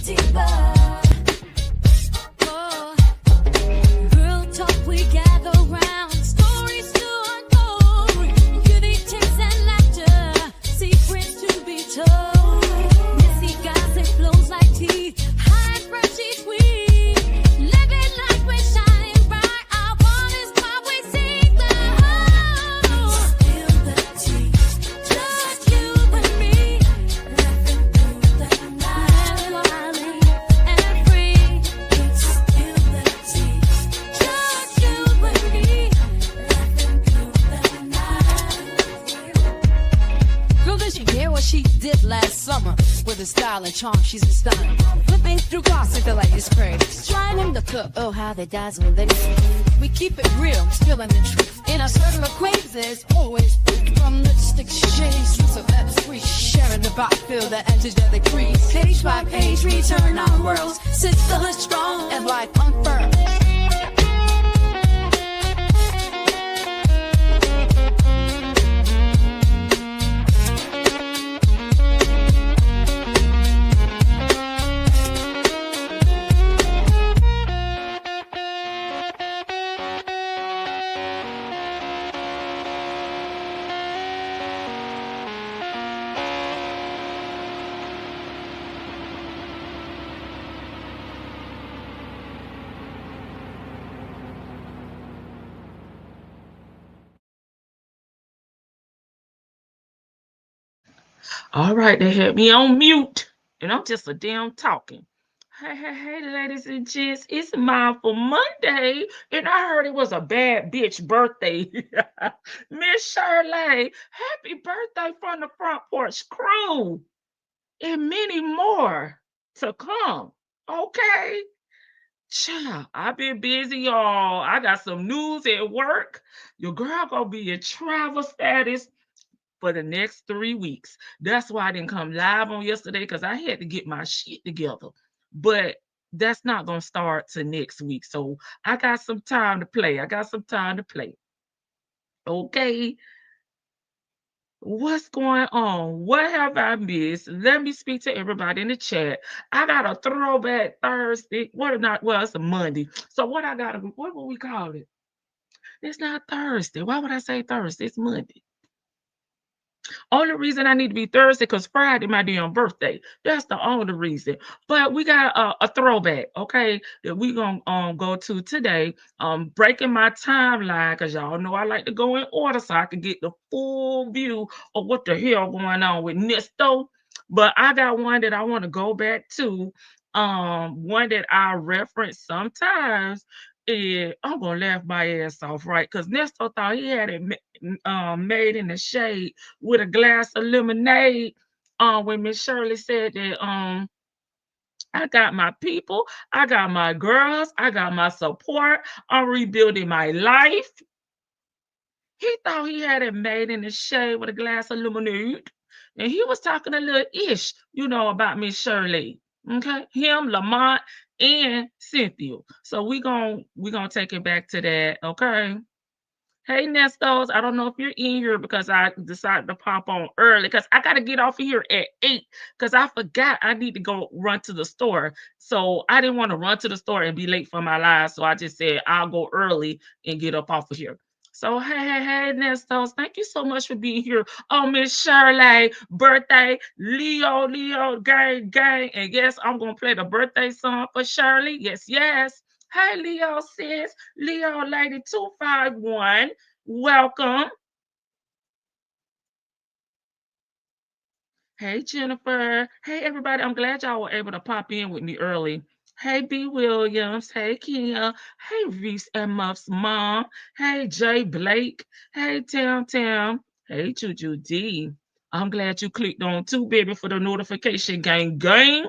deeper. Oh, real talk, we gather round. Stories to unfold. Beauty, tips, and laughter. Secrets to be told. Messy gossip flows like tea. High and fresh each week. Living life with shining bright. Our one is why we seek the hope. Spill the tea. Just you and me. Laughing through the night. Smiling and free. Spill the tea. Just you and me. Laughing through the night. Girl, did you hear what she did last summer? With her style and charm, she's a stunner. Flipping through gossip, the latest craze. Trying them to cook, oh how they dazzle they do. We keep it real, spilling the truth. In our circle of acquaintances, always from lipstick shades, roots of free. Sharing the vibe, feel the edges of the crease. Page by page, return our worlds. Sit still and strong, and life unfurled. All right, they had me on mute, and I'm just a damn talking. Hey, ladies and gents, it's Mindful Monday, and I heard it was a bad bitch birthday. Miss Shirley, happy birthday from the Front Porch Crew, and many more to come. Okay? Child, I've been busy, y'all. I got some news at work. Your girl gonna be in travel status for the next 3 weeks. That's why I didn't come live on yesterday because I had to get my shit together. But that's not going to start till next week. So I got some time to play. Okay. What's going on? What have I missed? Let me speak to everybody in the chat. I got a throwback Thursday. It's a Monday. So what would we call it? It's not Thursday. Why would I say Thursday? It's Monday. Only reason I need to be Thursday because Friday my damn birthday. That's the only reason. But we got a throwback, okay, that we gonna go to today. Breaking my timeline because y'all know I like to go in order so I can get the full view of what the hell going on with Ernesto. But I got one that I want to go back to. One that I reference sometimes. And I'm gonna laugh my ass off, right? Because Nesto thought he had it made in the shade with a glass of lemonade. When Miss Shirley said that I got my people, I got my girls, I got my support, I'm rebuilding my life. He thought he had it made in the shade with a glass of lemonade. And he was talking a little ish, about Miss Shirley. Okay, him, Lamont, and Cynthia. So we gonna take it back to that. Okay. Hey Nestos, I don't know if you're in here because I decided to pop on early because I gotta get off of here at 8 because I forgot I need to go run to the store. So I didn't want to run to the store and be late for my live. So I just said I'll go early and get up off of here. So hey, Nestos, thank you so much for being here. Oh, Miss Shirley, birthday, Leo, gang. And yes, I'm gonna play the birthday song for Shirley. Yes. Hey, Leo sis, Leo lady 251, welcome. Hey, Jennifer. Hey, everybody. I'm glad y'all were able to pop in with me early. Hey, B. Williams. Hey, Kia. Hey, Reese and Muff's mom. Hey, Jay Blake. Hey, Tam. Hey, Juju D. I'm glad you clicked on too, baby, for the notification gang.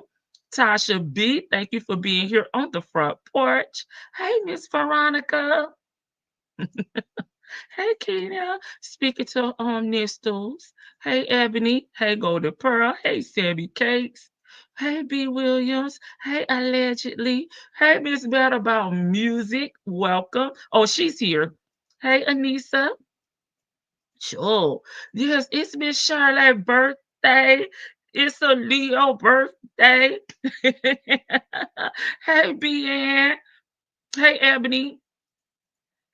Tasha B, thank you for being here on the front porch. Hey, Miss Veronica. Hey, Kenya. Speaking to Nestos. Hey, Ebony. Hey, Golden Pearl. Hey, Sammy Cakes. Hey, B. Williams. Hey, Allegedly. Hey, Miss Better About Music. Welcome. Oh, she's here. Hey, Anissa. Sure. Yes, it's Miss Shirley's birthday. It's a Leo birthday. Hey, BN. Hey, Ebony.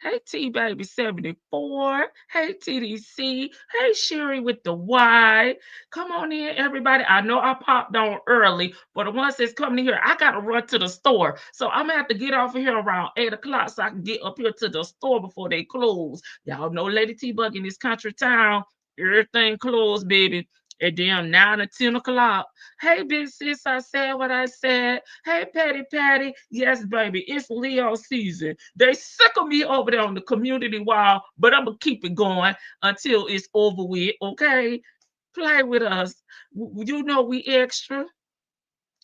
Hey, T Baby 74. Hey, TDC. Hey, Sherry with the Y. Come on in, everybody. I know I popped on early, but the ones that's coming here, I got to run to the store. So I'm going to have to get off of here around 8 o'clock so I can get up here to the store before they close. Y'all know Lady T Bug in this country town. Everything closed, baby. At damn 9 or 10 o'clock. Hey, big sis, I said what I said. Hey, Patty Patty. Yes, baby, it's Leo season. They sick of me over there on the community wall, but I'm going to keep it going until it's over with, okay? Play with us. You know we extra.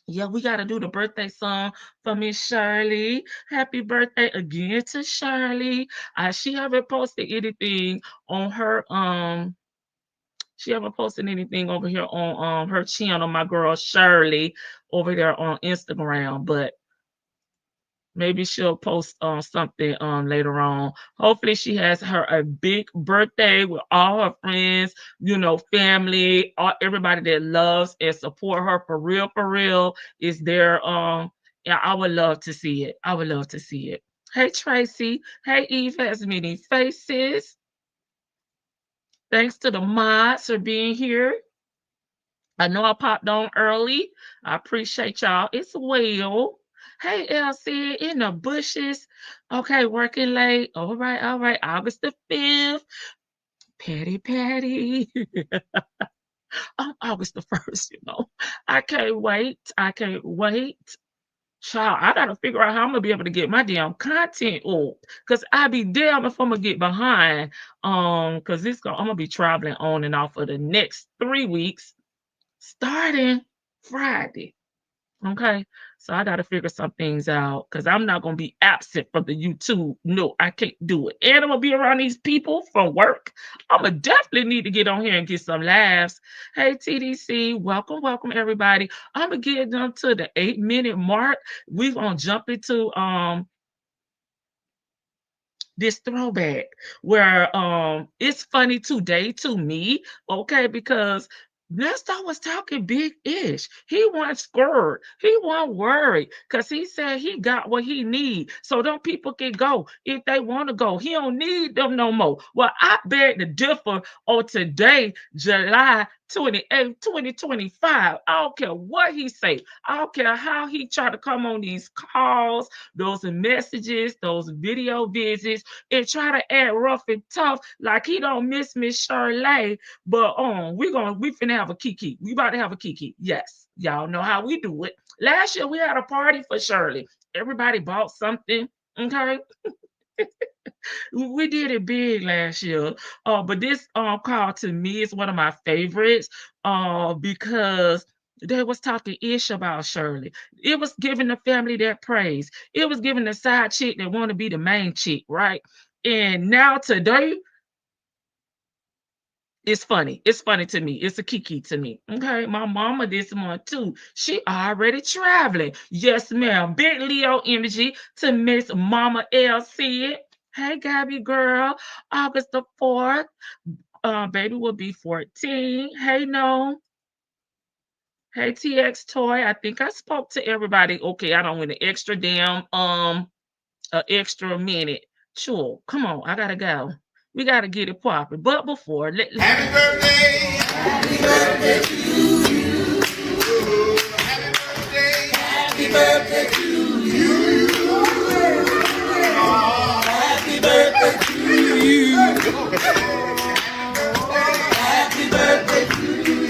Yeah, we got to do the birthday song for Miss Shirley. Happy birthday again to Shirley. She haven't posted anything on her she haven't posted anything over here on her channel, my girl Shirley, over there on Instagram, but maybe she'll post something later on. Hopefully she has her a big birthday with all her friends, family, everybody that loves and support her for real is there. Yeah, I would love to see it. I would love to see it. Hey Tracy. Hey Eve has many faces. Thanks to the mods for being here. I know I popped on early. I appreciate y'all. It's well. Hey, LC, in the bushes. Okay, working late. All right, all right. August the 5th. Patty, Patty. August the 1st. I can't wait. I can't wait. Child, I gotta figure out how I'm gonna be able to get my damn content up. Cause I be damn if I'm gonna get behind. Cause I'm gonna be traveling on and off for the next 3 weeks, starting Friday. Okay. So I got to figure some things out because I'm not going to be absent from the YouTube. No, I can't do it. And I'm going to be around these people from work. I'm going to definitely need to get on here and get some laughs. Hey, TDC, welcome, welcome, everybody. I'm going to get them to the 8-minute mark. We're going to jump into this throwback where it's funny today to me, okay, because Nestor was talking big ish. He wasn't scared. He wasn't worried because he said he got what he need. So them people can go if they want to go. He don't need them no more. Well, I beg to differ on today, July 28th, 2025. I don't care what he say. I don't care how he try to come on these calls, those messages, those video visits, and try to act rough and tough like he don't miss Miss Shirley. But we finna have a kiki. We about to have a kiki. Yes, y'all know how we do it. Last year we had a party for Shirley. Everybody bought something. Okay. We did it big last year. But this call to me is one of my favorites because they was talking ish about Shirley. It was giving the family their praise. It was giving the side chick that want to be the main chick, right? And now today, it's funny. It's funny to me. It's a kiki to me. Okay. My mama this month too. She already traveling. Yes, ma'am. Big Leo energy to Miss Mama LC. Hey, Gabby girl. August the 4th. Baby will be 14. Hey, no. Hey, TX Toy. I think I spoke to everybody. Okay, I don't want an extra damn extra minute. Sure. Come on. I gotta go. We gotta get it popping. But before, Happy birthday! Happy birthday to you! Happy birthday! Happy birthday to you! Happy birthday to you! Happy birthday to you!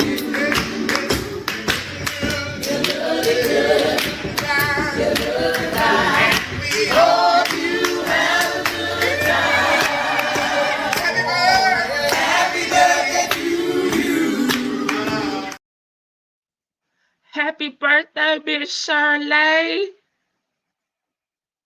We hope you have a good time. Happy birthday to you. happy birthday, Miss Shirley.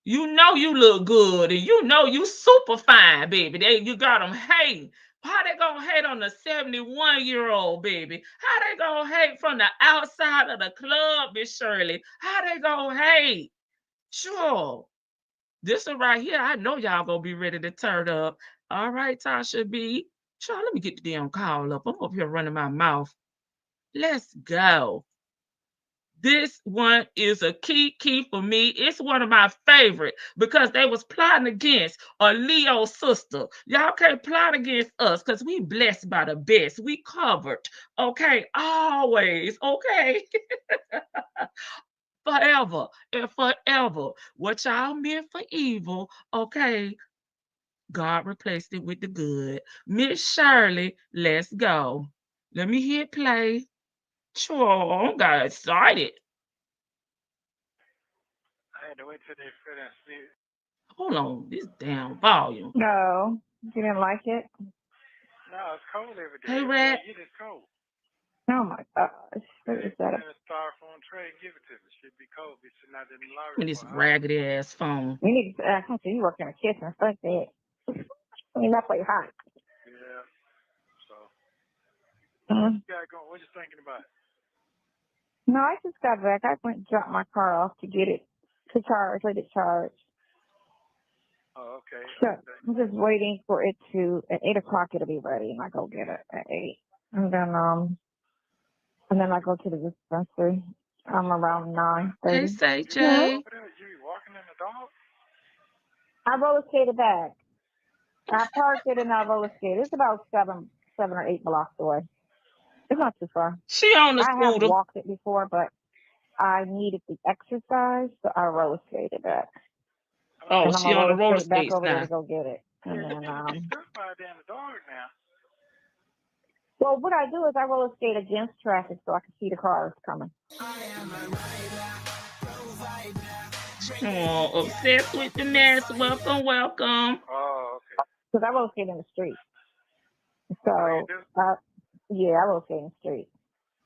You know you look good and you know you super fine, baby. You got them hating. How they gonna hate on the 71-year-old, baby? How they gonna hate from the outside of the club, Miss Shirley? How they gonna hate? Sure. This one right here, I know y'all gonna be ready to turn up. All right, Tasha B. Sure, let me get the damn call up. I'm up here running my mouth. Let's go. This one is a key for me. It's one of my favorite because they was plotting against a Leo sister. Y'all can't plot against us because we blessed by the best. We covered. Okay, always. Okay, forever and forever. What y'all meant for evil, okay, God replaced it with the good. Miss Shirley, let's go. Let me hit play. Sure, I got excited. I had to wait till they finish. Hold on, this damn volume. No, you didn't like it? No, it's cold every day. Hey, Every day I Rat. get it's cold. Oh my gosh. What They is put that? in a styrofoam tray and give it to me. Should be cold. Be sitting out in the lobby With for this an hour. raggedy ass phone. You need to ask him. You work in the kitchen. Fuck that. You're not play hot. Yeah. So Mm-hmm. you got going? What you thinking about? No, I just got back. I went and dropped my car off to get it to charge. Let it charge. Oh, okay. So Okay. I'm just waiting for it to at 8 o'clock. It'll be ready, and I go get it at 8. And then I go to the dispensary. Around Hey, 9:30. say You be Jay. over there? You be walking in the dog? I roller skated back. I parked it and I roller skated. It's about 7 or 8 blocks away. It's not too far. She on the I have scooter. walked it before, but I needed the exercise, so I roller skated back. Oh, And I'm she gonna on the roller roller skate back skates over there now. to go get it. Yeah, And you then, need to be stuck out there in the dog now. well, what I do is I roller skate against traffic so I can see the cars coming. Oh, obsessed with the mess. Welcome, welcome. Oh, okay. Because I roller skate in the street. Oh, you So, do? yeah, I roller skate in the street.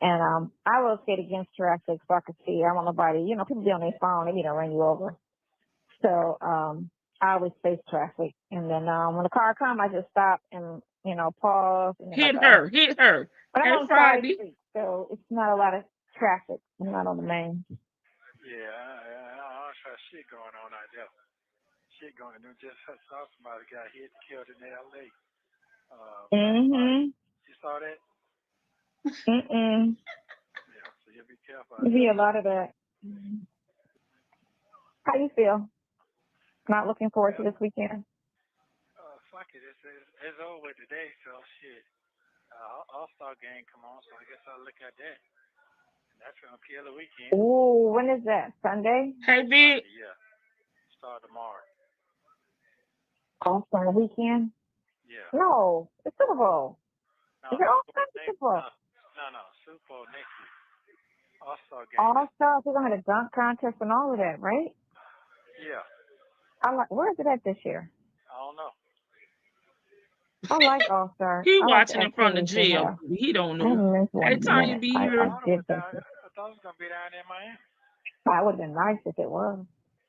And I roller skate against traffic so I can see. I want nobody, people be on their phone, they need to run you over. So I always face traffic. And then when the car comes, I just stop and, pause. And then I Hit go. her, hit her. But I'm Hey, on side Friday. street, so it's not a lot of traffic. I'm not on the main. Yeah, I don't trust shit going on out there. Shit going on. Just saw somebody got hit, killed in L.A. Mm-hmm. You saw that? Mm-mm. Yeah, so you be careful out You see there. a lot of that. How you feel? Not looking forward to this weekend? Fuck it. It's over with today, so shit. All-Star game come on, so I guess I'll look at that. And that's gonna kill the weekend. Ooh, when is that? Sunday? Hey, Vic. Yeah. Start tomorrow. All-Star weekend? Yeah. No, it's Super Bowl. No, Is it All-Star next, Super Bowl? no. Super Bowl next week. All-Star game. All-Star, we're going to have a dunk contest and all of that, right? Yeah. Where is it at this year? I don't know. I like All-Star. He I like the watching it from the activities they jail. have. He don't I know. haven't missed one Hey, in a Tanya, minute. be I here. did think I thought it was gonna be down there in Miami. it would have been nice if it was.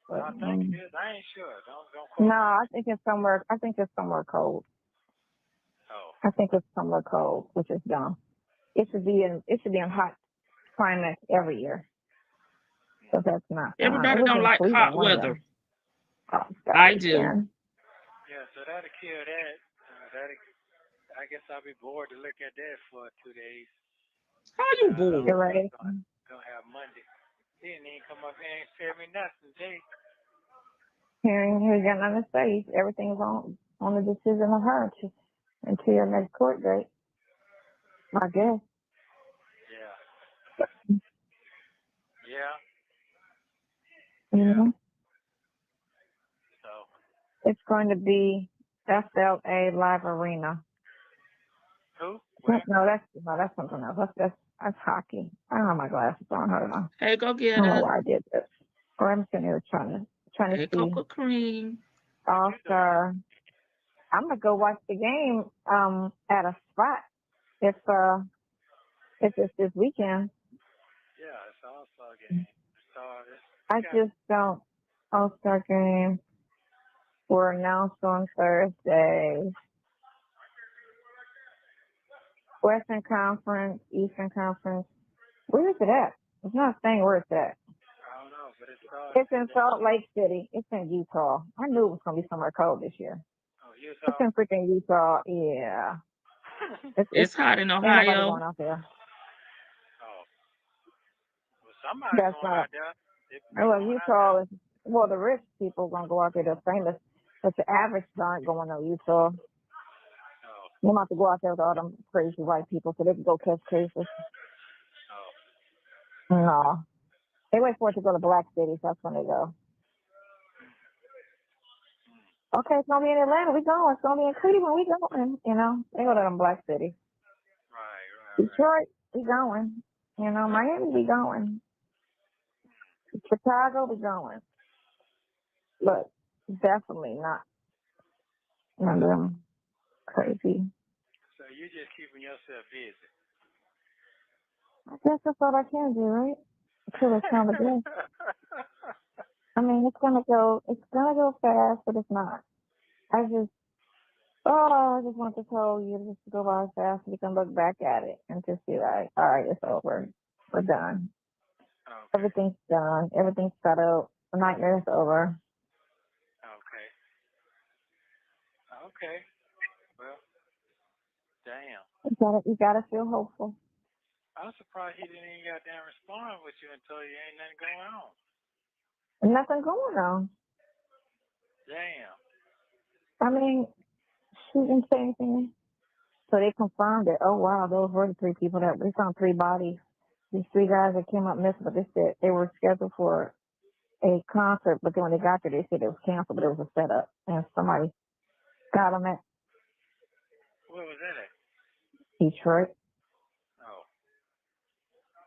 But, I think it is. I ain't sure. Don't quote no, me. I think it's somewhere cold. Oh. I think it's somewhere cold, which is dumb. It should be in hot climates every year. So that's not fine. It Everybody was don't in like Cleveland hot one weather. year. All-Star I do. weekend. Yeah, so that'll kill that. I guess I'll be bored to look at that for 2 days. How you You're bored? right. Gonna have Monday. He didn't even come up here and tell me nothing, Jay. Hearing got nothing to say. Everything is on the decision of her until your next court date. I guess. Yeah. Yeah. Mm-hmm. So. It's going to be FLA Live Arena. Who? No, that's something else. That's hockey. I don't have my glasses on. Hold on. Hey, go I get don't know her. why I did this. Or I'm sitting here trying to Hey, see Cocoa Cream. All-Star. I'm gonna go watch the game at a spot if it's this weekend. Yeah, it's All-Star game. I just don't. All-Star game were announced on Thursday. Western Conference, Eastern Conference. Where is it at? It's not saying where it's at. I don't know, but It's in Salt Lake City. It's in Utah. I knew it was gonna be somewhere cold this year. Oh, It's Utah. in freaking Utah. Yeah. It's hot in Ain't nobody Ohio. going out there. Somebody That's going not. out there. They Well, going out there. Utah is well, the rich people gonna go out there. They're famous, but the average aren't going to Utah. Oh, You don't have to go out there with all them crazy white people so they can go catch cases. oh. No, they wait for it to go to black cities. That's when they go. Okay, it's gonna be in Atlanta. We going. It's gonna be in Cleveland. We going. You know, they go to them black cities. Right. Detroit, we going. You know, Miami, we going. Chicago, we going. But definitely not none of them crazy. So you just keeping yourself busy. I guess that's all I can do, right? Until it's time to go. I mean, it's gonna go fast, but it's not. I just want to tell you just to go by fast so you can look back at it and just be like, all right, it's over. We're done. Okay. Everything's done. Everything's settled. The nightmare's over. Okay. Okay. Well, damn. You gotta feel hopeful. I'm surprised he didn't even goddamn respond with you and tell you ain't nothing going on. There's nothing going on. Damn. I mean, she didn't say anything. So they confirmed it. Oh wow, those were the three people that we found 3 bodies. These 3 guys that came up missing, but they said they were scheduled for a concert, but then when they got there, they said it was canceled, but it was a setup, and somebody got them at Where was that at? Detroit. Oh.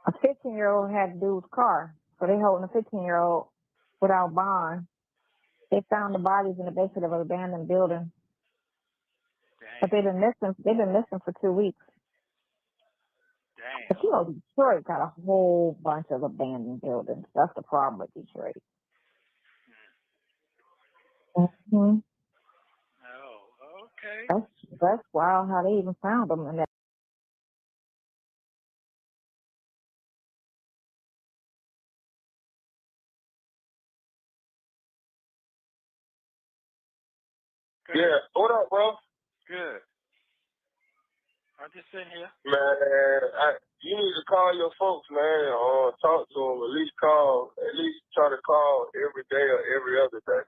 A 15-year-old had the dude's car, so they holding a 15-year-old without bond. They found the bodies in the basement of an abandoned building, but Damn. they've been missing. They've been missing for 2 weeks. But Damn. you know, Detroit got a whole bunch of abandoned buildings. That's the problem with Detroit. Mm-hmm. Oh, okay. That's wild how they even found them. And Yeah, what up, bro? Good. I'm just sitting here. Man, you need to call your folks, man, or talk to them. At least try to call every day or every other day.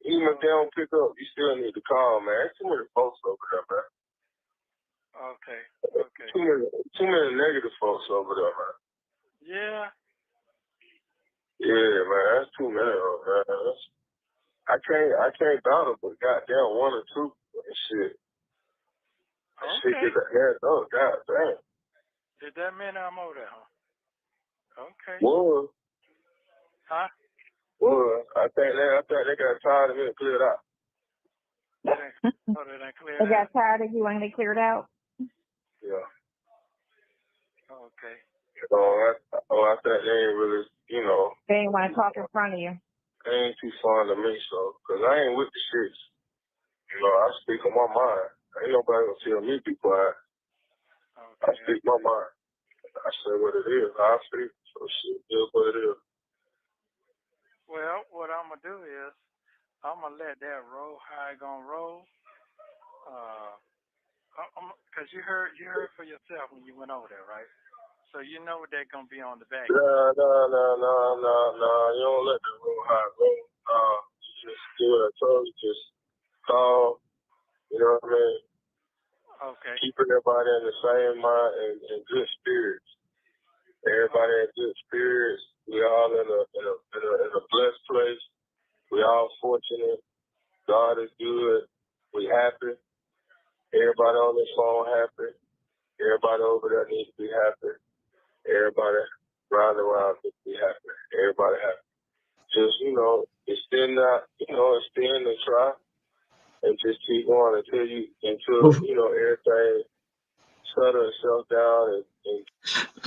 Even if they don't pick up, you still need to call, man. There's too many folks over there, man. Okay. Okay. Too many negative folks over there, man. Yeah. Yeah, man, that's too many of them, man. I can't battle, but goddamn 1 or 2 and shit. Shit Okay. get the head up, goddamn. Did that mean I'm over there, huh? Okay. Well, Huh? I think they got tired of it and cleared out. They didn't clear they that? got tired of you and they cleared out. Yeah. Okay. I think they ain't really, They didn't want to talk in front of you. they ain't too fond of me, so, because I ain't with the shits. I speak on my mind. Ain't nobody gonna tell me be quiet. I Okay. speak my mind. I say what it is. I speak. So shit is what it is. Well, what I'm gonna do is I'm gonna let that roll how it gonna roll. Cause you heard for yourself when you went over there, right? So you know they're gonna be on the back. No. You don't let that roll high roll. You just do what I told you. Just call. You know what I mean? Okay. Keep everybody in the same mind and good spirits. Everybody in good spirits. We all in a blessed place. We all fortunate. God is good. We happy. Everybody on this phone happy. Everybody over there needs to be happy. Everybody around needs to be happy. Everybody happy. Just, extend and try and just keep going until everything settle itself down and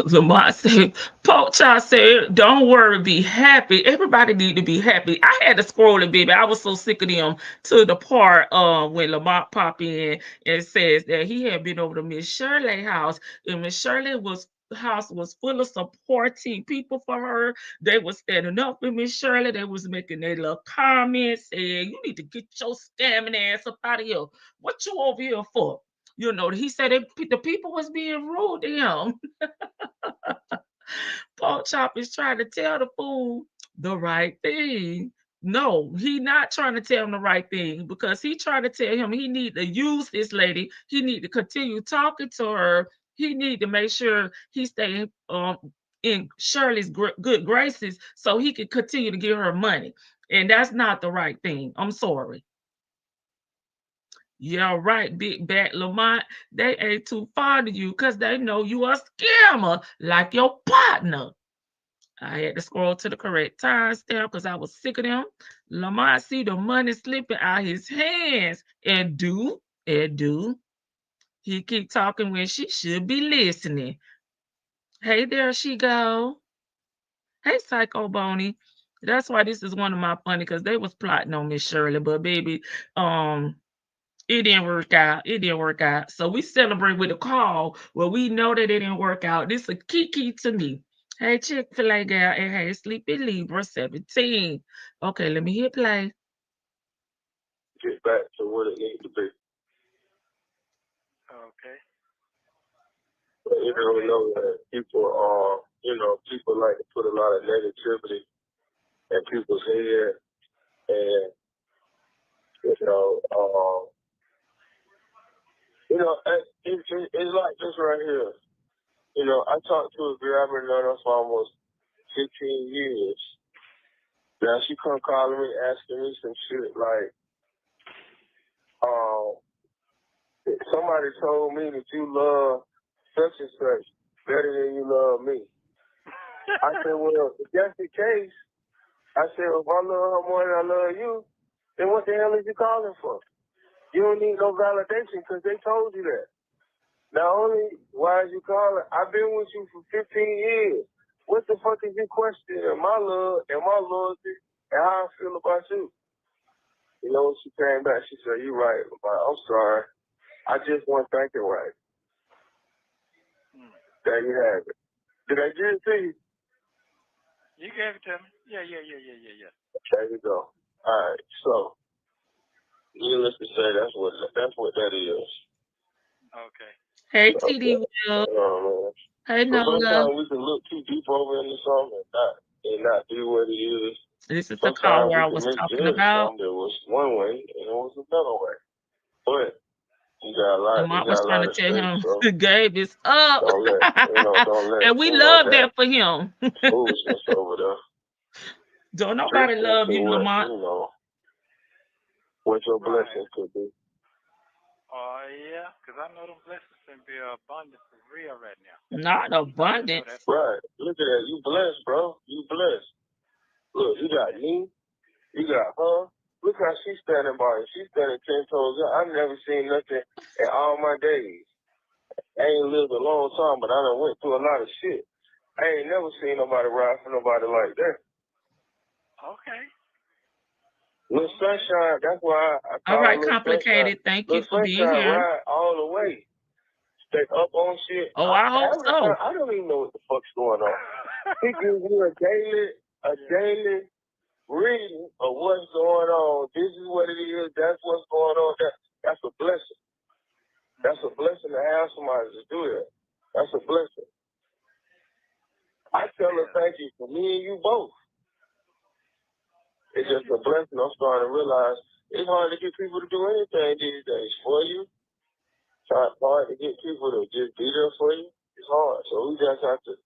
Lamont said, Pocha said, don't worry, be happy. Everybody need to be happy. I had to scroll it, baby. I was so sick of them to the part when Lamont popped in and says that he had been over to Miss Shirley house, and Miss Shirley house was full of supporting people for her. They were standing up with Miss Shirley. They was making their little comments saying, you need to get your scamming ass up out of here. What you over here for? He said the people was being rude to him. Pork Chop is trying to tell the fool the right thing. No, he not trying to tell him the right thing because he trying to tell him he need to use this lady. He need to continue talking to her. He need to make sure he stay in Shirley's good graces so he can continue to give her money. And that's not the right thing. I'm sorry. Yeah, right, big bad Lamont. They ain't too fond of you because they know you a scammer like your partner. I had to scroll to the correct timestamp because I was sick of them. Lamont see the money slipping out his hands and do. He keep talking when she should be listening. Hey, there she go. Hey, Psycho Boney. That's why this is one of my funny because they was plotting on Miss Shirley, but baby, it didn't work out. It didn't work out. So we celebrate with a call where we know that it didn't work out. This is a key to me. Hey, Chick-fil-A girl, and hey, Sleepy Libra 17. Okay, let me hit play. Get back to what it needs to be. Okay. But you don't know that people are, people like to put a lot of negativity in people's head, and it's like this right here. I talked to a girl I've been knowing her for almost 15 years. Now she come calling me, asking me some shit like, somebody told me that you love such and such better than you love me. I said, well, if that's the case, I said, if I love her more than I love you, then what the hell is you calling for? You don't need no validation because they told you that. Not only why is you calling, I've been with you for 15 years. What the fuck is you questioning my love and my loyalty and how I feel about you? You know, she came back, she said, you're right. I'm sorry. I just wasn't thinking right. There you have it. Did I give it to you? You gave it to me. Yeah. There you go. All right. So, needless to say, that's what that is. Okay. Hey, TD Will. Hey, Nola. Nola. Sometimes we can look too deep over into something and not be what it is. This is the call where I was talking about. There was one way and it was another way. But you got a lot. Lamont was trying to tell him so the game is up. don't let And we love that for him. foolishness over there. Don't nobody love you, Lamont. What your blessings could be. Oh, yeah, because I know them blessings can be abundant for real right now. Not abundant. Right. Look at that. You blessed, bro. You blessed. Look, you got me. You got her. Look how she's standing by you. She's standing 10 toes up. I've never seen nothing in all my days. I ain't lived a long time, but I done went through a lot of shit. I ain't never seen nobody ride for nobody like that. Okay. Little Sunshine, that's why I call all right, Little Complicated. Sunshine. Thank you for being Sunshine here. ride all the way. Stay up on shit. Oh, I hope so. I don't even know what the fuck's going on. He gives you a daily reading of what's going on. This is what it is. That's what's going on. That's a blessing. That's a blessing to have somebody to do that. That's a blessing. I tell her thank you for me and you both. It's just a blessing. I'm starting to realize it's hard to get people to do anything these days for you. It's hard to get people to just be there for you. It's hard. So we just have to,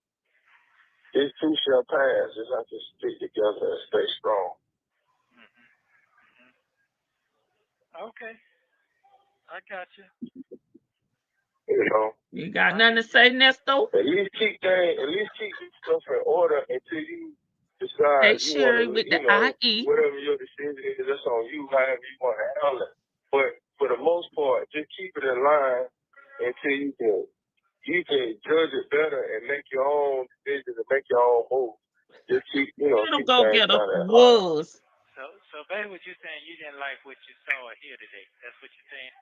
this too shall pass. Just have to stick together and stay strong. Okay. I got you. You got nothing to say, Nesto? At least keep this stuff in order until you decide. Hey, Sherry with the IE. Whatever your decision is, that's on you, however you want to handle it. But for the most part, just keep it in line until you can judge it better and make your own decisions and make your own moves. Just keep, Little go-getter was. So baby, what you saying? You didn't like what you saw here today. That's what you're saying?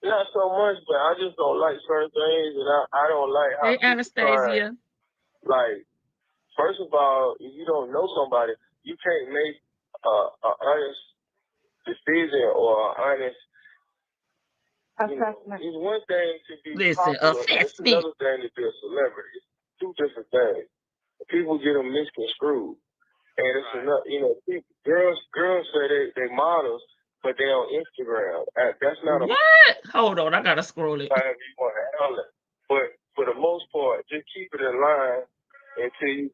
Not so much, but I just don't like certain things, and I don't like how. Hey, Anastasia. Like, first of all, if you don't know somebody, you can't make an honest decision or an honest. It's one thing to be popular, it's another thing to be a celebrity. two different things. People get them misconstrued. And it's enough, girls say they models, but they on Instagram. That's not what? Hold on, I gotta scroll it. however you want to handle it. But for the most part, just keep it in line until you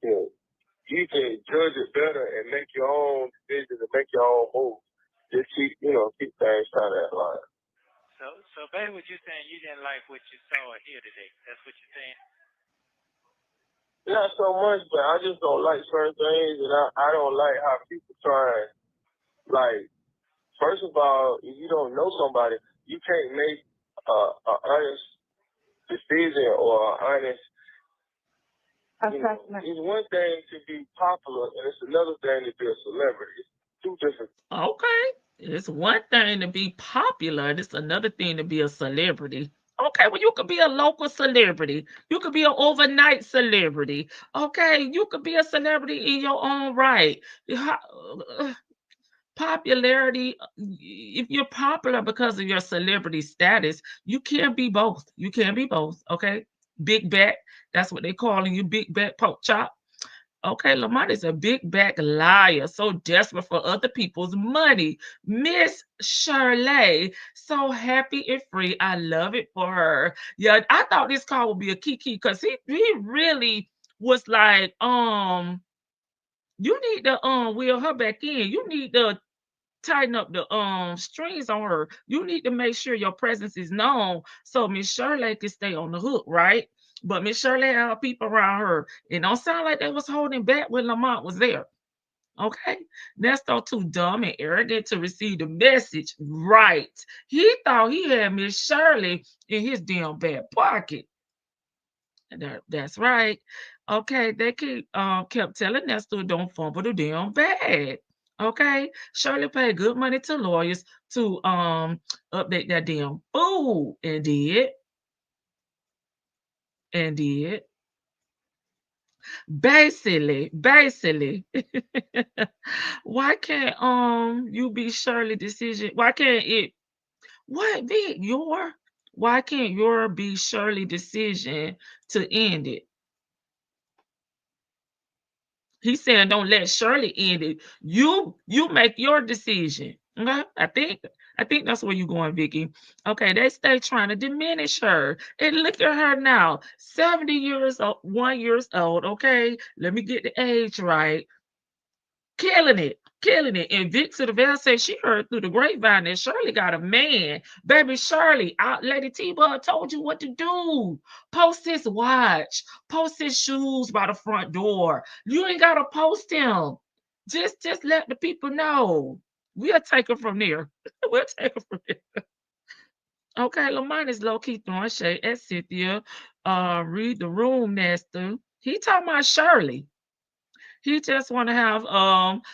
can judge it better and make your own decisions and make your own moves. Just keep things kind of in line. So baby, what you saying? You didn't like what you saw here today? That's what you're saying? Not so much, but I just don't like certain things, and I don't like how people try. Like, first of all, if you don't know somebody, you can't make an honest decision or an honest assessment. It's one thing to be popular, and it's another thing to be a celebrity. It's two different. Okay, it's one thing to be popular, and it's another thing to be a celebrity. Okay, well, you could be a local celebrity. You could be an overnight celebrity. Okay, you could be a celebrity in your own right. Popularity, if you're popular because of your celebrity status, you can't be both. You can't be both. Okay, big back. That's what they calling you, big back pork chop. Okay, Lamont is a big back liar, so desperate for other people's money. Miss Shirley, so happy and free. I love it for her. Yeah, I thought this call would be a kiki because he really was like, you need to wheel her back in. You need to tighten up the strings on her. You need to make sure your presence is known so Miss Shirley can stay on the hook, right? But Miss Shirley had people around her. It don't sound like they was holding back when Lamont was there. Okay. Nesto too dumb and arrogant to receive the message. Right. He thought he had Miss Shirley in his damn back pocket. That's right. Okay, they kept telling Nestor don't fumble the damn bag. Okay, Shirley paid good money to lawyers to update that damn fool and did. Basically, why can't you be Shirley decision? Why can't it what be your why can't your be Shirley decision to end it? He's saying don't let Shirley end it. You make your decision. Okay? I think that's where you're going, Vicky. Okay, they stay trying to diminish her. And look at her now. 70 years old, 1 year old. Okay. Let me get the age right. Killing it. And Vic Silvera said she heard through the grapevine that Shirley got a man. Baby Shirley, Lady T-Bud told you what to do. Post his watch. Post his shoes by the front door. You ain't got to post him. Just let the people know. We'll take her from there. We'll take her from there. Okay, Lamont is low-key throwing shade at Cynthia. Read the room, Nestor. He talking about Shirley. He just want to have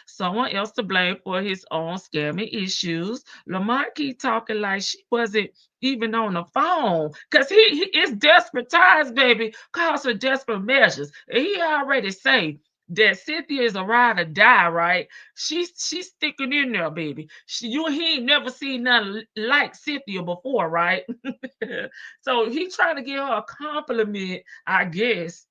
someone else to blame for his own scamming issues. Lamont keep talking like she wasn't even on the phone because he is desperate times, baby, calls for desperate measures. And he already say that Cynthia is a ride or die, right? She's sticking in there, baby. He ain't never seen nothing like Cynthia before, right? So he trying to give her a compliment, I guess.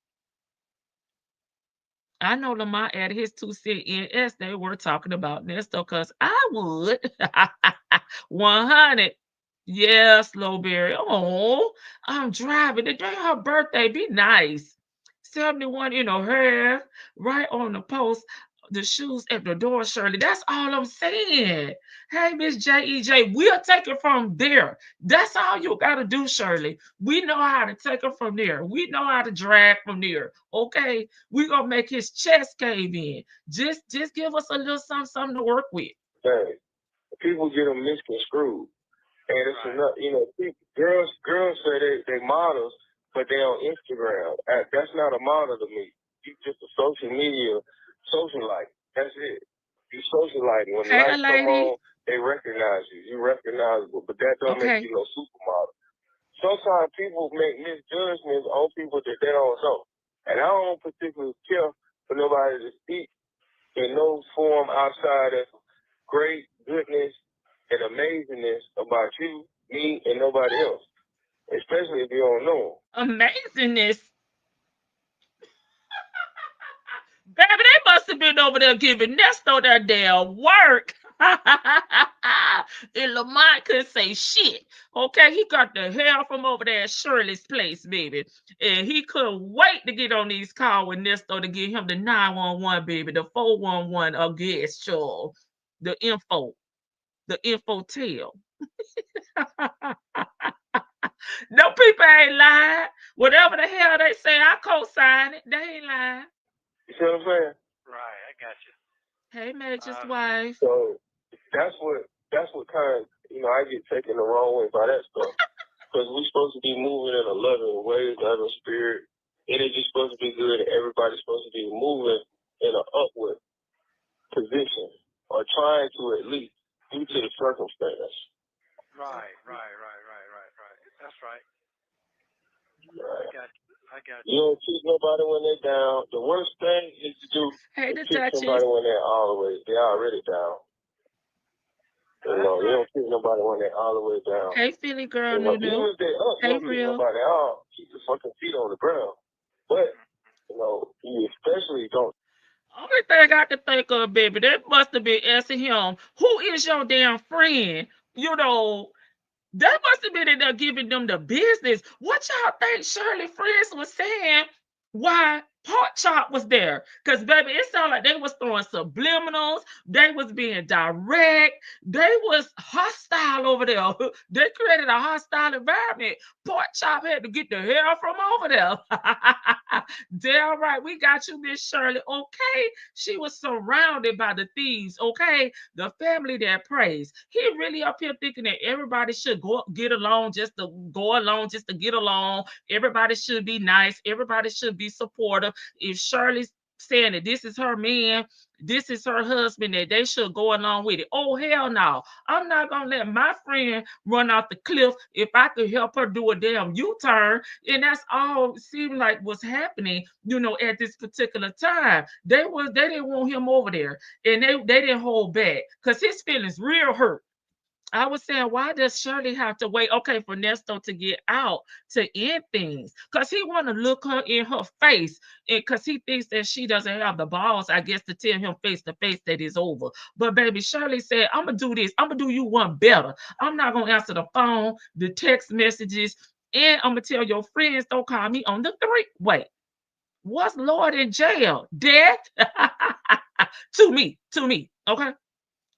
I know Lamont added his 2 cents in as they were talking about Nesto because I would. 100. Yeah, Slowberry. Oh, I'm driving. The day her birthday, be nice. 71 in her hair, right on the post. The shoes at the door, Shirley. That's all I'm saying. Hey, Miss JEJ, we'll take it from there. That's all you got to do, Shirley. We know how to take it from there. We know how to drag from there. Okay, we're gonna make his chest cave in. Just give us a little something to work with. Thing. People get them misconstrued, and it's enough. Girls say they models, but they on Instagram. That's not a model to me. You just a social media socialite. That's it. You socialite. When Hey, lights come lady. on, they recognize you. You recognizable, but that don't Okay. make you no supermodel. Sometimes people make misjudgments on people that they don't know. And I don't particularly care for nobody to speak in no form outside of great goodness and amazingness about you, me, and nobody else. Especially if you don't know them. Amazingness. Baby, they must have been over there giving Nesto that damn work. And Lamont couldn't say shit. Okay, he got the hell from over there at Shirley's place, baby. And he couldn't wait to get on these calls with Nesto to get him the 911, baby, the 411 against Charles. The info tell. No, people ain't lying. Whatever the hell they say, I co-sign it. They ain't lying. You see what I'm saying? Right, I got you. Hey, Major's wife. So that's what kind of, I get taken the wrong way by that stuff. Because we're supposed to be moving in a loving way, loving spirit. Energy's supposed to be good, and everybody's supposed to be moving in an upward position, or trying to at least, due to the circumstance. Right. That's right. Right. I got You don't keep nobody when they're down. The worst thing is to do is kick somebody when they're already down. You don't kick nobody when they're all the way down. Hey, Philly girl, Even if they're up, you don't kick nobody out. Keep your fucking feet on the ground. But, you especially don't. Only thing I can think of, baby, that must have been asking him, who is your damn friend? That must have been in there giving them the business. What y'all think Shirley Friends was saying why Pork Chop was there? Because, baby, it sounded like they was throwing subliminals. They was being direct. They was hostile over there. They created a hostile environment. Pork Chop had to get the hell from over there. Damn right, we got you, Miss Shirley. Okay, she was surrounded by the thieves. Okay, the family that prays. He really up here thinking that everybody should get along just to go along, just to get along. Everybody should be nice. Everybody should be supportive. If Shirley's saying that this is her man, this is her husband, that they should go along with it. Oh, hell no. I'm not going to let my friend run off the cliff if I could help her do a damn U-turn. And that's all seemed like was happening, at this particular time. They didn't want him over there. And they didn't hold back because his feelings real hurt. I was saying, why does Shirley have to wait, for Nesto to get out to end things? Because he want to look her in her face, and because he thinks that she doesn't have the balls, I guess, to tell him face to face that it's over. But baby, Shirley said, I'm going to do this. I'm going to do you one better. I'm not going to answer the phone, the text messages, and I'm going to tell your friends don't call me on the three-way. What's Lord in jail? Death? to me, okay?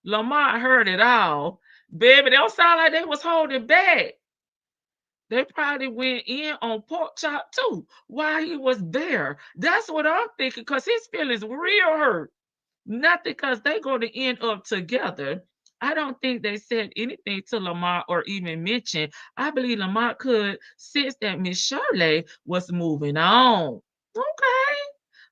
Lamont heard it all. Baby, they don't sound like they was holding back. They probably went in on Pork Chop too while he was there. That's what I'm thinking, because his feelings real hurt. Not because they're going to end up together. I don't think they said anything to Lamont or even mentioned. I believe Lamont could sense that Miss Shirley was moving on. Okay.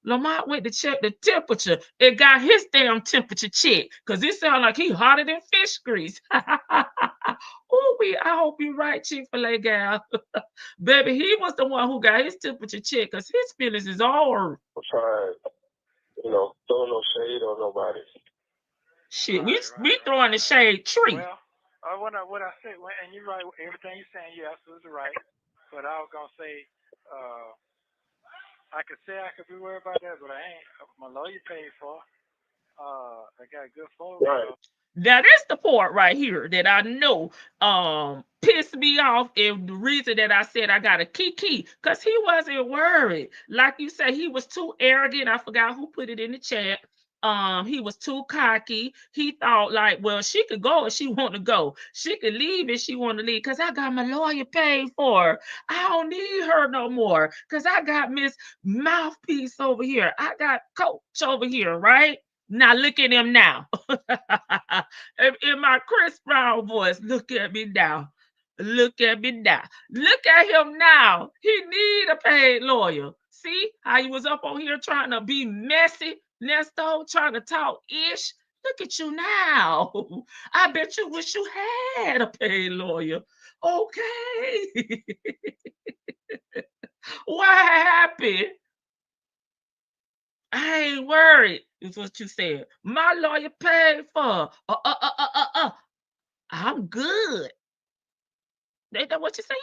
Lamont went to check the temperature and got his damn temperature checked because it sounded like he hotter than fish grease. Oh, I hope you're right, Chick-fil-A gal. Baby, he was the one who got his temperature checked because his feelings is all hurt. I'm trying, throw no shade on nobody. Shit, we throwing the shade tree. Well, what I said, and you're right, everything you're saying, you're absolutely right. But I was going to say, I could say I could be worried about that, but I ain't. My lawyer paid for. I got good photos. Right. Now that's the part right here that I know pissed me off, and the reason that I said I got a key, because he wasn't worried. Like you said, he was too arrogant. I forgot who put it in the chat. He was too cocky. He thought like, well, she could go if she want to go. She could leave if she want to leave because I got my lawyer paid for her. I don't need her no more because I got Miss Mouthpiece over here. I got Coach over here, right? Now look at him now. In my Chris Brown voice, look at me now. Look at me now. Look at him now. He need a paid lawyer. See how he was up on here trying to be messy, Nesto, trying to talk ish. Look at you now. I bet you wish you had a paid lawyer. Okay. What happened? I ain't worried, is what you said. My lawyer paid for. I'm good. Ain't that what you said?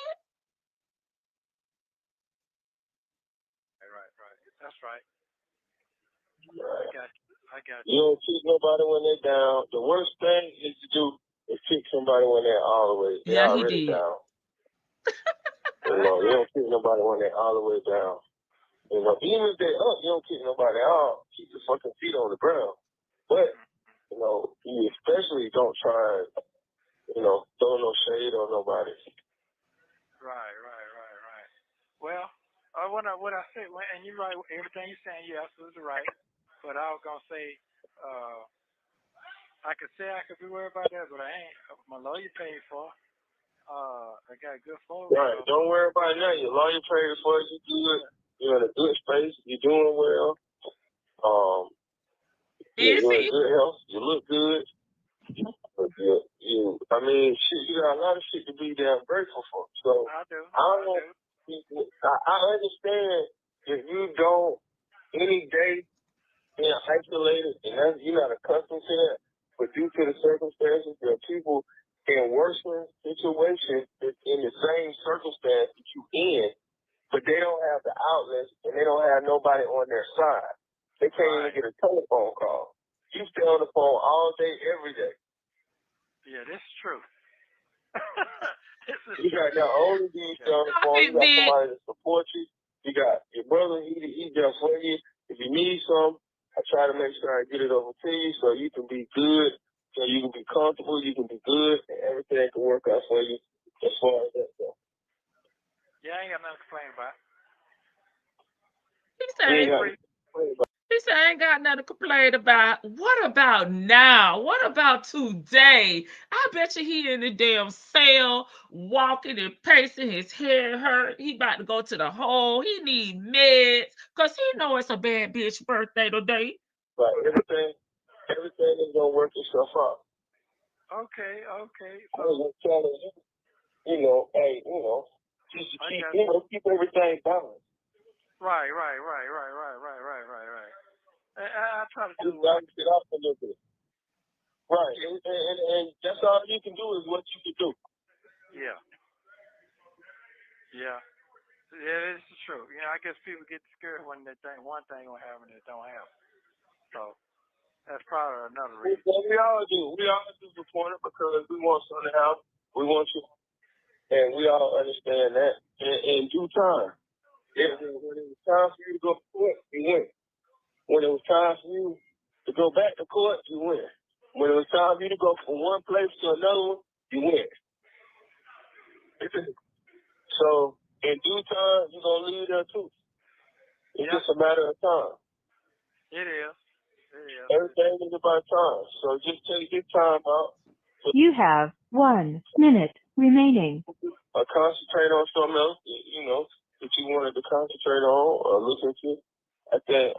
Right. That's right. I got You don't kick nobody when they're down. The worst thing is to do is kick somebody when they're all the way. They're Yeah, he already did. down. You don't kick nobody when they're all the way down. Even if they're up, you don't kick nobody out. Keep your fucking feet on the ground. But, you especially don't try and, throw no shade on nobody. Right. Well, what I said, and you're right, everything you're saying, you're absolutely right. But I was gonna say, I could say I could be worried about that, but I ain't. My lawyer paid for. I got good folks. Right. Don't worry about that. Your lawyer paid for it. You good. You're in a good space. You're doing well. You're in good health. You look good. You got a lot of shit to be damn grateful for. So I do. I understand if you don't any day being isolated and you're not accustomed to that, but due to the circumstances, there are people in worse situations in the same circumstance that you in, but they don't have the outlets and they don't have nobody on their side. They can't even get a telephone call. You stay on the phone all day, every day. Yeah, this is true. You got not only do you stay on the phone, you got somebody to support you. You got your brother, he there for you. If you need some, I try to make sure I get it over to you so you can be good, so you can be comfortable, you can be good, and everything can work out for you as far as that goes. Yeah, I ain't got nothing to complain about. He said, I ain't got nothing to complain about. What about now? What about today? I bet you he in the damn cell, walking and pacing, his head hurt. He about to go to the hole. He need meds, because he know it's a bad bitch birthday today. Right, everything is going to work itself out. Okay. I was telling you, just keep everything balanced. Right. I try to do it off a little bit. Right, and that's all you can do is what you can do. Yeah, this is true. I guess people get scared when they think one thing will happen and it don't happen. So that's probably another reason. We all do. We all disappointed because we want something to happen. We want you, and we all understand that in due time. Yeah. When it was time for you to go to court, you win. When it was time for you to go back to court, you win. When it was time for you to go from one place to another one, you win. So, in due time, you're going to leave there too. It's just a matter of time. It is. Everything is about time. So, just take your time out. You have 1 minute remaining. Concentrate on something else, that you wanted to concentrate on or listen to. I think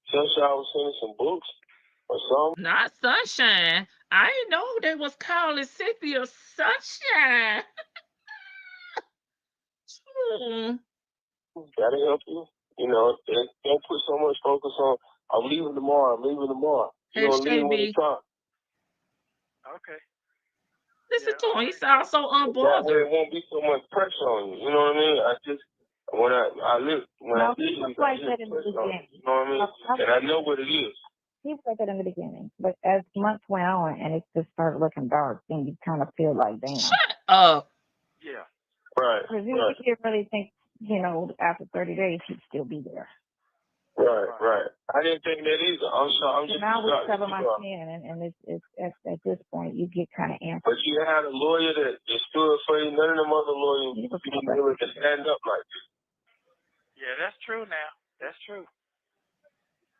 Sunshine was sending some books or something. Not Sunshine. I didn't know they was calling Cynthia Sunshine. That'll help you. Don't put so much focus on, I'm leaving tomorrow. You're going to leave when you talk. Okay. Listen to him. He sounds so unbothered. There won't be so much pressure on you. You know what I mean? He was like that in the beginning. You know what I mean? And I know what it is. He was like that in the beginning. But as months went on and it just started looking dark, then you kind of feel like, damn. Shut up. Yeah. Right. Because you didn't really think, after 30 days he'd still be there. Right. I didn't think that either. I'm just now we cover my skin, and it's at this point you get kind of antsy. But you had a lawyer that stood for you. None of them other lawyers didn't really stand up like this. Yeah, that's true now. That's true.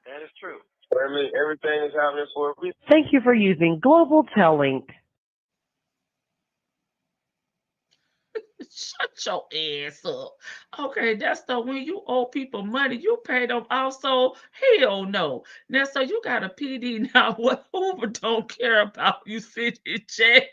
That is true. I mean, everything is happening for a reason. Thank you for using Global Tellink. Shut your ass up. Okay, that's the when you owe people money, you pay them also. Hell no. Now, so you got a PD now. What Hoover don't care about you sit in jail.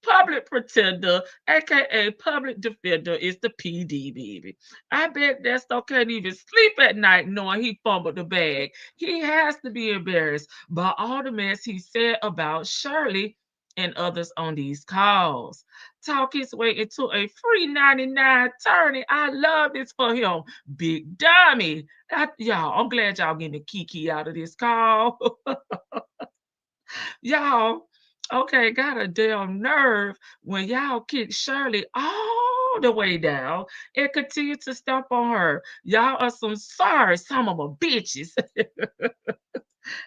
Public pretender, aka public defender, is the PD, baby. I bet Nesto can't even sleep at night knowing he fumbled the bag. He has to be embarrassed by all the mess he said about Shirley and others on these calls. Talk his way into a free 99 attorney. I love this for him. Big dummy. Y'all, I'm glad y'all getting the Kiki out of this call. Y'all, okay, got a damn nerve when y'all kick Shirley all the way down and continue to step on her. Y'all are some of them bitches.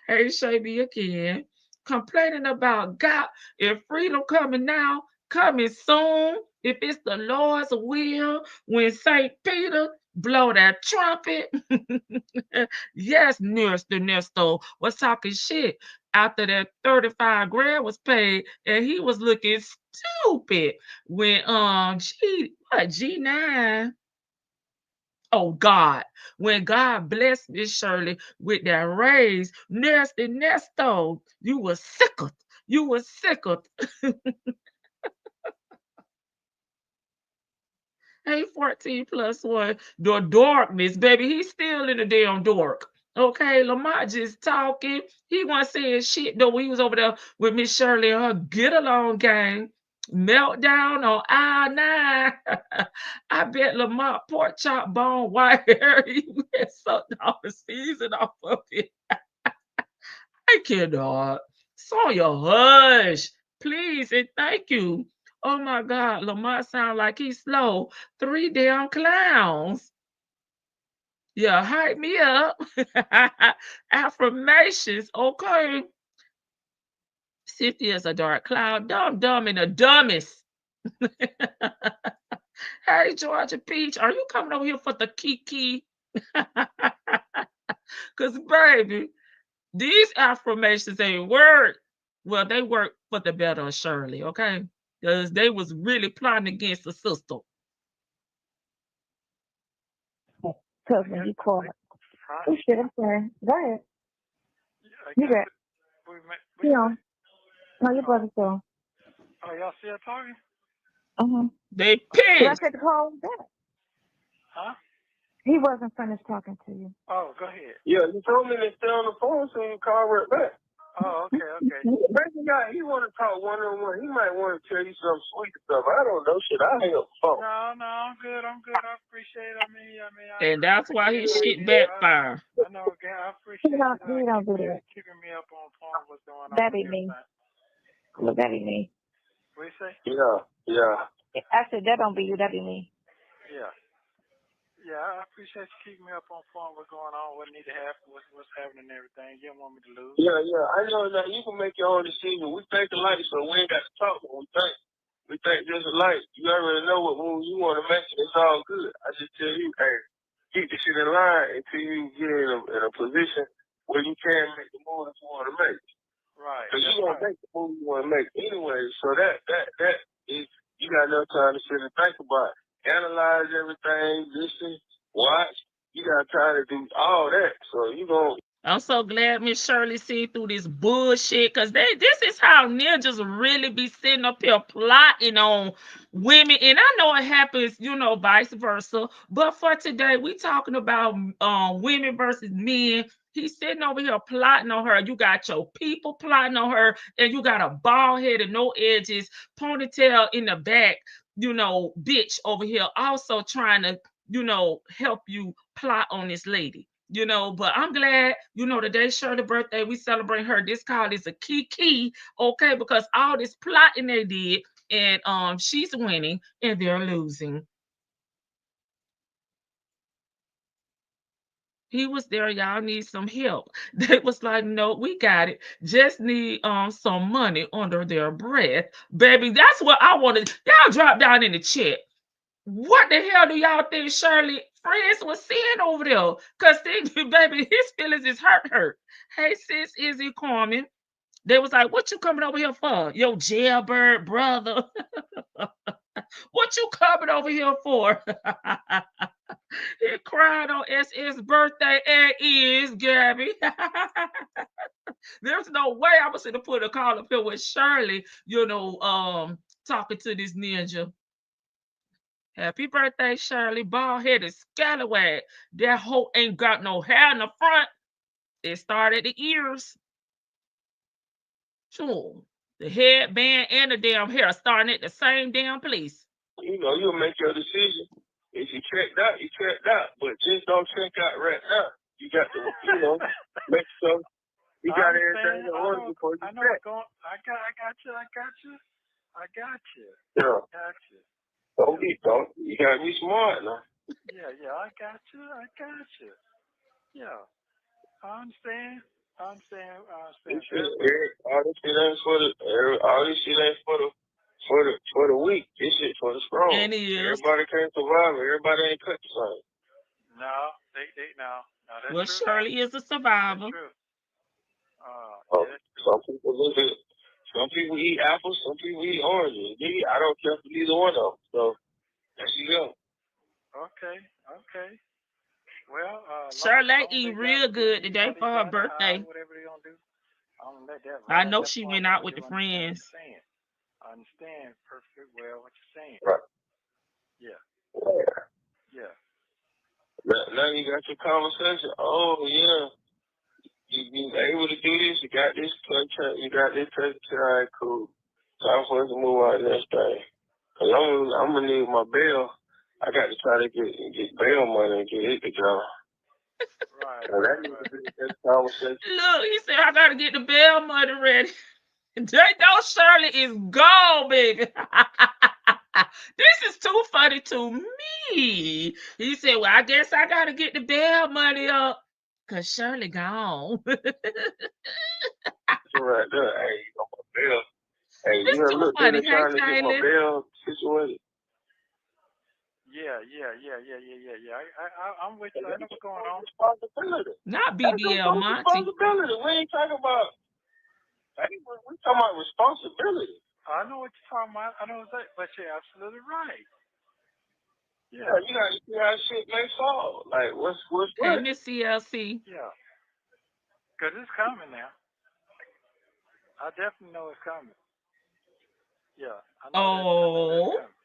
Hey, Shabby again, complaining about God. If freedom coming now, coming soon. If it's the Lord's will, when St. Peter blow that trumpet. Yes, Ernesto was talking shit after that 35 grand was paid, and he was looking stupid when G9. Oh God, when God blessed Miss Shirley with that raise, nasty Nesto, you were sickled. You were sickled. Hey, 14 plus one, the darkness, baby. He's still in the damn dark. Okay, Lamont just talking. He wasn't saying shit though. He was over there with Miss Shirley and her get along gang. Meltdown on aisle 9. I bet Lamont pork chop bone white hair. He went sucked off the season off of it. I cannot. Sonya, hush. Please and thank you. Oh my God, Lamont sound like he's slow. 3 damn clowns. Yeah, hype me up. Affirmations, okay. Cynthia's a dark cloud. Dumb, and the dumbest. Hey, Georgia Peach, are you coming over here for the Kiki? Because, baby, these affirmations ain't work. Well, they work for the better of Shirley, okay? Because they was really plotting against the sister. Because when you call it, oh shit, I'm sorry. Go ahead. You got. You know. No, your brother's still. Oh, y'all still talking? They Did I pissed. take the call back? Huh? He wasn't finished talking to you. Oh, go ahead. Yeah, you told me to stay on the phone so you call right back. Oh, okay. Person guy, he want to talk one-on-one. He might want to tell you some sweet stuff. I don't know shit. I hang up the phone. No, I'm good. I appreciate it. And that's why his shit backfire. I know, again, I appreciate You don't do that. keeping me up on point what's going on. That be me. Look, that be me. What you say? Yeah. I said, that don't be you, that be me. Yeah. Yeah, I appreciate you keeping me up on point what's going on, what need to happen, what's happening and everything. You don't want me to lose. Yeah. I know that you can make your own decision. We think alike, so we ain't got to talk when we think. We think just alike. You already know what move you want to make. It's all good. I just tell you, hey, keep the shit in line until you get in a position where you can make the move that you want to make. Right. Because you gonna make the move you want to make anyway. So that is, you got enough time to sit and think about it. Analyze everything, listen, watch. You got time to do all that. So you gonna. I'm so glad Miss Shirley see through this bullshit, because this is how ninjas really be sitting up here plotting on women. And I know it happens, vice versa. But for today, we talking about women versus men. He's sitting over here plotting on her. You got your people plotting on her, and you got a bald head and no edges, ponytail in the back, bitch over here also trying to, help you plot on this lady. But I'm glad, today's Shirley's birthday. We celebrate her. This call is a key, okay? Because all this plotting they did, and she's winning and they're losing. He was there. Y'all need some help. They was like, no, we got it. Just need some money under their breath. Baby, that's what I wanted. Y'all drop down in the chat. What the hell do y'all think Shirley friends was seeing over there? Because baby, his feelings is hurt. Hey, sis, Izzy Carmen. They was like, what you coming over here for? Yo, jailbird brother. What you coming over here for? He cried on SS birthday and is Gabby. There's no way I was gonna put a call up here with Shirley, talking to this ninja. Happy birthday, Shirley. Bald headed scallywag. That hoe ain't got no hair in the front. It started at the ears. Sure. The headband and the damn hair starting at the same damn place. You know, you'll make your decision. If you checked out, you checked out. But just don't check out right now. You got to, you know, make sure you got everything in order before you check. I got you. Yeah. Got you. Don't. You got to be smart now. Yeah, I got you. Yeah. I understand. All this shit ain't for the weak. This shit for the strong. And it is. Everybody can't survive. Everybody ain't cut the same. No, no. That's well, true. Shirley is a survivor. That's true. Some people look at. Some people eat apples. Some people eat oranges. I don't care for either one of them. So there you go. Okay. Well, Shirley eat real good today for her birthday. Whatever they gonna do, I'm gonna let that. I know she went out with the friends. I understand perfectly well what you're saying. Right. Yeah. Now you got your conversation. Oh yeah, you able to do this? You got this contract. You got this contract. All right, cool. Time for us to move on to the next thing. Cause I'm gonna need my bail. I got to try to get bail money and get it together. Right. So that needs to be that conversation. Look, he said I gotta get the bail money ready. They know Shirley is gone, baby. This is too funny to me. He said, well, I guess I gotta get the bail money up. Cause Shirley gone. Right there. Hey, you know my bail. Hey, It's you too look funny. at trying to get my bail situated. Yeah. I'm with you. I know what's going on. Responsibility. Not BBL Monty. Responsibility. We ain't talking about. We talking about responsibility. I know what you're talking about. I know exactly, but you're absolutely right. Yeah, you got to see how shit may fall. Like, what's Hey, Miss CLC. Yeah. Because it's coming now. I definitely know it's coming. Yeah. I know it's coming.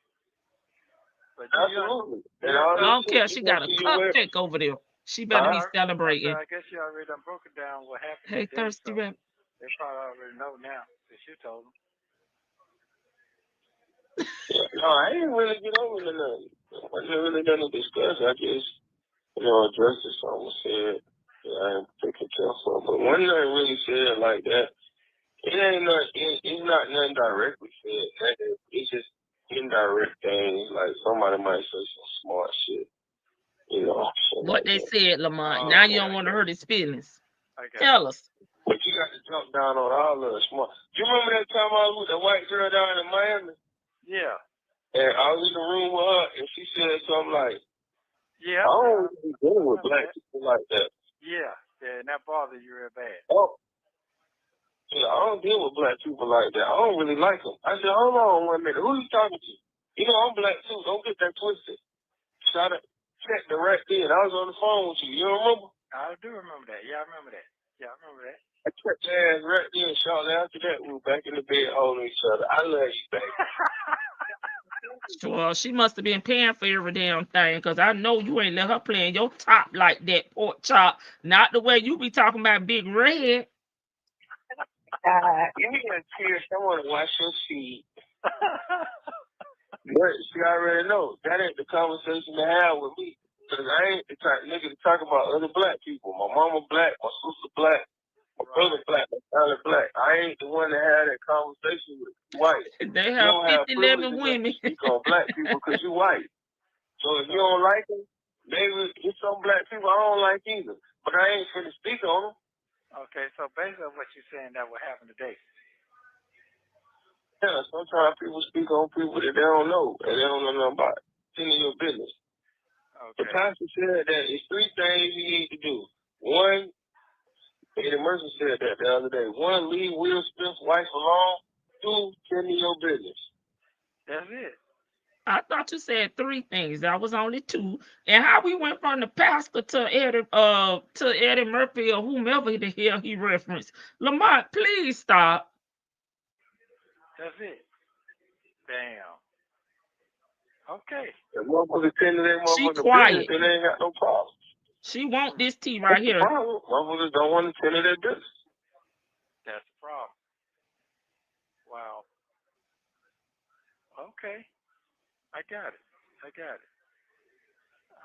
But absolutely. I don't care. She got a cupcake over there. She better be celebrating. I guess you already done broke it down what happened. Hey, today, Thirsty Rep. They probably already know now since you told them. No, I ain't really get over to nothing. I wasn't really gonna discuss. I just, addressed it. Something said that I ain't taking care for. But one thing really said like that. It's not nothing directly said. It's just indirect things. Like somebody might say some smart shit. What they said, Lamont. Now you don't want to hurt his feelings. Tell us. But you got to jump down on all of the smart. You remember that time I was with the white girl down in Miami? Yeah. And I was in the room with her, and she said something like, "Yeah, I don't really be dealing with black people like that." Yeah, and that bothers you real bad. Oh. Yeah, I don't deal with black people like that. I don't really like them. I said, hold on 1 minute. Who you talking to? I'm black too. Don't get that twisted. Try to check the right then. I was on the phone with you. You don't remember? I do remember that. Yeah, I remember that. I checked your ass right then. Shortly after that, we were back in the bed holding each other. I love you, baby. Well, she must have been paying for every damn thing, because I know you ain't let her play in your top like that, pork chop. Not the way you be talking about Big Red. Give me a tear. I want to wash your feet. But she already know that ain't the conversation to have with me. Because I ain't the type nigga to talk about other black people. My mama black, my sister black, my brother black, my father black. I ain't the one to have that conversation with white. They have 50-11 women. Speak on black people because you white. So if you don't like them, maybe it's some black people I don't like either. But I ain't finna speak on them. Okay, so basically what you're saying that will happen today. Yeah, sometimes people speak on people that they don't know and they don't know nothing about. It's in your business. Okay. The pastor said that it's 3 things you need to do. 1, Eddie Mercer said that the other day. 1, leave Will Smith's wife alone. 2, tend to your business. That's it. I thought you said 3 things. That was only 2. And how we went from the pastor to Eddie Murphy or whomever the hell he referenced. Lamont, please stop. That's it. Damn. Okay. If motherfuckers tend to their She motherfucking quiet. business, then they ain't got no problem. She want this tea right here. Motherfuckers don't want to tend to their business. That's the problem. Wow. Okay. I got it. I got it.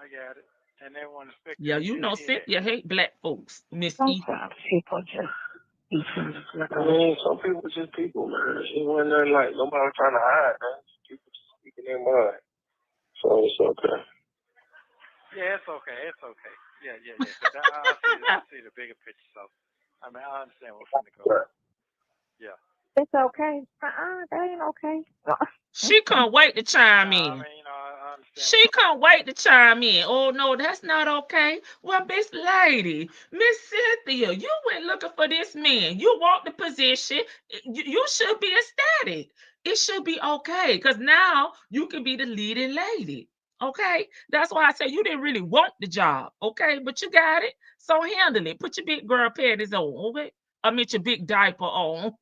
I got it. And they want to expect you Yeah, to you just know hear that. Cynthia hate black folks, Miss E. Sometimes people just be too much. I mean, some people just people, man. It wasn't nothing like nobody trying to hide, man. People just speaking their mind. So it's okay. Yeah, it's okay. It's okay. Yeah, yeah, yeah. 'Cause I see the bigger picture. So, I mean, I understand what's going to go Right. on. Yeah. It's okay. That ain't okay. She can't wait to chime No, I in. mean, I understand She can't wait to chime in. Oh no, that's not okay. Well, Miss Lady, Miss Cynthia, you went looking for this man. You want the position. You should be ecstatic. It should be okay because now you can be the leading lady. Okay, that's why I say you didn't really want the job. Okay, but you got it. So handle it. Put your big girl panties on. Okay, I mean your big diaper on.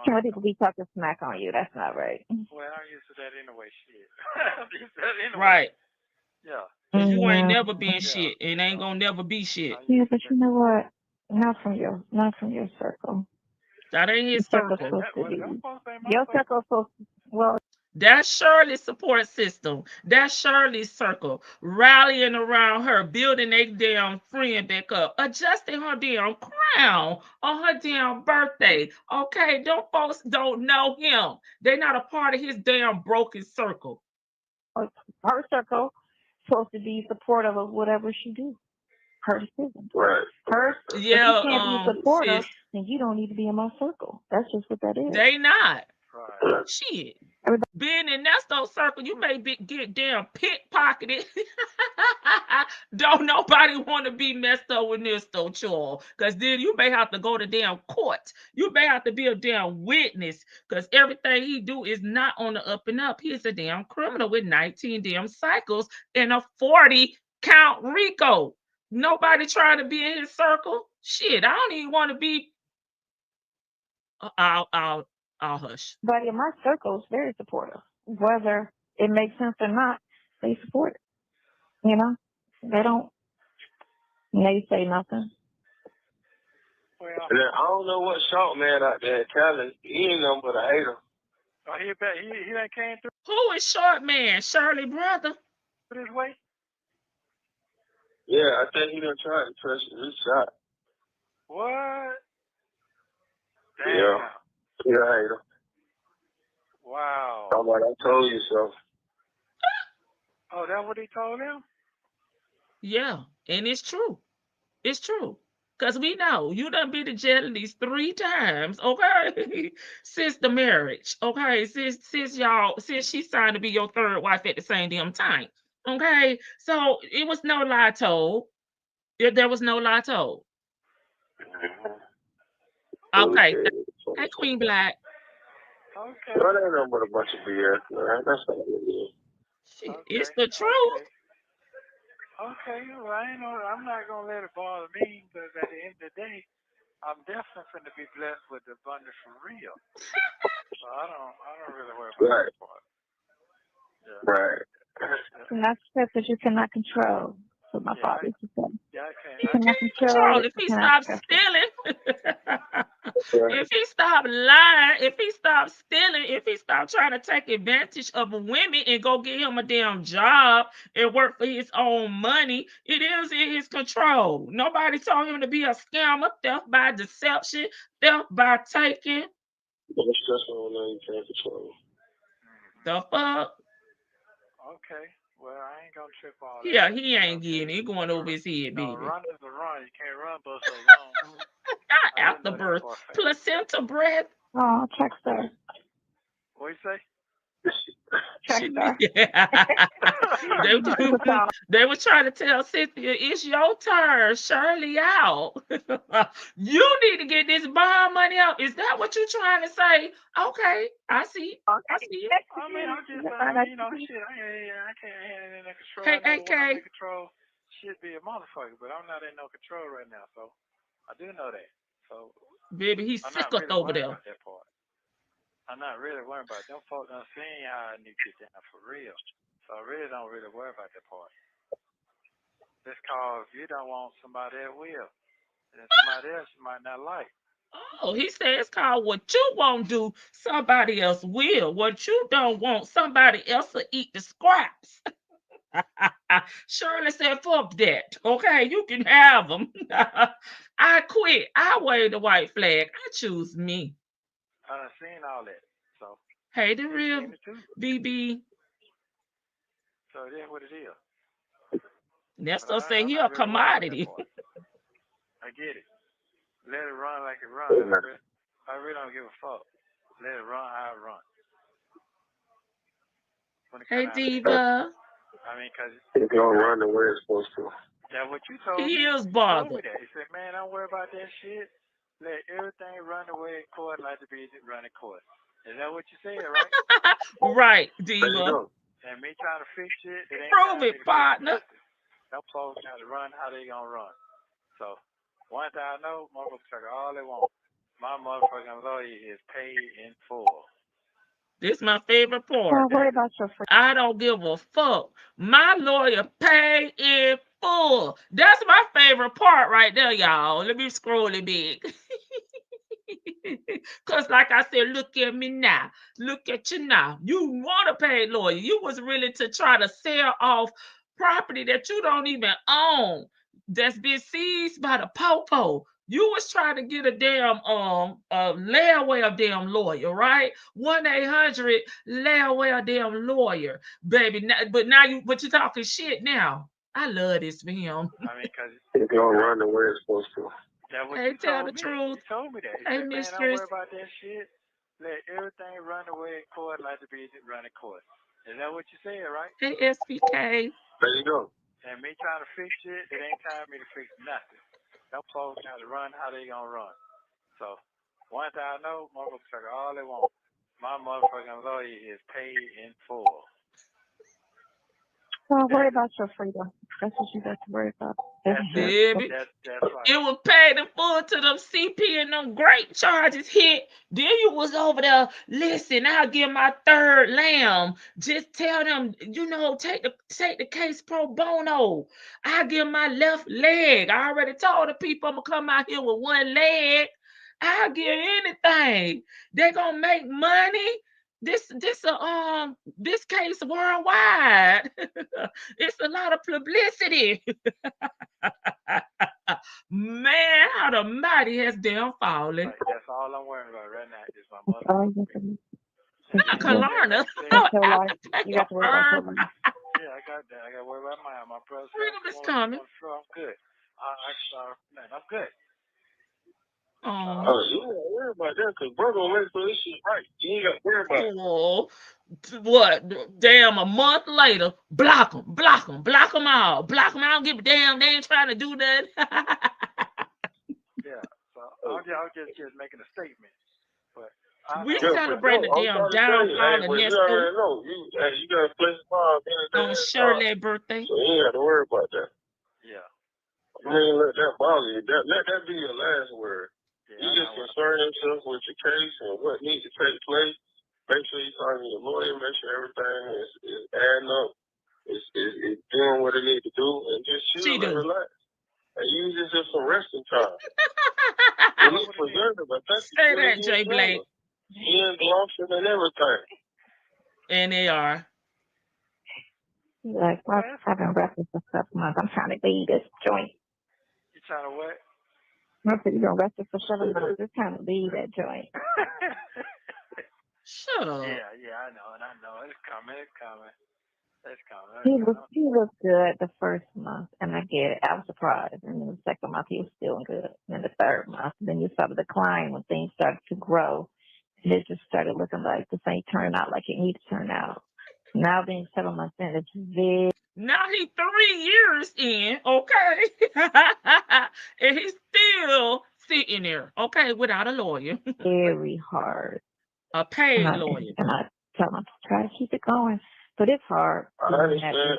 Some people be talking smack on you. That's not right. Well, I'm used to that anyway. Shit. I'm used to that anyway. Right. Yeah. Cause you ain't Yeah. never been shit and ain't gonna never be shit. Yeah, but you know what? Not from your circle. That ain't Your his circle's circle. supposed to Well, be. that's supposed to be my Your circle. circle's supposed to. Well, That's Shirley's support system. That's Shirley's circle. Rallying around her, building a damn friend back up, adjusting her damn crown on her damn birthday. Okay, them folks don't know him. They're not a part of his damn broken circle. her circle supposed to be supportive of whatever she do. Her decision. Right. Her. If you Yeah, can't be supportive, sis, then you don't need to be in my circle. That's just what that is. they not. Right. Shit. Everybody. Being in Ernesto's circle, you may get damn pickpocketed. Don't nobody want to be messed up with Ernesto, child. Because then you may have to go to damn court. You may have to be a damn witness. Because everything he do is not on the up and up. He's a damn criminal with 19 damn cycles and a 40 count RICO. Nobody trying to be in his circle. Shit, I don't even want to be. I'll hush. But in my circle is very supportive. Whether it makes sense or not, they support it. You know? They don't say nothing. Well, And then I don't know what short man out there in Cali. He ain't nothing but a hater. oh, he done came through Who is short man? Shirley brother? this way. Yeah, I think he done tried to touch his shot. What? Damn. Yeah. He a hater. Wow. I'm like, I told you so. Oh, that what he told him? Yeah, and it's true. It's true. Because we know you done been to jail at least 3 times, okay? Since the marriage, okay? Since she signed to be your third wife at the same damn time. Okay. So it was no lie told. There was no lie told. Okay. Hey, Queen Black. Okay. Well, that ain't nothing but a bunch of BS, man. That's not what it is. Shit, Okay. it's the truth. Okay. Well, I'm not gonna let it bother me, because at the end of the day, I'm definitely finna be blessed with the abundance for real. So I don't really worry about that part. Yeah. Right. And that's stuff that you cannot control. That's what my father used to say. Yeah, I You can't. cannot control Charles, it. if You he cannot stops stress it. stealing, if he stop lying, if he stop stealing, if he stop trying to take advantage of women and go get him a damn job and work for his own money, it is in his control. Nobody told him to be a scammer, theft by deception, theft by taking. Don't stress on that you can't control. The fuck? Okay. Well, I ain't gonna trip all that. Yeah, he ain't getting it. He going over his head, baby. Run is a run. You can't run but so long. Not afterbirth. Placenta breath. Oh, check sir. What you say? Check sir. They were trying to tell Cynthia, it's your turn, Shirley out. You need to get this bond money out. Is that what you're trying to say? Okay, I see. I see it. I mean, I'm just, shit. I can't have it in control. Hey, I know when I'm AK. in control, shit be a motherfucker, but I'm not in no control right now, so I do know that. So, Baby, he's I'm sick not really over worried there. about that part. I'm not really worried about it. Them folks done seen how I need to get down for real. So I really don't worry about that part. Just cause you don't want somebody that will. And somebody else you might not like. Oh, he said it's called what you won't do, somebody else will. What you don't want, somebody else will eat the scraps. Shirley said, fuck that. Okay, you can have them. I quit. I wave the white flag. I choose me. I done seen all that. So Hey, the you real seen it too. BB. So it is what it is. But Nestor said I'm he not a really worried about that commodity. part. I get it. Let it run like it runs. I really don't give a fuck. Let it run how it runs. When it Hey, comes out of that. Diva. I mean, because It's gonna run the way it's supposed to. that's what you told He me. is You told me bothered. that. You said, man, don't worry about that shit. Let everything run the way it could, like the be running course. Is that what you said, right? Right, There you Diva. go. And me trying to fix shit, it ain't Prove time me it, to fix partner. nothing. Them folks got to run how they gonna run. So one thing I know, motherfuckers talk all they want. My motherfucking lawyer is paid in full. This is my favorite part. Don't worry about your friends. I don't give a fuck. My lawyer pay in full. That's my favorite part right there, y'all. Let me scroll it big. Because like I said, look at me now. Look at you now. You want to pay lawyer. You was willing to try to sell off property that you don't even own, that's been seized by the popo. You was trying to get a damn layaway a damn lawyer, right? 1-800 layaway a damn lawyer, baby. But you talking shit now. I love this for him. I mean, because It's gonna run the way it's supposed to. that's what Hey, you tell told the me. truth. You told me that. You Hey, said, man, don't mistress. worry about that shit. Let everything run the way it could, like the be running course. Is that what you said, right? Hey, SPK. There you go. And me trying to fix shit, it ain't time for me to fix nothing. Them folks got to run how they gonna run. So one thing I know, motherfuckers talk all they want. My motherfucking lawyer is paid in full. Don't worry about your freedom. That's what you got to worry about. That's it. Baby. That's right. It was paid in full to them CP and them great charges hit. Then you was over there, listen, I'll give my third lamb. Just tell them, take the case pro bono. I'll give my left leg. I already told the people I'm gonna come out here with one leg. I'll give anything. They're gonna make money. This case worldwide. It's a lot of publicity. Man, how the mighty has damn fallen. Right. That's all I'm worrying about right now is my mother. all you can do. Not Kalarna. That's your life. You got to worry about your life. Yeah, I got that. I got to worry about mine. My brother Freedom is on coming. the floor. I'm good. Man, I'm good. Oh, Oh, you ain't gotta worry about that because brother will make sure this shit right. You ain't gotta worry about it. what? Damn, a month later, block them all. Block them. I don't give a damn. They ain't trying to do that. Yeah. So I'm just making a statement. But I We know celebrate the I'm damn trying to tell you, downfall hey, of but you Nestor already know. You got a place to find anything on Shirley's birthday. so you ain't got to worry about that. Yeah. You ain't let that bother you. Let that be your last word. Yeah, You just concern yourself with your case and what needs to take place. Make sure you talk to your lawyer. Make sure everything is adding up. It's doing what it needs to do, and just chill and relax. And use this as some resting time. And it's preservative. I think Say that, Jay Blake. Ian Glosson and everything. And they are. Like, I've been resting for 7 months. I'm trying to leave this joint. You trying to what? I said you've been resting for 7 months. It's time to leave that joint. Shut up. Yeah, I know. It's coming. He was good the first month, and I get it. I was surprised. And then the second month, he was still good. And then the third month, then you saw the decline when things started to grow. And it just started looking like this ain't turning out like it needs to turn out. Now being 7 months in, it's very... Now he's 3 years in, okay? And he's still sitting there, okay, without a lawyer. very hard. A paid lawyer. And I tell him to try to keep it going. But it's hard. I understand,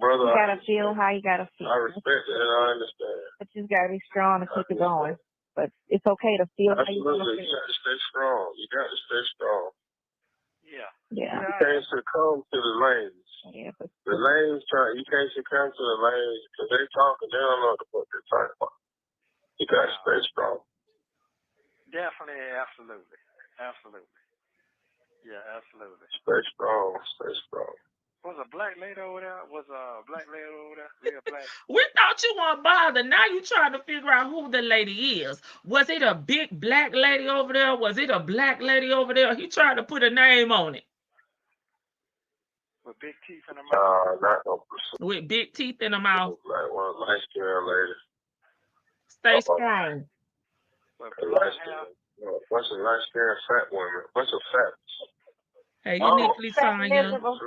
brother. You gotta feel how you gotta feel. I respect it and I understand. But you just gotta be strong to keep it going. But it's okay to feel how you Absolutely, feel. you got to stay strong. You got to stay strong. Yeah. Yeah. You can't succumb to the lanes. Yeah, but The lanes you can't succumb to the lanes because they talking, they don't know what they're talking about. You gotta stay strong. Definitely, absolutely. Absolutely. Yeah, absolutely. Stay strong. Stay strong. Was a black lady over there? Was a black lady over there? Real black? We thought you weren't bothered. Now you trying to figure out who the lady is. Was it a big black lady over there? Was it a black lady over there? He tried to put a name on it. With big teeth in her mouth? Not no With big teeth in her mouth. like one light skinned lady. Stay strong. With A blonde light hair? skinned, bunch of light skinned fat women. Bunch of fat. Hey, uniquely Fat Tanya. miserable.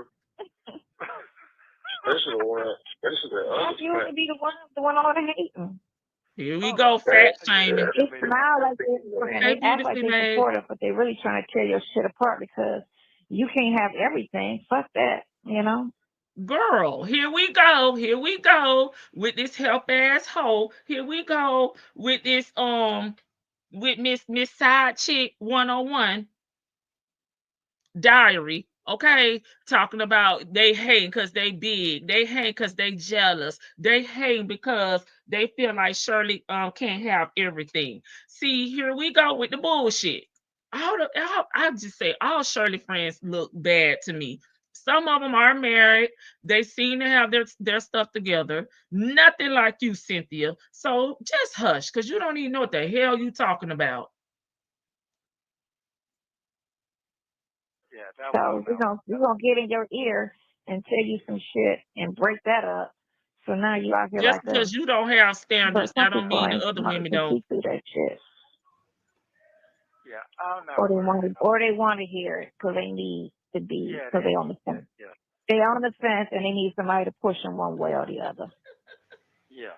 Especially the one. Especially the Don't other you want to be the one all the hating? Here we go, fat shaming. They smile like this and Hey, they act like beautifully they made. supportive, but they really trying to tear your shit apart because you can't have everything. Fuck that, you know? Girl, here we go. Here we go with this help ass hoe. Here we go with this with Miss Side Chick 101 diary. Okay, talking about they hate because they big, they hate because they jealous, they hate because they feel like Shirley can't have everything. See, here we go with the bullshit. I just say all Shirley friends look bad to me. Some of them are married. They seem to have their stuff together. Nothing like you, Cynthia. So just hush, because you don't even know what the hell you talking about. Yeah, that So was we're gonna get in your ear and tell you some shit and break that up. So now you out here Just like us. because you don't have But standards, some that don't people mean the ain't other smart women to don't. see through that shit. Yeah, I don't know. Or they want to hear it because they need to be, because they on the fence. Yeah. They on the fence and they need somebody to push them one way or the other. Yeah.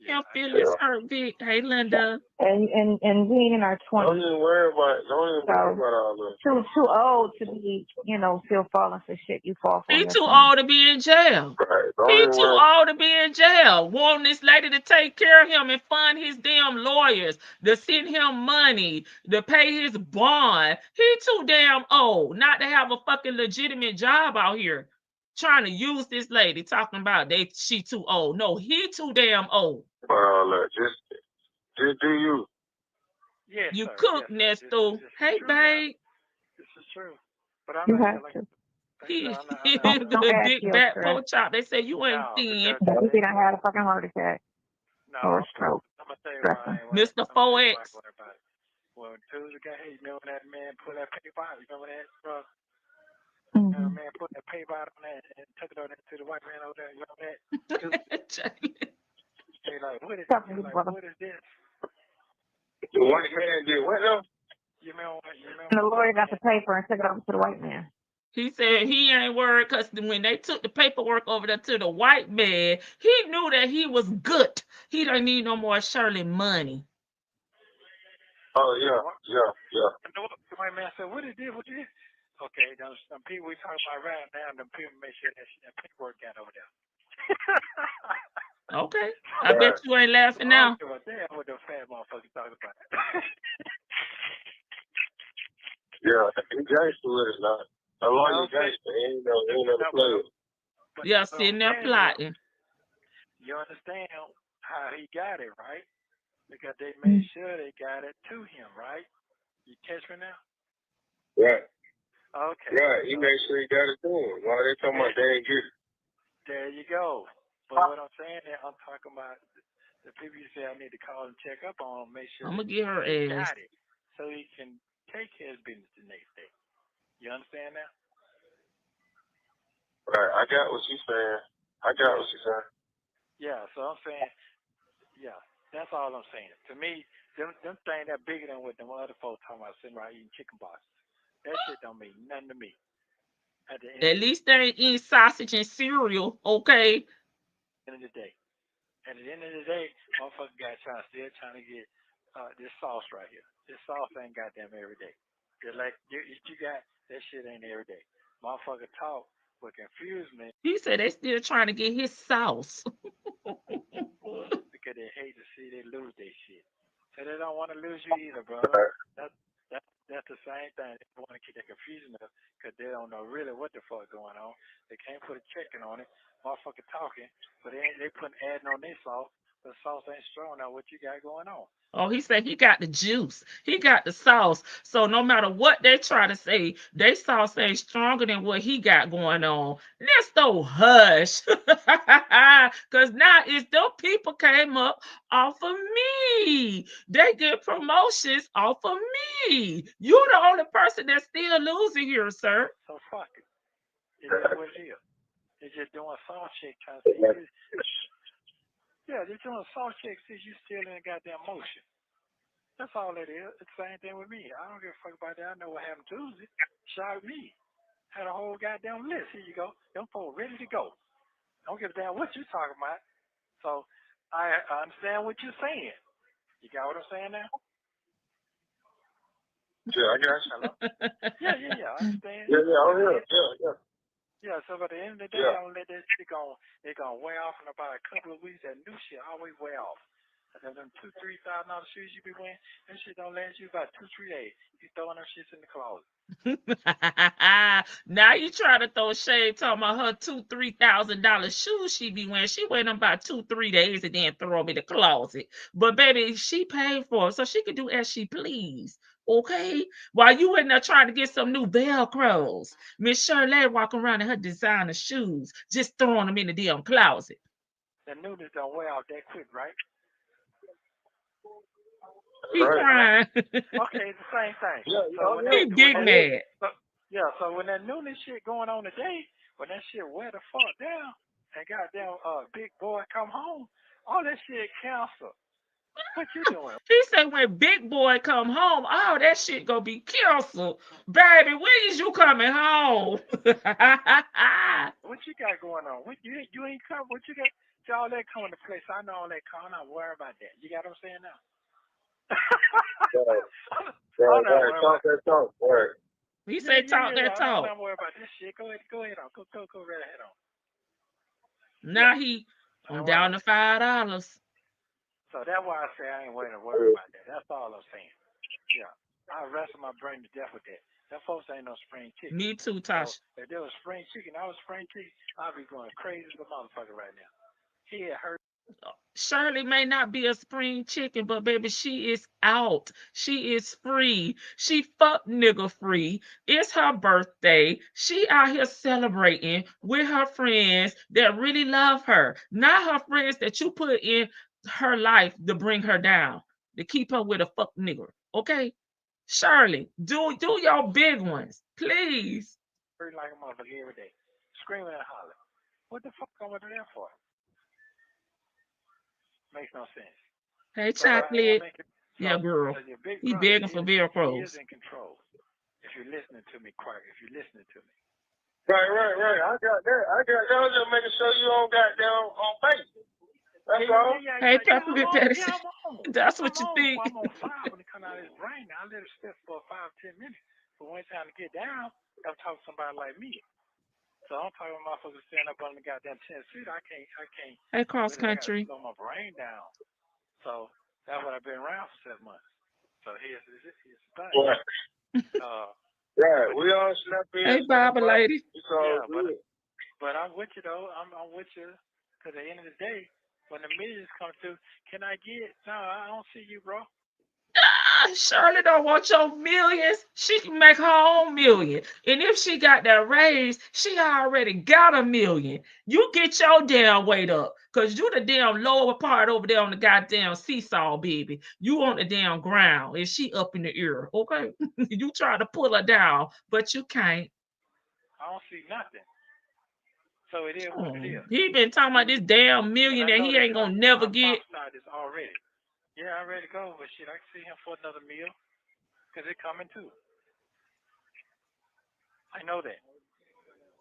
Your feelings hurt, Vic. Hey, Linda. And being in our Don't 20s, even worry about all that. too old to be, still falling for shit you fall for. He in your too 20s. old to be in jail. Right. He too old to be in jail. Wanting this lady to take care of him and fund his damn lawyers, to send him money, to pay his bond. He too damn old not to have a fucking legitimate job out here. Trying to use this lady, talking about she too old. No, he too damn old. Look, just do you. Yes, You sir. cook, Yes, Nesto. Hey, babe. This is true. But I'm You not have like to. He Don't the add big to your fat stress. pork chop. They say you ain't No, thin. But he done had a fucking heart attack No, or a stroke. I'm gonna tell you Stressing. why I ain't Mr. 4X. Well, Tuesday guy, you remember that man put that paper out? You remember that, bro? Mm-hmm. That man put that paper out on that and took it over to the white man over there. You remember that? They like, what is this? The white man did what now? You remember? And the lawyer got the paper and took it over to the white man. He said he ain't worried because when they took the paperwork over there to the white man, he knew that he was good. He don't need no more Shirley money. Oh, yeah. And the white man said, what is this? What is this? Okay, some people we talking about right now, them people make sure that paperwork got over there. Okay. I bet you ain't laughing now. Damn, what the fat motherfucker talking about. Yeah, he gangster with it now. A lawyer gangster, ain't no player. Yeah, sitting there plotting. You understand how he got it, right? Because they made sure they got it to him, right? You catch me now? Right. Okay. Right, he made sure he got it to him. Why they talking about they ain't get it? There you go. But what I'm saying is, I'm talking about the people you say I need to call and check up on, make sure I'm going to get her he ass. got it so he can take his business the next day. You understand now? Right, I got what you're saying. Yeah, so I'm saying, yeah, that's all I'm saying. To me, them things that bigger than what them other folks talking about sitting around eating chicken boxes. That shit don't mean nothing to me. At least they ain't eating sausage and cereal, okay? At the end of the day, motherfucker got still trying to get this sauce right here. This sauce ain't goddamn every day. Just like you got, that shit ain't every day. Motherfucker talk what confuse me. He said they still trying to get his sauce. Because they hate to see they lose their shit. So they don't want to lose you either, brother. That's the same thing. They want to keep that confusion up because they don't know really what the fuck going on. They can't put a checking on it. Motherfucker talking, but they putting adding on their sauce. The sauce ain't strong now. What you got going on? Oh, he said he got the juice. He got the sauce. So no matter what they try to say, they sauce ain't stronger than what he got going on. Let's go hush. Cause now it's them people came up off of me. They get promotions off of me. You're the only person that's still losing here, sir. So fuck it. It is what it is. They're just doing sauce check trying to see you. Yeah, they're doing sauce check see you still in the goddamn motion. That's all it is. It's the same thing with me. I don't give a fuck about that. I know what happened Tuesday. Shot at me. Had a whole goddamn list. Here you go. Them folks ready to go. Don't give a damn what you're talking about. So I understand what you're saying. You got what I'm saying now? Yeah, I got you. Hello? Yeah. I understand. Yeah, oh yeah. Yeah, so by the end of the day, Yeah. I'm gonna let that shit go. They're gonna wear off in about a couple of weeks. That new shit always wear off. And them $2,000-$3,000 shoes you be wearing, that shit don't last you about 2-3 days. You throwing them shits in the closet. Now you try to throw shade talking about her $2,000-$3,000 shoes she be wearing. She wear them about 2-3 days and then throw them in the closet. But baby, she paid for it, so she can do as she please. Okay? While you in there trying to get some new Velcros, Miss Shirley walking around in her designer shoes, just throwing them in the damn closet. The newness don't wear off that quick, right? He crying. Okay, it's the same thing. Yeah, So He big mad. So when that newness shit going on today, when that shit wear the fuck down, and goddamn big boy come home, all that shit canceled. What you doing? He said when big boy come home, oh, that shit gonna be canceled. Baby, when is you coming home? What you got going on? What you ain't come? What you got? See, all that coming to place. I know all that coming. I'm not worried about that. You got what I'm saying now? Right. Talk that talk. Right. He said talk that talk. I'm not worried about this shit. Go ahead on. Go right ahead on. Now I'm down to $5. So that's why I say I ain't worried about that. That's all I'm saying. Yeah. I wrestle my brain to death with that. That folks ain't no spring chicken. Me too, Tasha. So if there was spring chicken, I was spring chicken, I'd be going crazy as a motherfucker right now. He had hurt. Shirley may not be a spring chicken, but baby, she is out. She is free. She fuck nigga free. It's her birthday. She out here celebrating with her friends that really love her. Not her friends that you put in her life to bring her down, to keep her with a fuck nigga. Okay? Shirley, do your big ones, please. Hurt like a motherfucker every day. Screaming and hollering. What the fuck am I there for? Makes no sense. Hey, chocolate. Yeah, girl. So your big He brother, begging for He Velcros. is in control. If you're listening to me, Clark, if you're listening to me. Right. I got that. I was just making sure you don't got down on Facebook. That's all. Hey, Pepper, that's what you think. I'm on fire when it comes out of his brain. I let it sit for 5-10 minutes. But when it's time to get down, I'm talking to somebody like me. So I'm talking to motherfuckers standing up on the goddamn 10 feet. I can't. Hey, cross country. I slow my brain down. So that's what I've been around for 7 months. So here's the thing. Right. We all snap in. Hey, Baba lady. It's all good. But I'm with you though. I'm with you. Cause at the end of the day, when the millions come through, can I get? No, I don't see you, bro. Shirley don't want your millions. She can make her own million. And if she got that raise, she already got $1 million. You get your damn weight up. Because you the damn lower part over there on the goddamn seesaw, baby. You on the damn ground. And she up in the air. Okay? You try to pull her down, but you can't. I don't see nothing. So it is what it is. He been talking about this damn million that he ain't gonna never get. This already. Yeah, I'm ready to go, but shit, I can see him for another meal because it's coming too. I know that.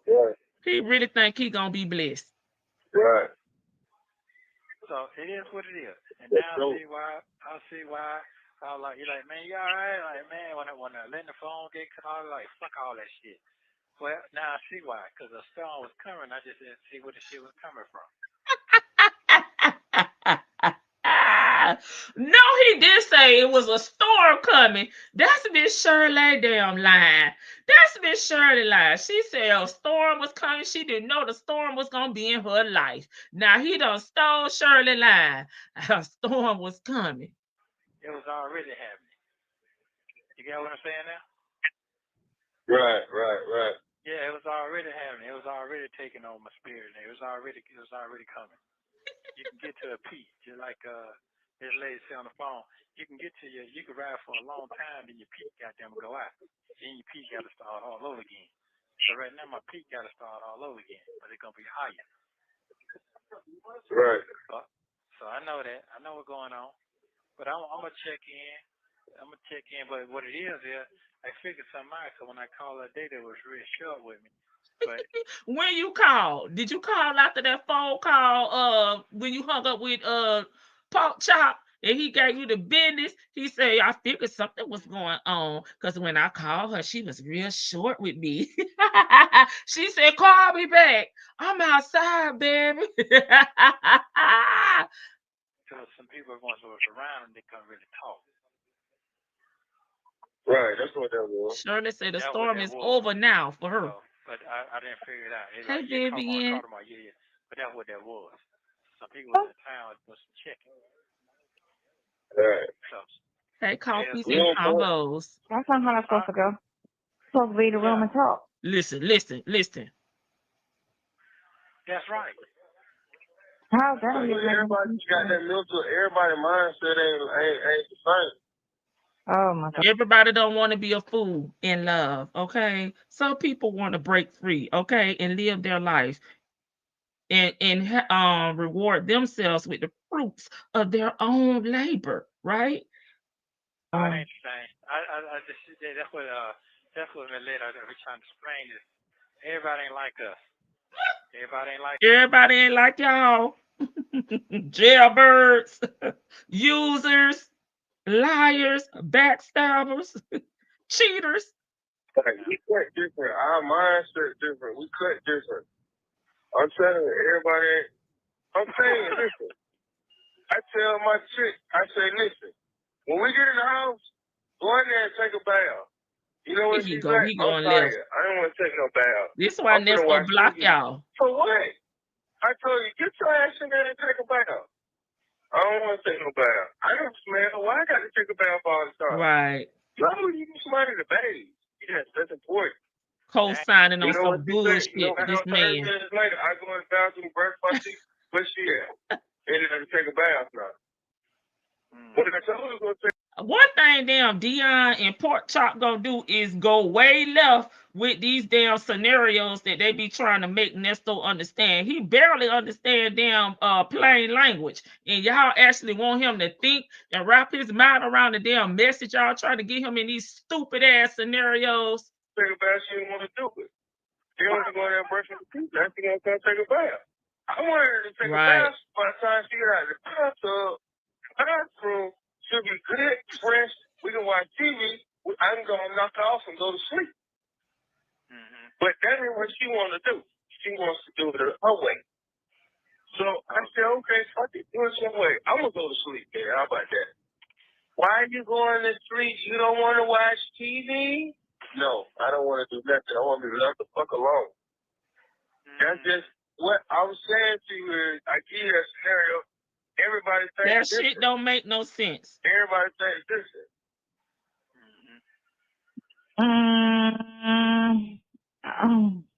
Right. He really think he gonna be blessed. Right. So it is what it is, and now I see why. I was like, you're like, man, you all right? Like, man, when I let the phone get cut off, like, fuck all that shit. Well, now I see why, because the storm was coming. I just didn't see where the shit was coming from. No, he did say it was a storm coming. That's Miss Shirley damn line. That's Miss Shirley line. She said a storm was coming. She didn't know the storm was gonna be in her life. Now he done stole Shirley line. A storm was coming. It was already happening. You get what I'm saying now? Right. Yeah, it was already happening. It was already taking on my spirit. It was already coming. You can get to a peak, just like this lady said on the phone. You can ride for a long time, then your peak goddamn go out. Then your peak got to start all over again. So right now my peak got to start all over again, but it's gonna be higher. Right. So I know that. I know what's going on. But I'm gonna check in. But what it is, I figured something out. So when I called that day, they was real short with me. But when you called, did you call after that phone call? When you hung up with Pork Chop and he gave you the business, he said, I figured something was going on. Because when I called her, she was real short with me. She said, call me back. I'm outside, baby. so some people once was around and they couldn't really talk. Right, that's what that was. Shirley said the That's storm is over now for her. So, but I didn't figure it out. Hey, Vivian. But that's what that was. Some people in the town was some chicken. Right. So, hey, coffees and combos. That's not how that's supposed to go. Supposed to be the room and talk. Listen. That's right. How that? Everybody got that mental. Everybody mindset ain't the same. Oh my God. Everybody don't want to be a fool in love, okay? Some people want to break free, okay, and live their life and reward themselves with the fruits of their own labor, right? I ain't saying. I just that's what my lady I was trying to explain is everybody ain't like us. Everybody ain't like y'all. Jailbirds, users, liars, backstabbers, cheaters. We cut different. Our mindset different. We cut different. I'm telling you, everybody. I'm saying, listen. I tell my chick, I say, listen. When we get in the house, go in there and take a bath. You know what she's like? I'm tired. I don't want to take no bath. This is why Ernesto block y'all. For what? I told you, get your ass in there and take a bath. I don't want to take no bath. I don't smell. Why I got to take a bath all the time? Right. No, you can smell the bathe. Yes, that's important. Co-signing on some bullshit with this man. Later, I go in the bathroom, brush my teeth. Where's she at? And then I take a bath now. What I told her to go take. One thing damn Dion and Pork Chop gonna do is go way left with these damn scenarios that they be trying to make Nesto understand. He barely understand damn plain language. And y'all actually want him to think and wrap his mind around the damn message y'all trying to get him in these stupid ass scenarios. Take a bath, she didn't want to do it. She wanted to go in there and brush her teeth. That's she gonna come take a bath. I wanted her to take a bath by the time she got out of the bathroom. She'll be good, fresh. We can watch TV. I'm going to knock off and go to sleep. But that ain't what she wants to do. She wants to do it her way. So I said, okay, fuck it. Do it some way. I'm going to go to sleep there. How about that? Why are you going to sleep? You don't want to watch TV? No, I don't want to do nothing. I want to be left the fuck alone. That's just what I was saying to you is I give you a scenario. Everybody thinks that different. shit don't make no sense. Everybody thinks different.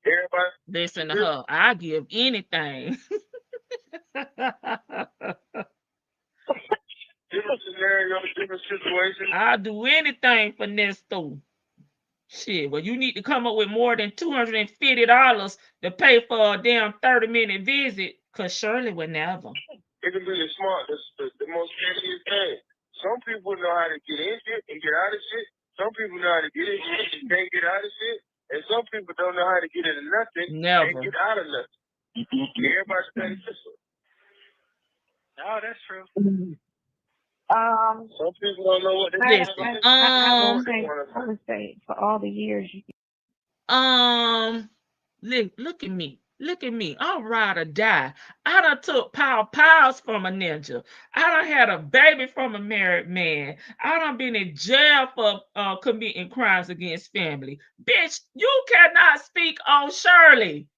Everybody listen to her. I give anything. Different scenarios, different situations. I'll do anything for Nesto. Shit, well, you need to come up with more than $250 to pay for a damn 30-minute visit, because Shirley would never. It can be the most easiest thing. Some people know how to get in shit and get out of shit. Some people know how to get in shit and can't get out of shit. And some people don't know how to get into nothing and get out of nothing. Everybody's paying different. No, that's true. Some people don't know what they're doing. I would say for all the years. Look at me. Look at me. I'm ride or die. I done took pows from a ninja. I done had a baby from a married man. I done been in jail for committing crimes against family. Bitch, you cannot speak on Shirley.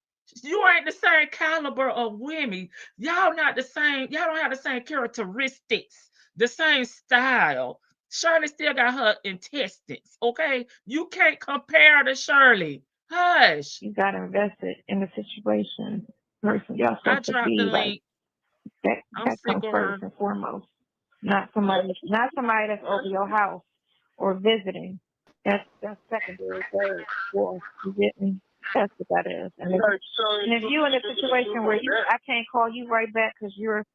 You ain't the same caliber of women. Y'all not the same. Y'all don't have the same characteristics, the same style. Shirley still got her intestines. Okay, you can't compare to Shirley. Hush. You got invested in the situation. Person, y'all I supposed to dropped the be like link. that. I'm That sick comes of first her. and foremost. Not somebody that's over your house or visiting. That's secondary, third, fourth. You get me? That's what that is. And if you in a situation where I can't call you right back because you're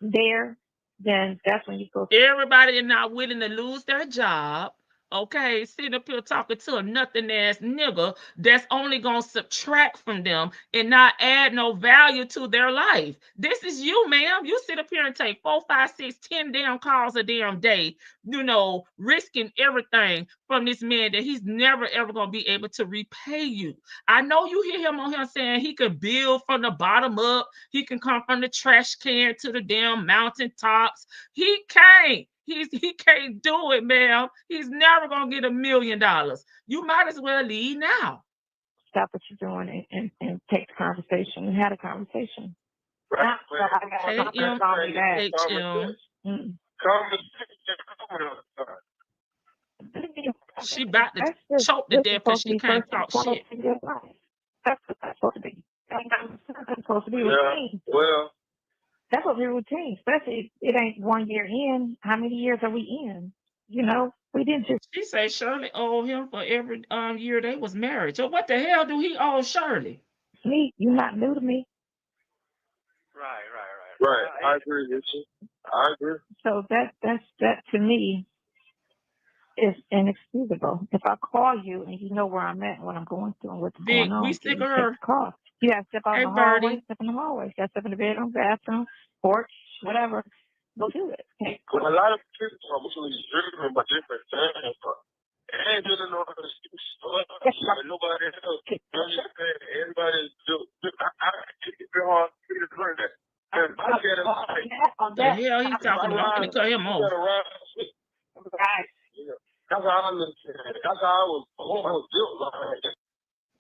there, then that's when you go. Everybody is not willing to lose their job. Okay, sitting up here talking to a nothing ass nigga that's only gonna subtract from them and not add no value to their life. This is you, ma'am. You sit up here and take 4, 5, 6, 10 damn calls a damn day, risking everything from this man that he's never ever gonna be able to repay you. I know you hear him on here saying he can build from the bottom up, he can come from the trash can to the damn mountain tops. He can't. He can't do it, ma'am. He's never gonna get $1 million. You might as well leave now. Stop what you're doing and take the conversation and have a conversation. Not so I got to call me back. HM. She about to choke to death because she can't talk shit. That's what that's supposed to be. That's supposed to be routine. Well, That's supposed to be routine, especially if it ain't 1 year in. How many years are we in? We didn't just. She say Shirley owed him for every year they was married. So what the hell do he owe Shirley? Me, you're not new to me. right. I agree with you. I agree. So that to me is inexcusable. If I call you and you know where I'm at and what I'm going through and what's Big, going on, we you sick take of her. the call. You gotta step out Hey, in the hallway, Birdie. step in the hallway, you gotta step in the bedroom, bathroom, porch, whatever. Go do it. Okay. Well, a lot of people are mostly driven by different things. And you don't know how to speak stuff. Nobody else. You understand? Everybody's it's very hard for me to learn that. And I get it. The hell he talking about? I'm gonna cut him off. Right. That's how I understand. That's how I was built like that.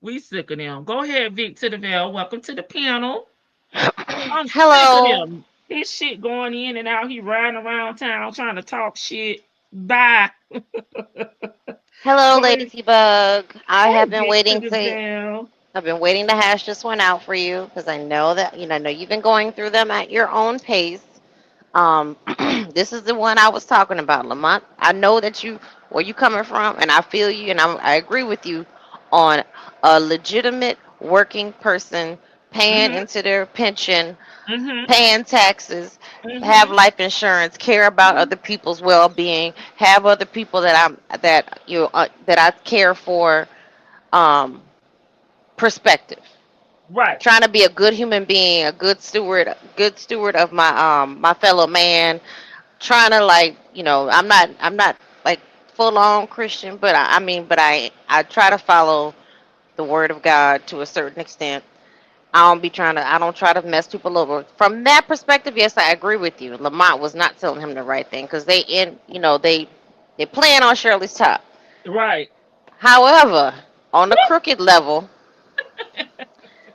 We sick of them. Go ahead, Vic to the Veil. Welcome to the panel. I'm sick Hello. of him. His shit going in and out. He riding around town trying to talk shit. Bye. Hello, Go ahead. Ladybug. I Hey, have been Vic to waiting the to Veil. I've been waiting to hash this one out for you because I know that I know you've been going through them at your own pace. Um, this is the one I was talking about, Lamont. I know that where you coming from, and I feel you, and I agree with you on a legitimate working person paying Mm-hmm. into their pension, Mm-hmm. paying taxes, have Mm-hmm. life insurance, care about Mm-hmm. other people's well-being, have other people that I care for, um, perspective. Right. Trying to be a good human being, a good steward of my fellow man. Trying to I'm not like full on Christian, but I try to follow the word of God to a certain extent. I don't try to mess people over. From that perspective, yes, I agree with you. Lamont was not telling him the right thing because they playing on Shirley's top. Right. However, on the crooked level,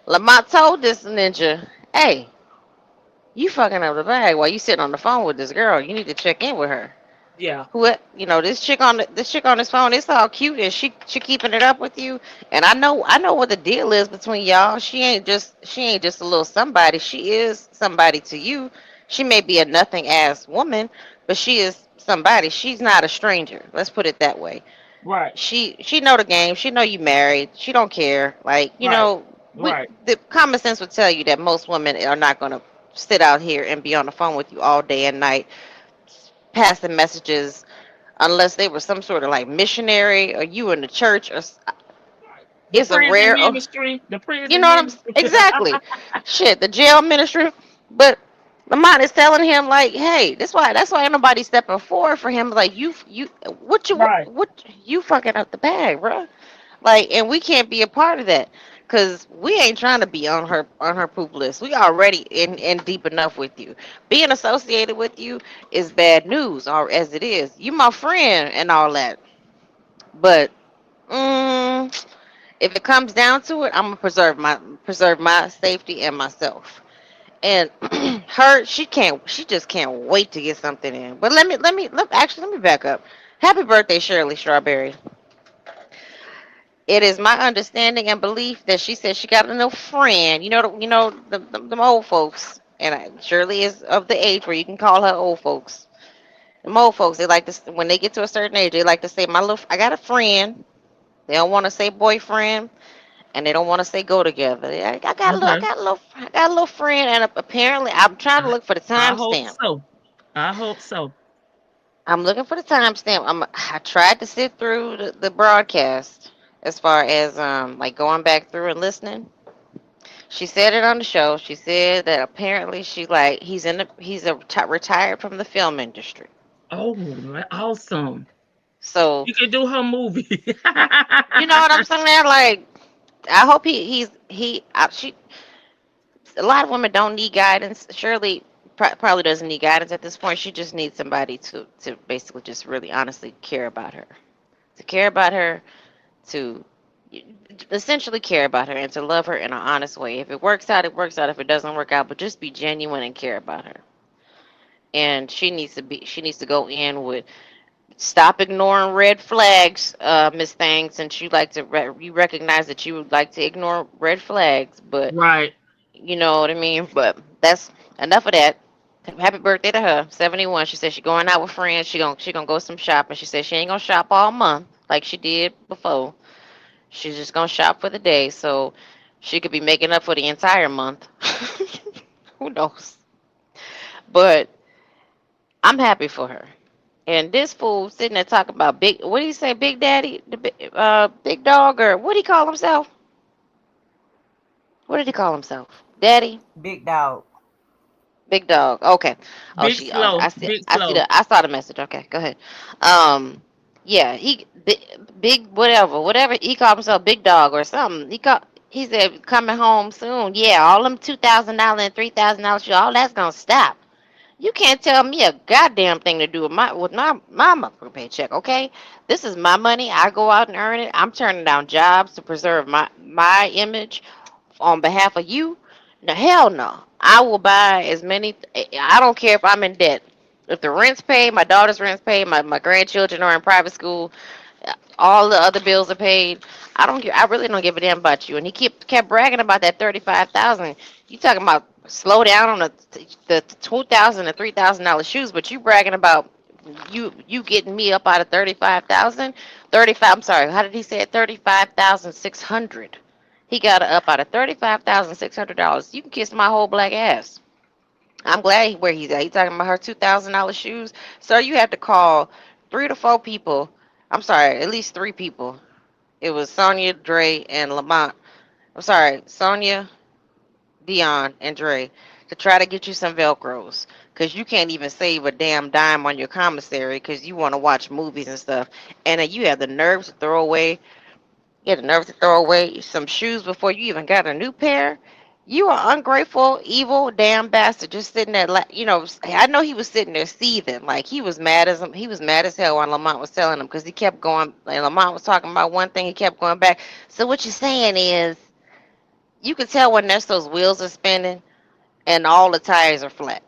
Lamont told this ninja, "Hey, you fucking up the bag while you sitting on the phone with this girl. You need to check in with her. Yeah. This chick on this phone, it's all cute and she keeping it up with you. And I know what the deal is between y'all. She ain't just a little somebody. She is somebody to you. She may be a nothing ass woman, but she is somebody. She's not a stranger. Let's put it that way. Right. She know the game. She know you married. She don't care. Like, Right. Right. the common sense would tell you that most women are not gonna sit out here and be on the phone with you all day and night passing messages unless they were some sort of like missionary or you in the church The it's a prison rare ministry. The you prison know what I'm ministry. exactly shit the jail ministry. But Lamont is telling him like, hey, that's why ain't nobody stepping forward for him. Like you Right. what you fucking up the bag, bro. Like, and we can't be a part of that. Cause we ain't trying to be on her poop list. We already in deep enough with you. Being associated with you is bad news, or as it is. You my friend and all that. But if it comes down to it, I'm gonna preserve my safety and myself. And her, she just can't wait to get something in. But let me back up. Happy birthday, Shirley Strawberry. It is my understanding and belief that she said she got a new friend. Them old folks, and Shirley is of the age where you can call her old folks. Them old folks, they like to when they get to a certain age, they like to say, I got a friend." They don't want to say boyfriend, and they don't want to say go together. Okay. I got a little friend, and apparently, I'm trying to I, look for the I hope timestamp. so. I hope so. I'm looking for the timestamp. I tried to sit through the broadcast as far as like going back through and listening. She said it on the show. She said that apparently retired from the film industry. Oh, awesome. So You can do her movie. you know what I'm saying? Like I hope she. A lot of women don't need guidance. Shirley probably doesn't need guidance at this point. She just needs somebody to basically just really honestly care about her, to care about her, to essentially care about her, and to love her in an honest way. If it works out, it works out. If it doesn't work out, but just be genuine and care about her. And she needs to go in with stop ignoring red flags, Miss Thang, since you recognize that you would like to ignore red flags, but Right. you know what I mean. But that's enough of that. Happy birthday to her, 71. She said she going out with friends. She gonna go some shopping. She said she ain't gonna shop all month like she did before. She's just gonna shop for the day, so she could be making up for the entire month. Who knows? But I'm happy for her. And this fool sitting there talking about big. What do you say, Big Daddy, Big Dog, or what do he call himself? What did he call himself? Daddy, Big dog. Big Dog. Okay. Oh, Big Flo. Big Flo. I saw the message. Okay, go ahead. Um, yeah, big whatever he called himself, Big Dog or something. He said coming home soon. Yeah, all them $2,000 and $3,000, all that's gonna stop. You can't tell me a goddamn thing to do with my motherfucking paycheck, okay? This is my money. I go out and earn it. I'm turning down jobs to preserve my image on behalf of you. No, hell no. I will buy as many. I don't care if I'm in debt. If the rent's paid, my daughter's rent's paid, my grandchildren are in private school, all the other bills are paid. I really don't give a damn about you. And he kept bragging about that 35,000. You talking about slow down on the $2,000 and $3,000 shoes, but you bragging about you getting me up out of 35,000. 35. I'm sorry. How did he say it? 35,600. He got her up out of $35,600. You can kiss my whole black ass. I'm glad where he's at. He's talking about her $2,000 shoes. So you have to call 3 to 4 people. I'm sorry, at least 3 people. It was Sonia, Dre, and Lamont. I'm sorry, Sonia, Dion, and Dre to try to get you some Velcros. Because you can't even save a damn dime on your commissary because you want to watch movies and stuff. And then you have the nerves to throw away you had the nerve to throw away some shoes before you even got a new pair. You are ungrateful, evil, damn bastard. Just sitting there, I know he was sitting there seething, like he was mad as him. He was mad as hell when Lamont was telling him because he kept going. And Lamont was talking about one thing, he kept going back. So what you're saying is, you can tell when Ernesto's wheels are spinning and all the tires are flat.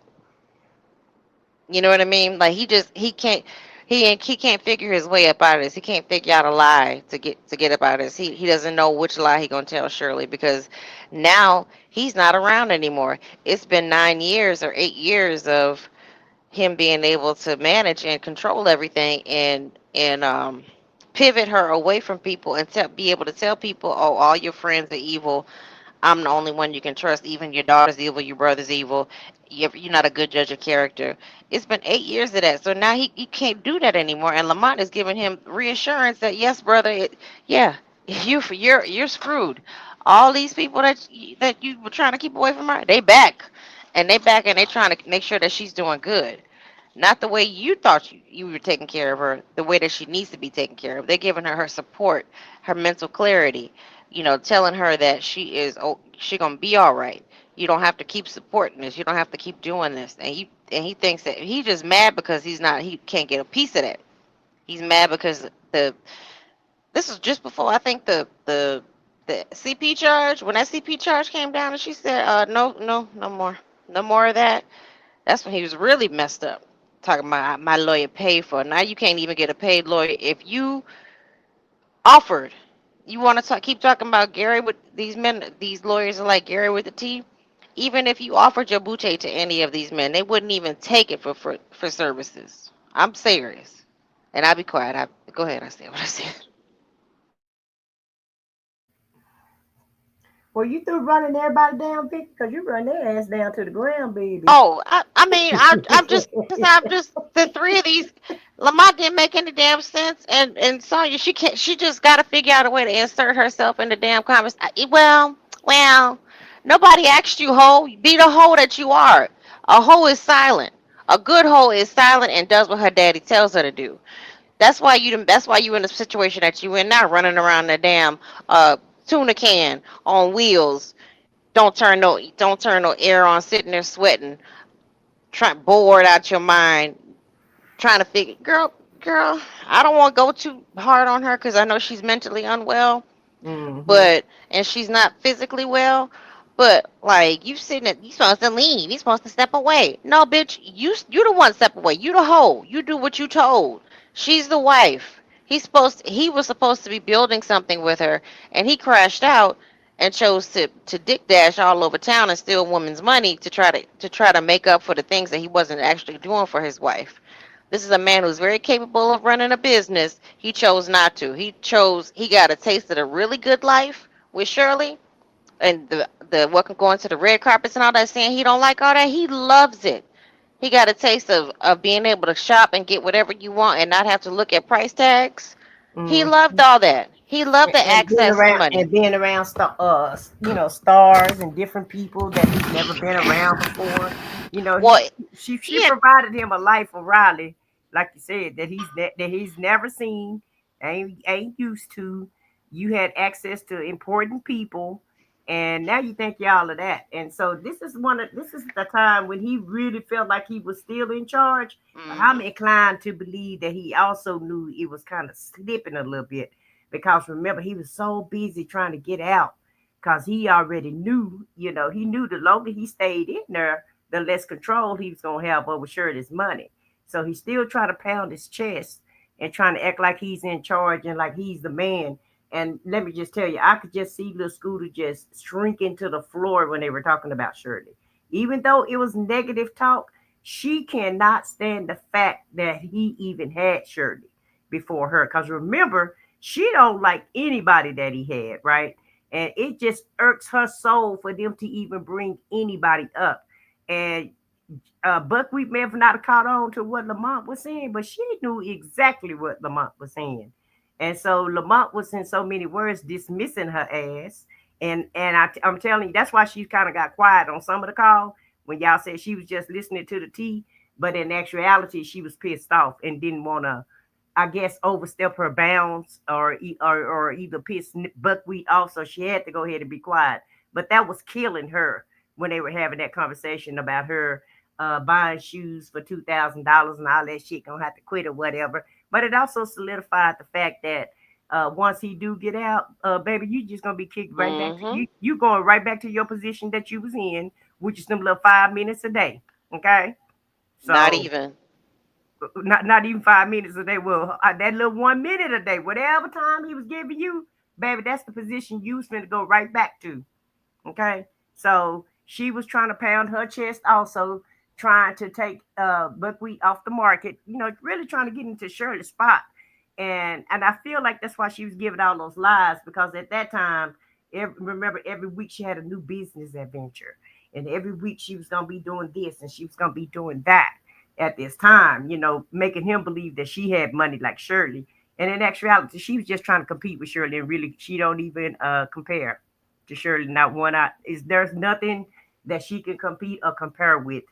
You know what I mean? Like he can't figure his way up out of this. He can't figure out a lie to get up out of this. He doesn't know which lie he gonna tell Shirley because now he's not around anymore. It's been 9 years or 8 years of him being able to manage and control everything and pivot her away from people and be able to tell people, oh, all your friends are evil. I'm the only one you can trust. Even your daughter's evil, your brother's evil. You're not a good judge of character. It's been 8 years of that. So now he can't do that anymore. And Lamont is giving him reassurance that, yes, brother, yeah, you're screwed. All these people that you were trying to keep away from her, they back. And they trying to make sure that she's doing good. Not the way you thought you were taking care of her, the way that she needs to be taken care of. They're giving her support, her mental clarity. telling her that she gonna be all right. You don't have to keep supporting this. You don't have to keep doing this. And he thinks that he just mad because he can't get a piece of that. He's mad because the this was just before I think the CP charge, when that CP charge came down and she said no more of that. That's when he was really messed up. Talking about my lawyer paid for it. Now you can't even get a paid lawyer if you offered. You want to keep talking about Gary with these men? These lawyers are like Gary with the T. Even if you offered your bouquet to any of these men, they wouldn't even take it for services. I'm serious. And I'll be quiet. Go ahead. I said what I said. Well, you through running everybody down, Vicky, because you run their ass down to the ground, baby. Oh, I mean, I'm just the three of these. Lamont didn't make any damn sense, and Sonya, she just got to figure out a way to insert herself in the damn conversation. Well, nobody asked you, hoe. Be the hoe that you are. A hoe is silent. A good hoe is silent and does what her daddy tells her to do. That's why you in the situation that you in now, running around the damn tuna can on wheels. Don't turn no air on, sitting there sweating, bored out your mind, trying to figure, girl. I don't want to go too hard on her because I know she's mentally unwell, Mm-hmm. and she's not physically well. But like you supposed to leave. You supposed to step away. No, bitch, you the one step away. You the hoe. You do what you told. She's the wife. He was supposed to be building something with her, and he crashed out and chose to dick dash all over town and steal women's money to try to make up for the things that he wasn't actually doing for his wife. This is a man who's very capable of running a business. He chose not to. He got a taste of the really good life with Shirley and the welcome going to the red carpets and all that, saying he don't like all that. He loves it. He got a taste of being able to shop and get whatever you want and not have to look at price tags. He Mm-hmm. loved all that. He loved the And being access to around money. stars and different people that he's never been around before. Well, She he had, provided him a life of Riley, like you said, that he's never seen, ain't used to. You had access to important people, and now you think y'all of that. And so this is the time when he really felt like he was still in charge. But I'm mhm. inclined to believe that he also knew it was kind of slipping a little bit because remember he was so busy trying to get out because he already knew, he knew the longer he stayed in there, the less control he was gonna have over Shirley's money. So he's still trying to pound his chest and trying to act like he's in charge and like he's the man. And let me just tell you, I could just see little Scooter just shrinking to the floor when they were talking about Shirley. Even though it was negative talk, she cannot stand the fact that he even had Shirley before her. Because remember, she don't like anybody that he had, right? And it just irks her soul for them to even bring anybody up. And Buckwheat may have not have caught on to what Lamont was saying, but she knew exactly what Lamont was saying. And so Lamont was in so many words dismissing her ass. I'm telling you, that's why she kind of got quiet on some of the call when y'all said she was just listening to the tea. But in actuality, she was pissed off and didn't want to, I guess, overstep her bounds or either piss Buckwheat off. So she had to go ahead and be quiet. But that was killing her when they were having that conversation about her buying shoes for $2,000 and all that shit, gonna have to quit or whatever. But it also solidified the fact that once he do get out, baby, you just gonna be kicked right back to Mhm. you going right back to your position that you was in, which is them little 5 minutes a day. Okay, Not so even. not even 5 minutes a day. Well, that little 1 minute a day, whatever time he was giving you, baby, that's the position you was going to go right back to. Okay. So she was trying to pound her chest also, trying to take buckwheat off the market, really trying to get into Shirley's spot. And I feel like that's why she was giving all those lies because at that time, remember every week she had a new business adventure. And every week she was gonna be doing this and she was gonna be doing that at this time, making him believe that she had money like Shirley. And in actuality, she was just trying to compete with Shirley, and really she don't even compare to Shirley. Not one out is there's nothing that she can compete or compare with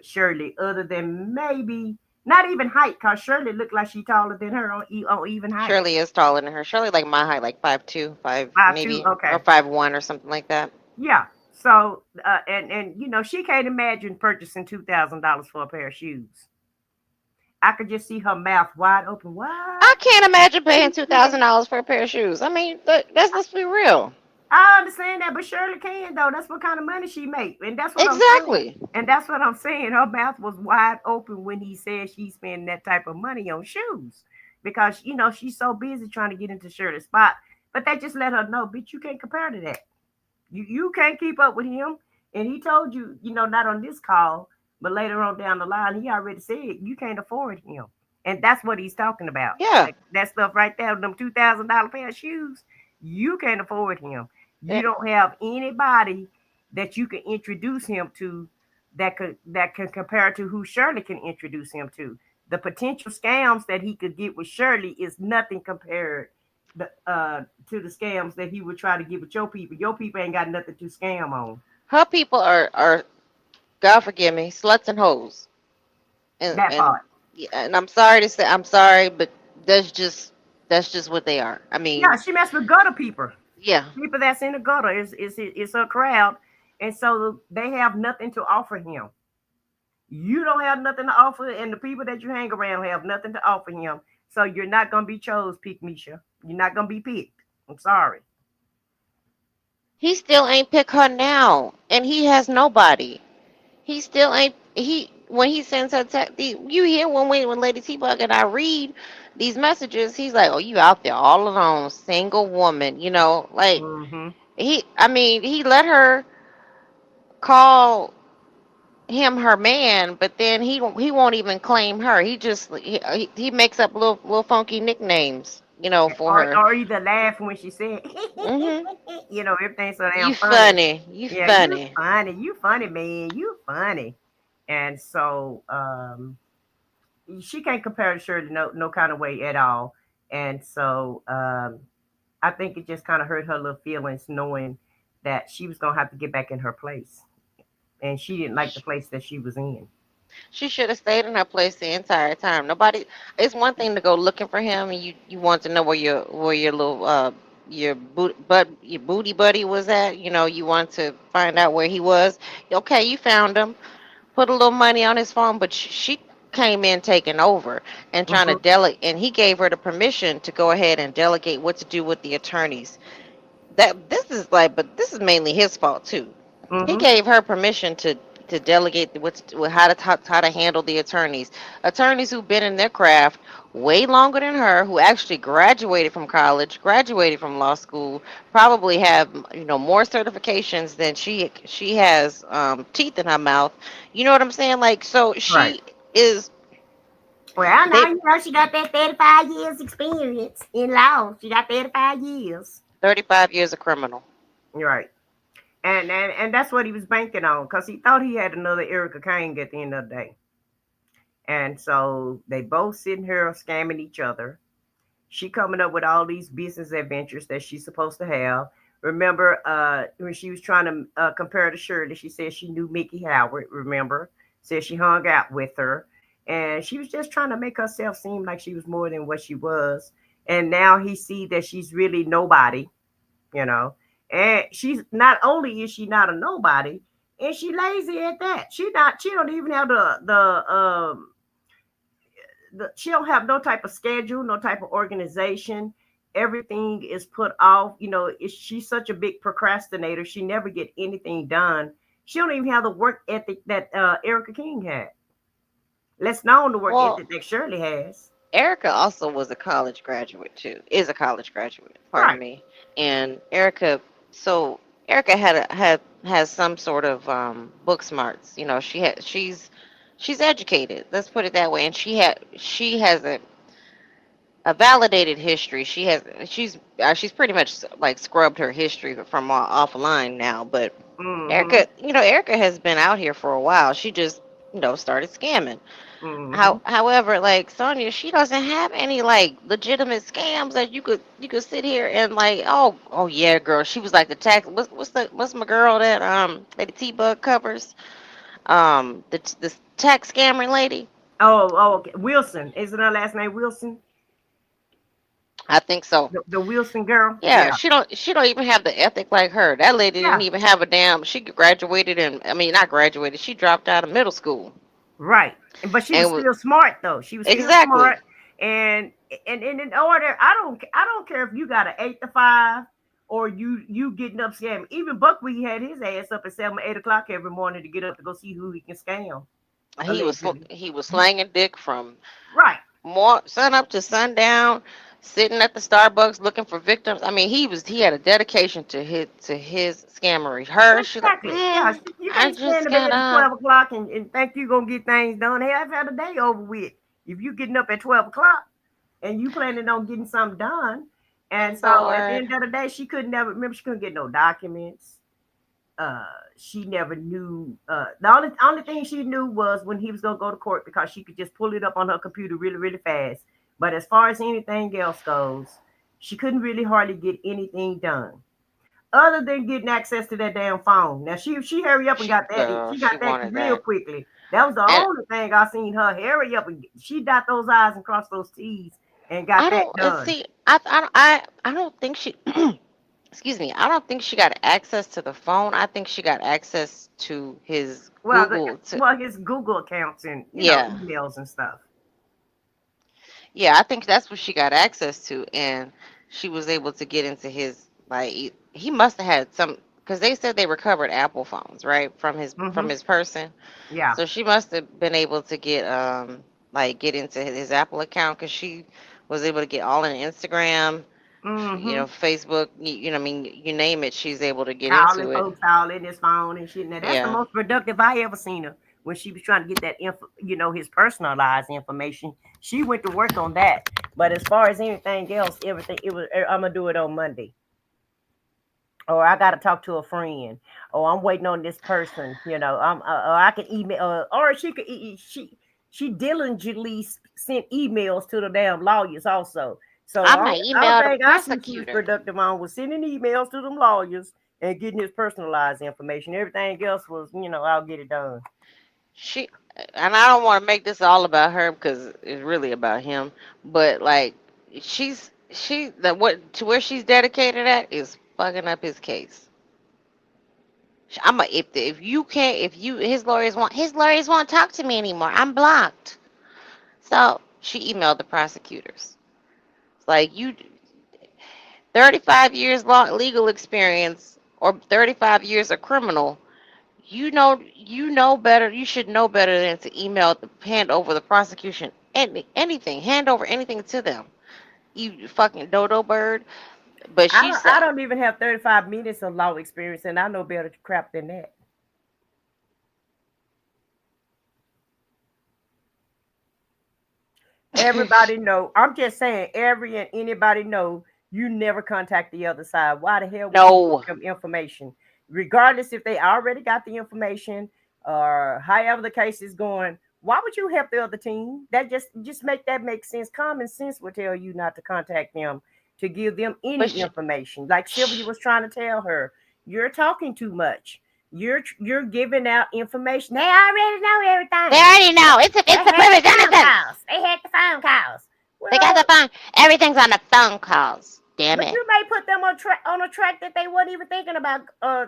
Shirley, other than maybe Not even height, cause Shirley looked like she taller than her on even height. Shirley is taller than her. Shirley like my height, like 5'2", 5 5'2". maybe, or Okay. 5'1" or something like that. Yeah. So and she can't imagine purchasing $2,000 for a pair of shoes. I could just see her mouth wide open. What? I can't imagine paying $2,000 for a pair of shoes. I mean, let's be real. I understand that, but Shirley can though. That's what kind of money she make, and that's what I'm saying. Exactly. And that's what I'm saying. Her mouth was wide open when he said she's spending that type of money on shoes because she's so busy trying to get into Shirley's spot. But that just let her know, bitch, you can't compare to that. You can't keep up with him. And he told you, not on this call, but later on down the line, he already said you can't afford him. And that's what he's talking about. Yeah. Like, that stuff right there, them $2,000 pair of shoes, you can't afford him. You don't have anybody that you can introduce him to that can compare to who Shirley can introduce him to. The potential scams that he could get with Shirley is nothing compared to the scams that he would try to get with your people. Your people ain't got nothing to scam on. Her people are God forgive me, sluts and hoes. And part. And I'm sorry to say, I'm sorry, but that's just what they are. I mean, yeah, she messed with gutter people. Yeah. People that's in the gutter is her crowd, and so they have nothing to offer him. You don't have nothing to offer, and the people that you hang around have nothing to offer him. So you're not gonna be chose, Pick Misha. You're not gonna be picked. I'm sorry. He still ain't pick her now, and he has nobody. He still ain't when he sends her you hear when Lady T-Bug and I read these messages, he's like, "Oh, you out there all alone, single woman," like he let her call him her man, but then he won't even claim her. He makes up little funky nicknames, for her. Or either laugh when she said, everything's so damn funny. You funny. You funny, man. You funny. And so she can't compare to Shirley no kind of way at all. And so I think it just kind of hurt her little feelings knowing that she was gonna have to get back in her place. And she didn't like the place that she was in. She should have stayed in her place the entire time. It's one thing to go looking for him, and you want to know where your little your booty buddy was at. You want to find out where he was. Okay, you found him, put a little money on his phone, but she came in taking over and trying to delegate, and he gave her the permission to go ahead and delegate what to do with the attorneys. But this is mainly his fault too. He gave her permission to delegate how to handle the attorneys who've been in their craft way longer than her, who actually graduated from college, graduated from law school, probably have more certifications than she has teeth in her mouth. You know what I'm saying? Like, so she is. Well, now she got that 35 years experience in law. She got 35 years. 35 years a criminal. Right. And that's what he was banking on, because he thought he had another Erica Kane at the end of the day. And so they both sitting here scamming each other. She coming up with all these business adventures that she's supposed to have. Remember when she was trying to compare to Shirley, she said she knew Mickey Howard, remember? Said she hung out with her. And she was just trying to make herself seem like she was more than what she was. And now he see that she's really nobody, And she's not only is she not a nobody, and she lazy at that. She don't even have she don't have no type of schedule, no type of organization. Everything is put off. She's such a big procrastinator. She never get anything done. She don't even have the work ethic that Erica King had. Let's know the work ethic that Shirley has. Erica also was a college graduate too. Is a college graduate. Pardon me. And Erica has some sort of book smarts. She's educated. Let's put it that way. And she has a validated history. She's pretty much like scrubbed her history from offline now. But Erica has been out here for a while. She just started scamming. However, like Sonia, she doesn't have any like legitimate scams that you could sit here and like, oh yeah, girl. She was like the tax. What's my girl that Lady T-Bug covers? The tax scamming lady. Okay. Wilson. Isn't her last name Wilson? I think so. The Wilson girl? Yeah, Yeah. she don't even have the ethic like her. That lady didn't Yeah. even have a damn. She graduated and I mean not graduated. She dropped out of middle school Right. But she was and was still smart though. She was still exactly. smart. And in order, I don't care if you got an 8 to 5 or you getting up scamming. Even Buckwheat had his ass up at 7, 8 o'clock every morning to get up to go see who he can scam. Allegedly. He was slanging dick from Right. more sun up to sundown, sitting at the Starbucks looking for victims. I mean, he had a dedication to his scammery. Her, she's like, Exactly. Yeah. You I can't stand just in bed at gotta. 12 o'clock and think you're gonna get things done. Hey, I've had a day over with. If you getting up at 12 o'clock and you planning on getting something done. And so at the Lord, end of the day, she couldn't never remember she couldn't get no documents. uh she never knew the only thing she knew was when he was gonna go to court because she could just pull it up on her computer really, really fast. But as far as anything else goes, she couldn't really hardly get anything done other than getting access to that damn phone. Now she hurry up and got that. She she got that wanted real that. quickly. That was the And only thing I seen her hurry up and she dot those I's and cross those T's and got I that don't done. see. I don't think she. Excuse me. I don't think she got access to the phone. I think she got access to his Well, Google. To his Google accounts and yeah, emails and stuff. yeah. I think that's what she got access to, and she was able to get into his like. He must have had some because they said they recovered Apple phones right from Mm-hmm. his person. Yeah. So she must have been able to get get into his Apple account because she was able to get all in Instagram, Mm-hmm. Facebook, what I mean, you name it, she's able to get Calling into it. folks all in his phone and shit. Now that's the Yeah. most productive I ever seen her when she was trying to get that info, his personalized information. She went to work on that. But as far as anything else, everything it was. I'm gonna do it on Monday. Or I gotta talk to a friend. Or I'm waiting on this person. Or I can email. Or she could. She diligently sent emails to the damn lawyers also. So I all, might all email the thing I see she was prosecutor. productive on was sending emails to them lawyers and getting his personalized information. Everything else was, I'll get it done. She and I don't want to make this all about her because it's really about him, but like she the what to where she's dedicated at is fucking up his case. I'm a, if you can't if you his lawyers won't talk to me anymore. I'm blocked. So she emailed the prosecutors. It's like you 35 years long legal experience or 35 years of criminal. You know better. You should know better than to hand over the prosecution anything. Hand over anything to them. You fucking dodo bird. But I she don't, I said, don't even have 35 minutes of law experience, and I know better crap than that. Everybody know. I'm just saying, every and anybody know you never contact the other side. Why the hell would you no. give them information? Regardless if they already got the information or however the case is going, why would you help the other team? That just make sense. Common sense would tell you not to contact them to give them But any information. Like Sylvia was trying to tell her, you're talking too much. You're giving out information. They already know they everything. already know. They It's a had the privilege, phone Jonathan. calls. They had the phone calls. They got Well, the phone. Everything's on the phone calls. Damn but it. you may put them on a track that they weren't even thinking about. A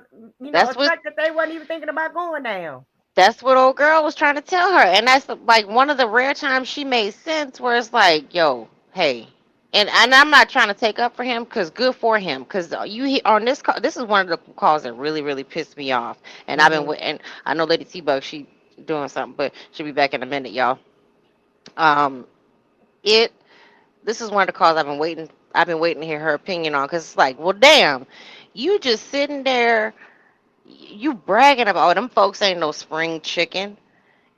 That's what track that they weren't even thinking about going down. that's what old girl was trying to tell her, and that's like one of the rare times she made sense. Where it's like, yo, hey, and I'm not trying to take up for him because good for him because on this call, this is one of the calls that really pissed me off, and Hmm. and I know Lady T-Bug she doing something, but she'll be back in a minute, y'all. Um, it this is one of the calls I've been waiting to hear her opinion on because it's like, well, damn, you just sitting there, you bragging about, oh, them folks ain't no spring chicken.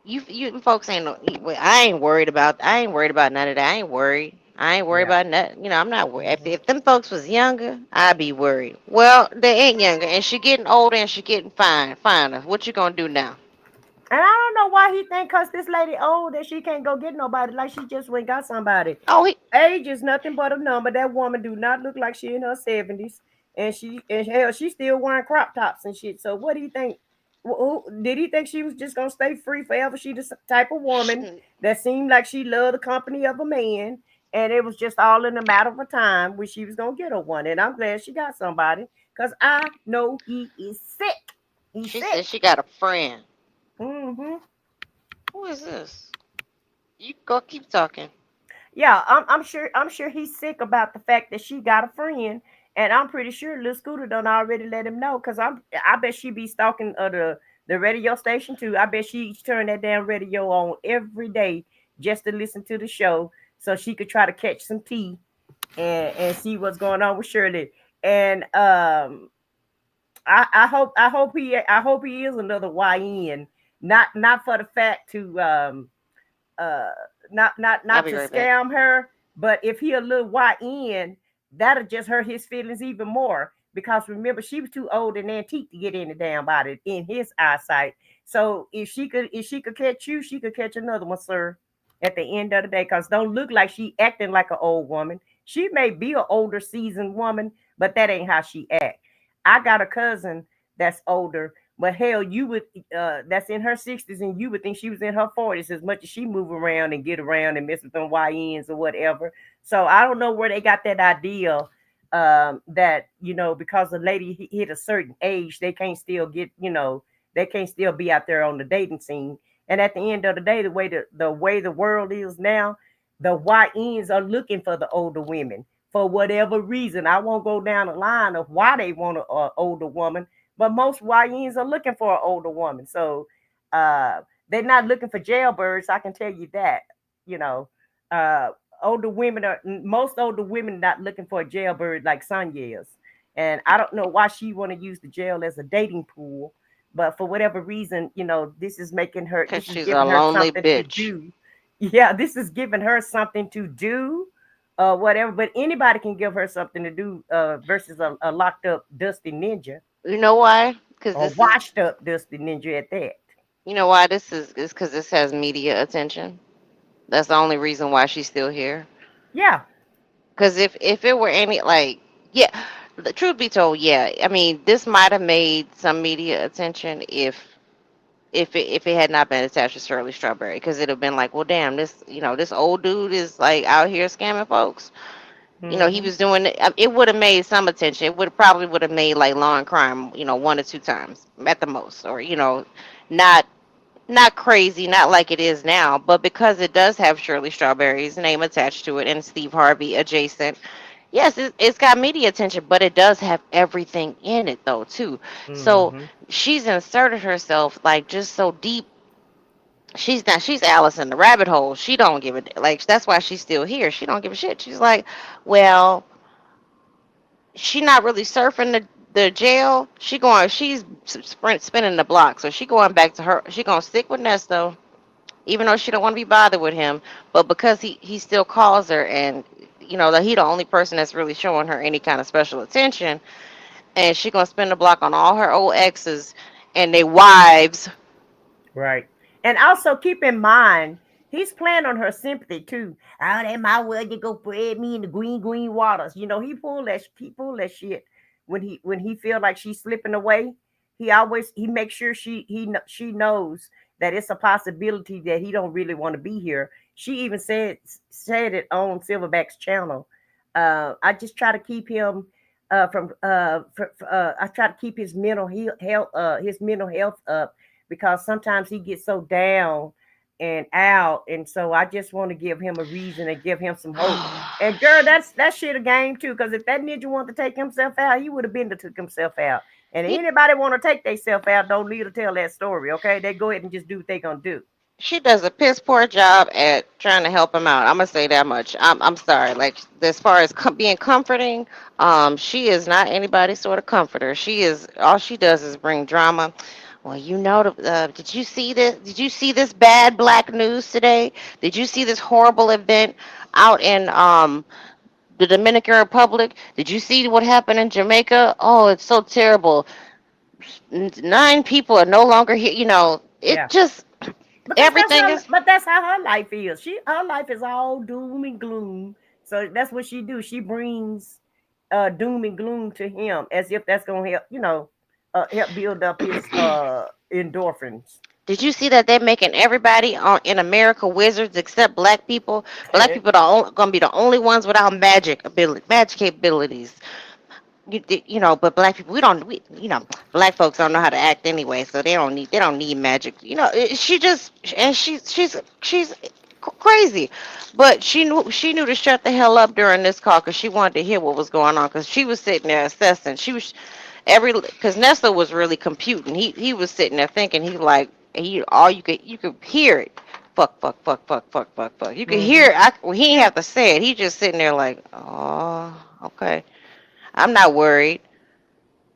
You folks ain't no. I ain't worried about none of that. I ain't worried. I ain't worried Yeah. about nothing. I'm not worried. Hmm. If them folks was younger, I'd be worried. Well, they ain't younger, and she getting older, and she getting finer. What you gonna do now? And I don't know why he think because this lady old that she can't go get nobody like she just went got somebody. Oh, Age is nothing but a number. That woman do not look like she in her 70s, and hell, she's still wearing crop tops and shit. So what do you think? Did he think she was just gonna stay free forever? She the type of woman She- that seemed like she loved the company of a man, and it was just all in a matter of a time when she was gonna get her one. And I'm glad she got somebody because I know he is sick. He's She said sick. she got a friend. Hmm. Who is this? You go keep talking. Yeah, I'm sure he's sick about the fact that she got a friend, and I'm pretty sure Lil Scooter done already let him know because I bet she be stalking the radio station too. I bet she turn that damn radio on every day just to listen to the show so she could try to catch some tea and see what's going on with Shirley. And I hope he is another YN, not for the fact to uh not not I'll not be to right back. scam her, but if he a little YN, that'll just hurt his feelings even more. Because remember, she was too old and antique to get any damn body in his eyesight. So if she could catch you, she could catch another one, sir. At the end of the day, because don't look like she acting like an old woman. She may be an older, seasoned woman, but that ain't how she act. I got a cousin that's older, but hell, you would that's in her 60s, and you would think she was in her 40s as much as she move around and get around and mess with them YNs or whatever. So I don't know where they got that idea that because a lady hit a certain age, they can't still they can't still be out there on the dating scene. And at the end of the day, the way the world is now, the YNs are looking for the older women for whatever reason. I won't go down the line of why they want an older woman, but most YNs are looking for an older woman. So uh, they're not looking for jailbirds. I can tell you that. You know, uh, most older women not looking for a jailbird like Sonya is. And I don't know why she want to use the jail as a dating pool, but for whatever reason, Cause this is she's a giving her lonely something to bitch. do. Yeah, this is giving her something to do, whatever. But anybody can give her something to do, versus a locked up dusty ninja, You know why? Cause or this is. washed up dusty ninja at that. You know why this is because this has media attention. That's the only reason why she's still here. Yeah. Because if it were any like yeah, the truth be told, yeah. I mean, this might have made some media attention if it had not been attached to Shirley Strawberry, because it'd have been like, well, damn, this old dude is like out here scamming folks. He Hmm. was doing it. It would have made some attention. It would have made like Law and Crime, one or two times at the most, or not not crazy, not like it is now, but because it does have Shirley Strawberry's name attached to it and Steve Harvey adjacent. Yes, it's got media attention, but it does have everything in it though too. So Hmm. she's inserted herself like just so deep. She's Alice in the rabbit hole. She don't give it like that's why she's still here. She don't give a shit. She's like, well, she not really surfing the jail. She's spinning the block. So she going back to her. She gonna stick with Nesto, even though she don't want to be bothered with him. But because he still calls her, and that he the only person that's really showing her any kind of special attention, and she gonna spin the block on all her old exes and they wives. Right. And also keep in mind, he's playing on her sympathy too. Oh, they might well just go spread me in the green waters. He pull that shit when he feel like she's slipping away. He makes sure she knows that it's a possibility that he don't really want to be here. She even said it on Silverback's channel. I just try to keep him I try to keep his mental health up, because sometimes he gets so down and out, and so I just want to give him a reason and give him some hope. And girl, that shit a game too, because if that ninja wanted to take himself out, he would have been to took himself out. And he, anybody want to take themselves out, don't need to tell that story, okay? They go ahead and just do what they gonna do. she does a piss poor job at trying to help him out. I'm gonna say that much. I'm sorry. Like as far as being comforting, she is not anybody's sort of comforter. She is all she does is bring drama. Well, did you see this? Did you see this bad black news today? Did you see this horrible event out in the Dominican Republic? Did you see what happened in Jamaica? Oh, it's so terrible. 9 people are no longer here. It Yeah. just Because everything is. that's how her life is. Her life is all doom and gloom. So that's what she do. She brings doom and gloom to him as if that's gonna help, help build up endorphins. Did you see that they're making everybody in America wizards except black people? Black people are gonna be the only ones without magic capabilities. But black people, black folks don't know how to act anyway, so they don't need magic. She's crazy, but she knew to shut the hell up during this call because she wanted to hear what was going on because she was sitting there assessing. She was because Nestor was really computing. He was sitting there thinking you could hear it. Fuck, fuck, fuck, fuck, fuck, fuck, fuck. You could hear it. He didn't have to say it. He just sitting there like, oh, okay. I'm not worried.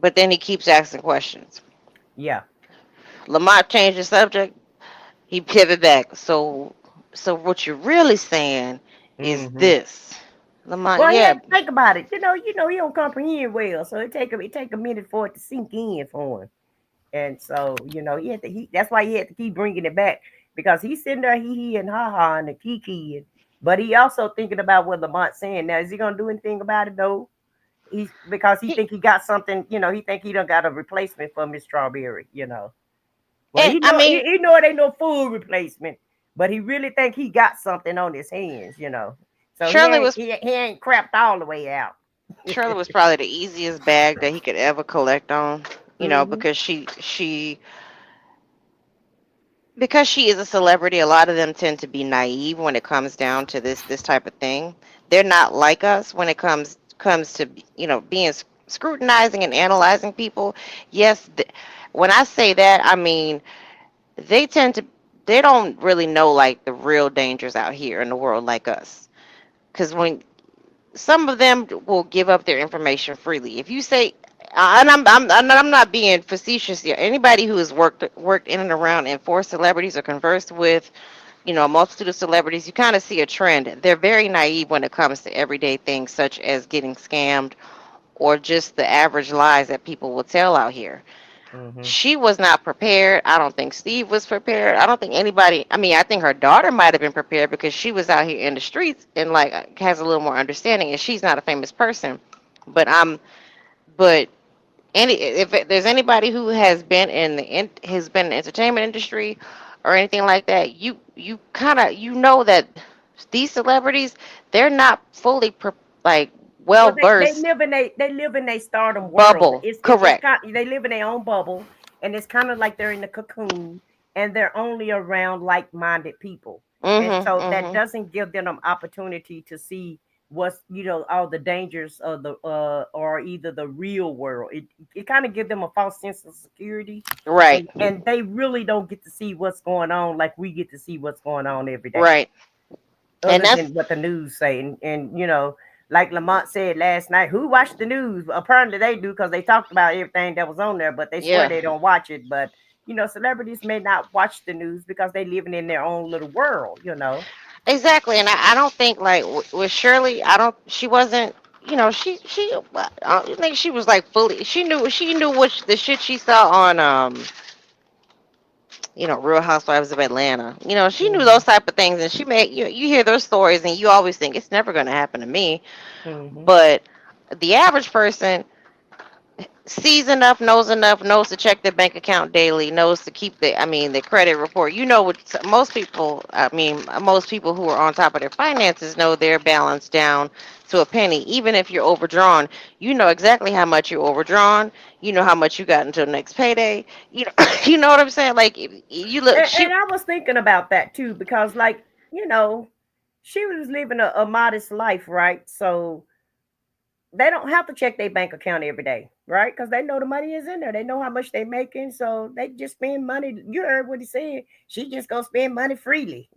But then he keeps asking questions. Yeah. Lamont changed the subject. He pivoted back. So what you're really saying is this. Lamont, Well, he yeah. had to think about it. He don't comprehend well, so it take a minute for it to sink in for him. And so, that's why he had to keep bringing it back because he's sitting there, he and ha and the kiki, but he also thinking about what Lamont's saying. Now, is he gonna do anything about it though? Because he think he got something, he think he done got a replacement for Miss Strawberry, Well, he know it ain't no full replacement, but he really think he got something on his hands, So Shirley he ain't crapped all the way out. Shirley was probably the easiest bag that he could ever collect on, because because she is a celebrity. A lot of them tend to be naive when it comes down to this type of thing. They're not like us when it comes to being scrutinizing and analyzing people. Yes, when I say that, I mean they don't really know like the real dangers out here in the world like us. Because when some of them will give up their information freely. If you say, and I'm not being facetious here. Anybody who has worked in and around and for celebrities or conversed with, a multitude of celebrities, you kind of see a trend. They're very naive when it comes to everyday things such as getting scammed or just the average lies that people will tell out here. She was not prepared. I don't think Steve was prepared. I don't think anybody. I mean, I think her daughter might have been prepared because she was out here in the streets and like has a little more understanding. And she's not a famous person, but but if there's anybody who has been in the entertainment industry or anything like that, you kind of that these celebrities, they're not fully like well They versed. live in a stardom world. Bubble, correct. They live in their own bubble, and it's kind of like they're in a cocoon, and they're only around like-minded people, and so that doesn't give them an opportunity to see what's all the dangers of the or either the real world. It kind of gives them a false sense of security, Right. and they really don't get to see what's going on like we get to see what's going on every day. Right. Other And that's than what the news say, and like Lamont said last night, who watched the news? Apparently they do because they talked about everything that was on there, but they swear they don't watch it. But celebrities may not watch the news because they living in their own little world. exactly. And I don't think like with Shirley, she wasn't. I don't think she was like fully. She knew what the shit she saw on Real Housewives of Atlanta. She knew those type of things, and she made you hear those stories, and you always think it's never going to happen to me. But the average person sees enough, knows to check their bank account daily, knows to keep the credit report. Most people who are on top of their finances know they're balanced down to a penny. Even if you're overdrawn, you know exactly how much you're overdrawn. You know how much you got until next payday. You know what I'm saying? Like you look. And I was thinking about that too because, she was living a modest life, right? So they don't have to check their bank account every day, right? Because they know the money is in there. They know how much they're making, so they just spend money. You heard what he said. She just gonna spend money freely,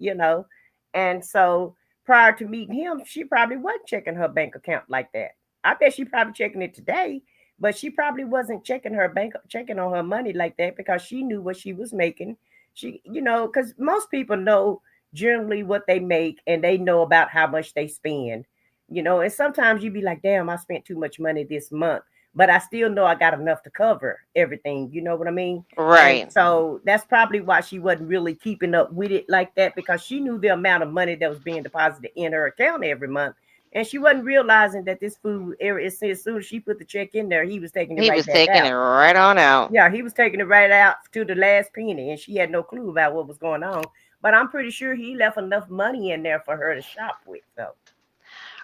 And so prior to meeting him, she probably wasn't checking her bank account like that. I bet she probably checking it today, but she probably wasn't checking on her money like that because she knew what she was making. She, because most people know generally what they make and they know about how much they spend. And sometimes you be like, damn, I spent too much money this month, but I still know I got enough to cover everything. You know what I mean? Right. And so that's probably why she wasn't really keeping up with it like that because she knew the amount of money that was being deposited in her account every month. And she wasn't realizing that this food, as soon as she put the check in there, he was taking it He right was back taking out. it right on out. Yeah, he was taking it right out to the last penny, and she had no clue about what was going on. But I'm pretty sure he left enough money in there for her to shop with, though,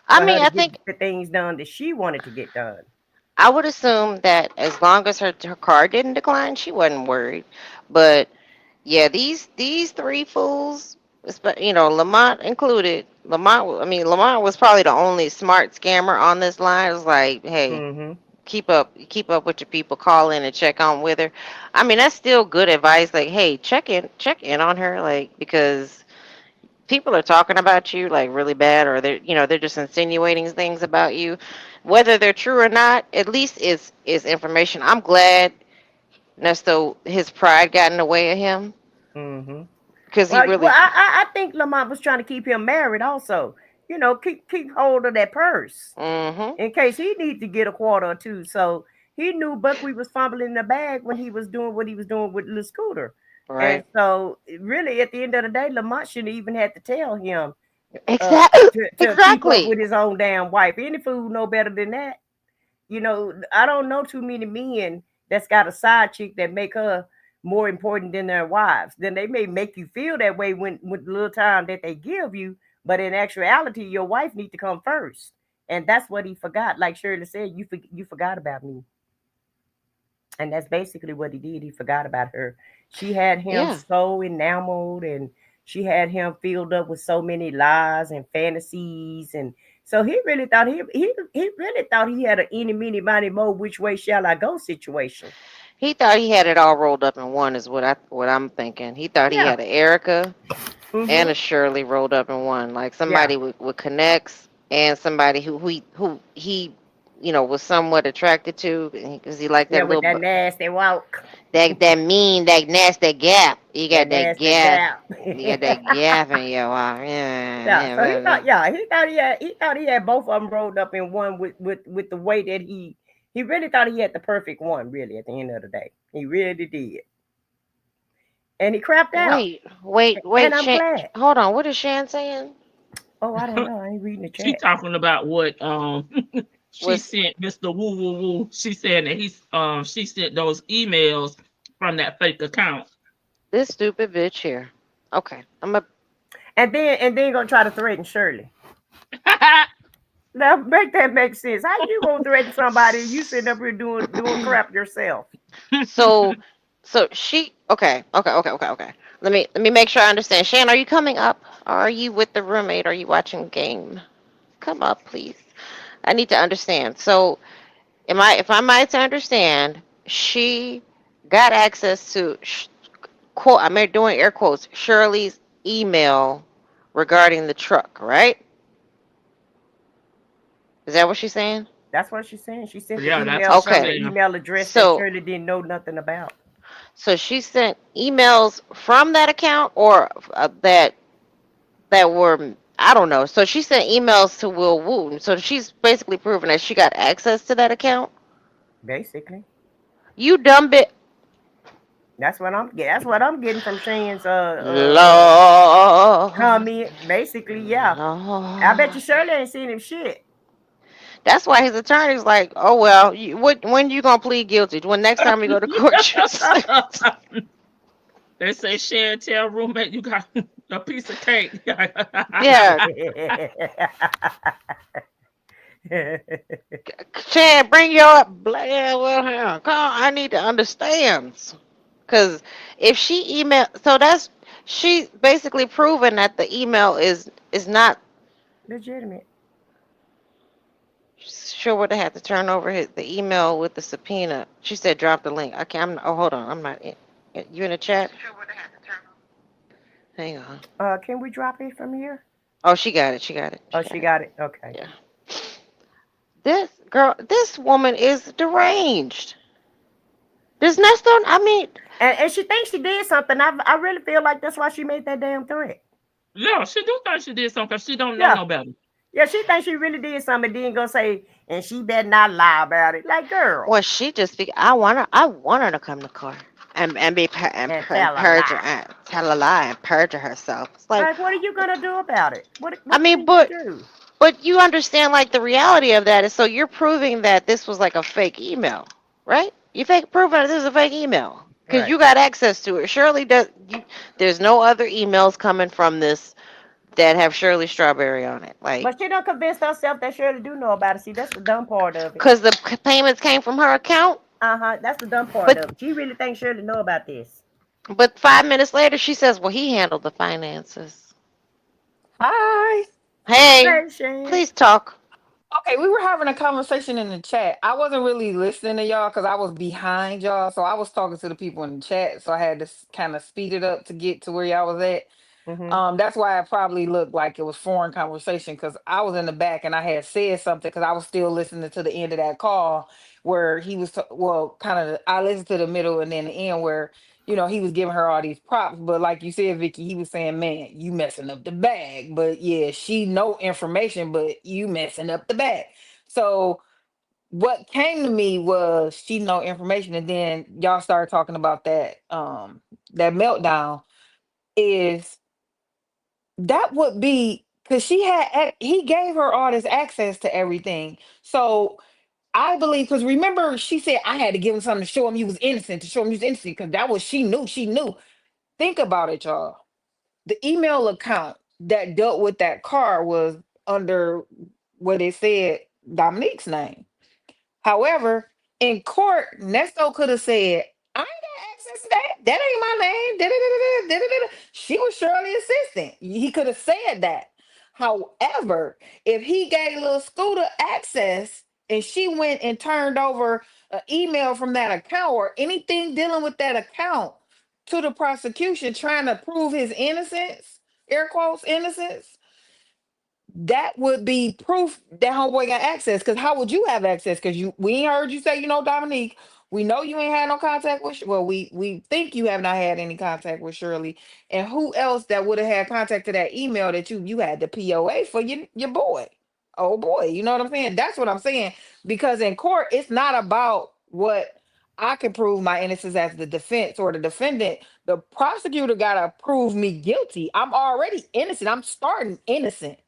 I for her mean, to I get think the things done that she wanted to get done. I would assume that as long as her car didn't decline, she wasn't worried. But yeah, these three fools, Lamont included. Lamont was probably the only smart scammer on this line. It was like, hey, Mm-hmm. keep up with your people, call in and check on with her. I mean, that's still good advice. Like, hey, check in on her, like, because people are talking about you like really bad, or they're just insinuating things about you, whether they're true or not. At least is information. I'm glad Nesto his pride got in the way of him Mm-hmm. because he Well, really. I think Lamont was trying to keep him married, also. Keep hold of that purse Mm-hmm. in case he needed to get a quarter or two. So he knew Buckwheat was fumbling the bag when he was doing what he was doing with the scooter. And Right. so, really, at the end of the day, Lamont shouldn't even have to tell him Exactly. to keep up Exactly. with his own damn wife. Any fool know better than that. I don't know too many men that's got a side chick that make her more important than their wives. Then they may make you feel that way when with the little time that they give you, but in actuality, your wife needs to come first. And that's what he forgot. Like Shirley said, you forgot about me. And that's basically what he did. He forgot about her. She had him Yeah. so enamored, and she had him filled up with so many lies and fantasies. And so he really thought he really thought he had an any, mini, money, mo, which way shall I go situation. He thought he had it all rolled up in one. Is what I'm thinking. He thought he Yeah. had an Erica and Mm-hmm. a Shirley rolled up in one, like Yeah. somebody with connects and somebody who he was somewhat attracted to because he liked Yeah, that with little that nasty walk. that mean that nasty gap. You That got that nasty gap. gap. You got that gap in your eye. Yeah, Yeah, so he yeah. thought, he thought he had both of them rolled up in one with the way that he really thought he had the perfect one. Really, at the end of the day, he really did, and he crapped out. Wait, And I'm Shan. glad. Hold on, what is Shan saying? Oh, I don't know. I ain't reading the She chat. talking about what she Was sent Mr. Woo Woo Woo. She said that she sent those emails from that fake account. this stupid bitch here? Okay, I'm a. And then gonna try to threaten Shirley. Now make that make sense. How you gonna threaten somebody and you sitting up here doing crap yourself? So, she. Okay. Let me make sure I understand. Shan, are you coming up? Are you with the roommate? Are you watching game? Come up, please. I need to understand. So, if I might to understand, she got access to quote. I'm doing air quotes. Shirley's email regarding the truck, right? Is that what she's saying? That's what she's saying. She sent the Yeah, that's email what she's from Okay. the saying. email address that So, Shirley didn't know nothing about. she sent emails from that account, or that were, I don't know. So she sent emails to Will Wooten. So she's basically proving that she got access to that account. Basically, You dumb bit. that's what I'm getting from Shane's Lord. comment. Basically, yeah. I bet you Lord. Shirley ain't seen him shit. That's why his attorney's like, oh well, when you gonna plead guilty? When next time we go to court? They say share and tell roommate you got a piece of cake. Yeah, Chad, bring your yeah, well, yeah, come on, I need to understand. Because if she email, so that's she basically proven that the email is not Legitimate. sure what they had to turn over the email with the subpoena. She said drop the link. I can't. Oh, hold on. I'm not. You in the chat? Hang on. Can we drop it from here? Oh, she got it. She got it. Oh, she got it. Okay. Yeah. This woman is deranged. There's Nesto. I mean, And she thinks she did something. I really feel like that's why she made that damn threat. Yeah, she do think she did something because she don't know Yeah. no better. Yeah, she thinks she really did something, and then gonna say, and she better not lie about it. Like, girl. well, she just I want her to come to court and be And tell a lie. tell a lie and perjure herself. It's like, Like, what are you gonna do about it? What I mean, can but you do? But you understand, like, the reality of that is, so you're proving that this was like a fake email, right? You fake proving that this is a fake email because Right. you got access to it. Shirley does. There's no other emails coming from this that have Shirley Strawberry on it, like, But she don't convince herself that Shirley do know about it. See, that's the dumb part of it. because the payments came from her account. Uh-huh. That's the dumb part But of it. She really thinks Shirley know about this. 5 minutes later, she says, "Well, he handled the finances." Hi. Hey, Hey, Shane. please talk. Okay, we were having a conversation in the chat. I wasn't really listening to y'all because I was behind y'all. So I was talking to the people in the chat. So I had to kind of speed it up to get to where y'all was at. Mm-hmm. That's why it probably looked like it was foreign conversation because I was in the back and I had said something because I was still listening to the end of that call where he was, well, kind of, I listened to the middle and then the end where, he was giving her all these props. But like you said, Vicky, he was saying, man, you messing up the bag. But yeah, she know information, but you messing up the bag. So what came to me was she know information. And then y'all started talking about that meltdown is that would be because he gave her all this access to everything. So I believe because remember she said I had to give him something to show him he was innocent, to show him he was innocent because that was she knew. Think about it, y'all. The email account that dealt with that car was under what it said Dominique's name. However, in court, Nesto could have said, I ain't got access to that. That ain't my name. Da-da-da-da-da, da-da-da-da. She was Shirley's assistant. He could have said that. However, if he gave little Scooter access and she went and turned over an email from that account or anything dealing with that account to the prosecution trying to prove his innocence, air quotes, innocence, that would be proof that homeboy got access. Because how would you have access? Because we ain't heard you say Dominique. We know you ain't had no contact with. Well, we think you have not had any contact with Shirley. And who else that would have had contact to that email that you had the POA for your boy? Oh boy, you know what I'm saying? That's what I'm saying. Because in court, it's not about what I can prove my innocence as the defense or the defendant. The prosecutor gotta prove me guilty. I'm already innocent. I'm starting innocent,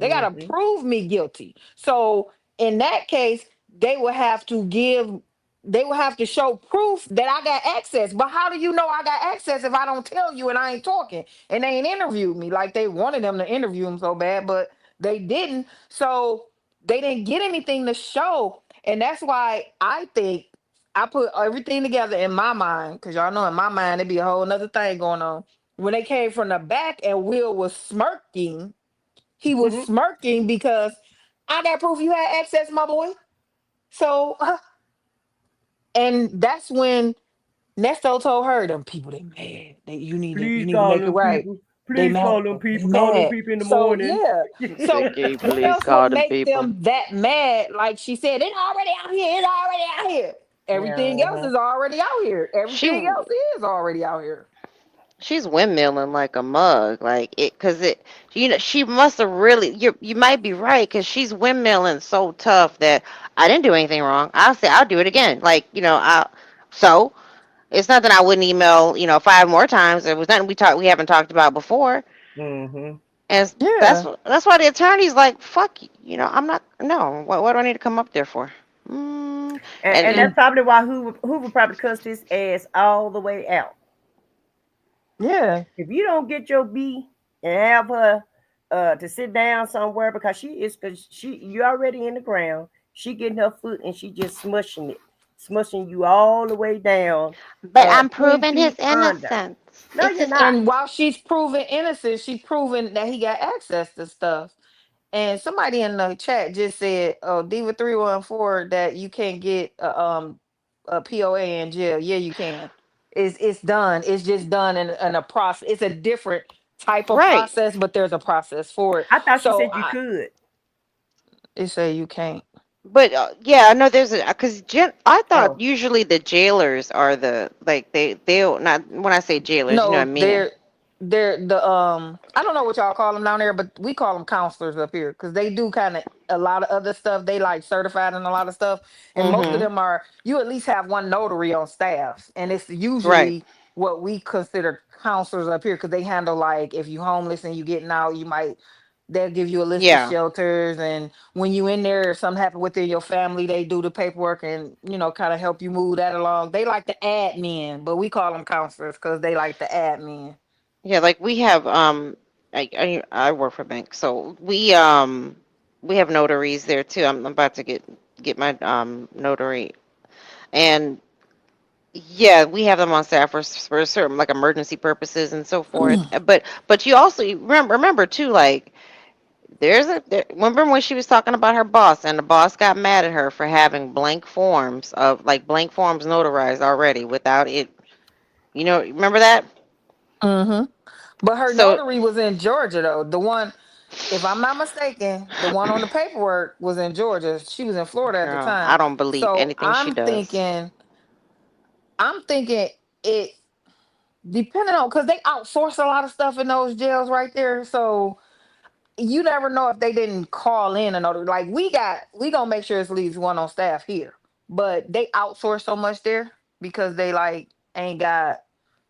They gotta Mm-hmm. prove me guilty. So in that case, they will have to give, they will have to show proof that I got access. But how do you know I got access if I don't tell you and I ain't talking and they ain't interviewed me? Like they wanted them to interview him so bad, but they didn't. So they didn't get anything to show. And that's why I think I put everything together in my mind, because y'all know in my mind it'd be a whole nother thing going on. When they came from the back and Will was smirking, he was Mm-hmm. smirking because I got proof you had access, my boy. So, and that's when Nesto told her, "Them people, they mad. You Please need to call make it them right. people. They Please mad. call them They people. Call them mad." people in the So morning. yeah. He So said, "Can you what please else would call them make people?" them that mad? Like she said, it's already out here. It's already out here. Everything else Uh-huh. is already out here. She Everything else is already out here. she's windmilling like a mug, like it, because she must have really. You might be right, because she's windmilling so tough that I didn't do anything wrong. I'll say I'll do it again. Like, I. So it's nothing I wouldn't email, 5 more times. It was nothing we haven't talked about before, Mm-hmm. and that's Yeah. that's why the attorney's like, fuck you. I'm not. No. What do I need to come up there for? Mm, And and that's And probably why Hoover probably cussed his ass all the way out. yeah. If you don't get your B and have her to sit down somewhere because you already in the ground, she getting her foot and she just smushing you all the way down, but I'm 20 proving his feet under. innocence. No, It's you're his. not. And while she's proven innocent, she's proven that he got access to stuff. And somebody in the chat just said, "Oh, Diva 314, that you can't get a POA in jail." Yeah, you can. It's done. It's just done in a process. It's a different type of Right. process, but there's a process for it. I thought she So said you could. it say you can't. But yeah, I know there's a because I thought Oh, usually the jailers are the like they'll not when I say jailers, you know what I No, mean. they're the I don't know what y'all call them down there, but we call them counselors up here because they do kind of a lot of other stuff. They like certified in a lot of stuff, and most of Mhm. them are, you at least have one notary on staff, and it's Right. usually what we consider counselors up here because they handle, like, if you homeless and you getting out, you might They'll give you a list of Yeah. shelters, and when you in there, if something happened within your family, they do the paperwork and kind of help you move that along. They like the admin, but we call them counselors because they like the admin. Yeah, like we have I work for a bank, so we have notaries there too. I'm about to get my notary, and yeah, we have them on staff for certain like emergency purposes and so forth. But you also remember too, like remember when she was talking about her boss and the boss got mad at her for having blank forms notarized already without it. Remember that? Hmm. But her So, notary was in Georgia though. The one, if I'm not mistaken, the one on the paperwork was in Georgia. She was in Florida at the girl, time. I don't believe So anything she does. I'm thinking it depending on because they outsource a lot of stuff in those jails right there. So you never know if they didn't call in another. Like we gonna make sure it's at least one on staff here, but they outsource so much there because they like ain't got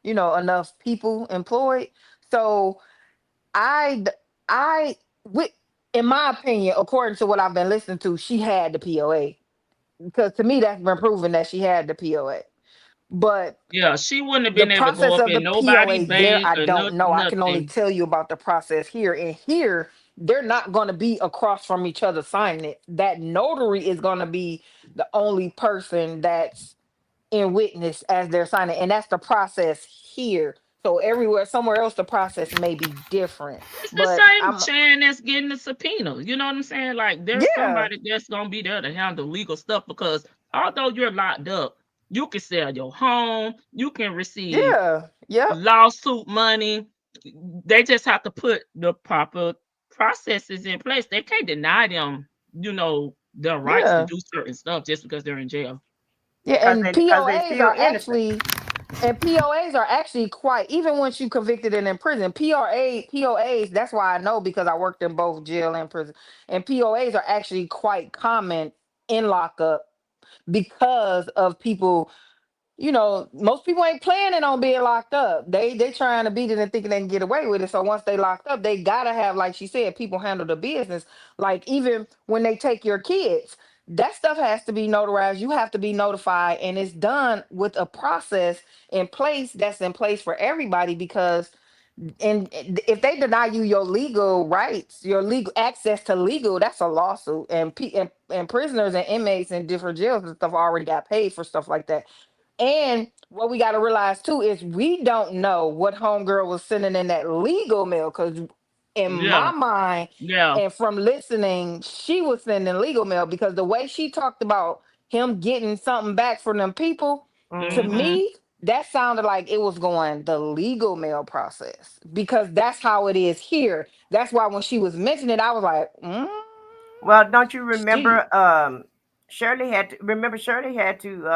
enough people employed. So I d- I with in my opinion, according to what I've been listening to, she had the POA because to me that's been proven that she had the POA. But Yeah, she wouldn't have the been able to go process up of the in nobody POA there, bank I or don't know. I can only nothing. tell you about the process here. And here, they're not going to be across from each other signing it. That notary is going to be the only person that's in witness as they're signing, and that's the process here. So everywhere, somewhere else, the process may be different. It's the But same I'm Chan that's getting the subpoena. You know what I'm saying? Like there's yeah, somebody that's gonna be there to handle legal stuff because although you're locked up, you can sell your home, you can receive yeah, yep, lawsuit money. They just have to put the proper processes in place. They can't deny them, their rights to yeah, do certain stuff just because they're in jail. yeah. And Because they POAs still are innocent. actually And POAs are actually quite, even once you convicted and in prison, POAs, that's why I know because I worked in both jail and prison. And POAs are actually quite common in lockup because of people, most people ain't planning on being locked up. They trying to beat it and thinking they can get away with it. So once they locked up, they gotta have, like she said, people handle the business. Like even when they take your kids, that stuff has to be notarized. You have to be notified, and it's done with a process in place that's in place for everybody because and if they deny you your legal rights, your legal access to legal, that's a lawsuit. And prisoners and inmates in different jails and stuff already got paid for stuff like that. And what we got to realize too is we don't know what homegirl was sending in that legal mail because in Yeah, my mind yeah. and from listening, she was sending legal mail because the way she talked about him getting something back from them people, to Hmm. Mm-hmm. me, that sounded like it was going the legal mail process because that's how it is here. That's why when she was mentioning it, I was like, Well, don't you shit. remember? Shirley had to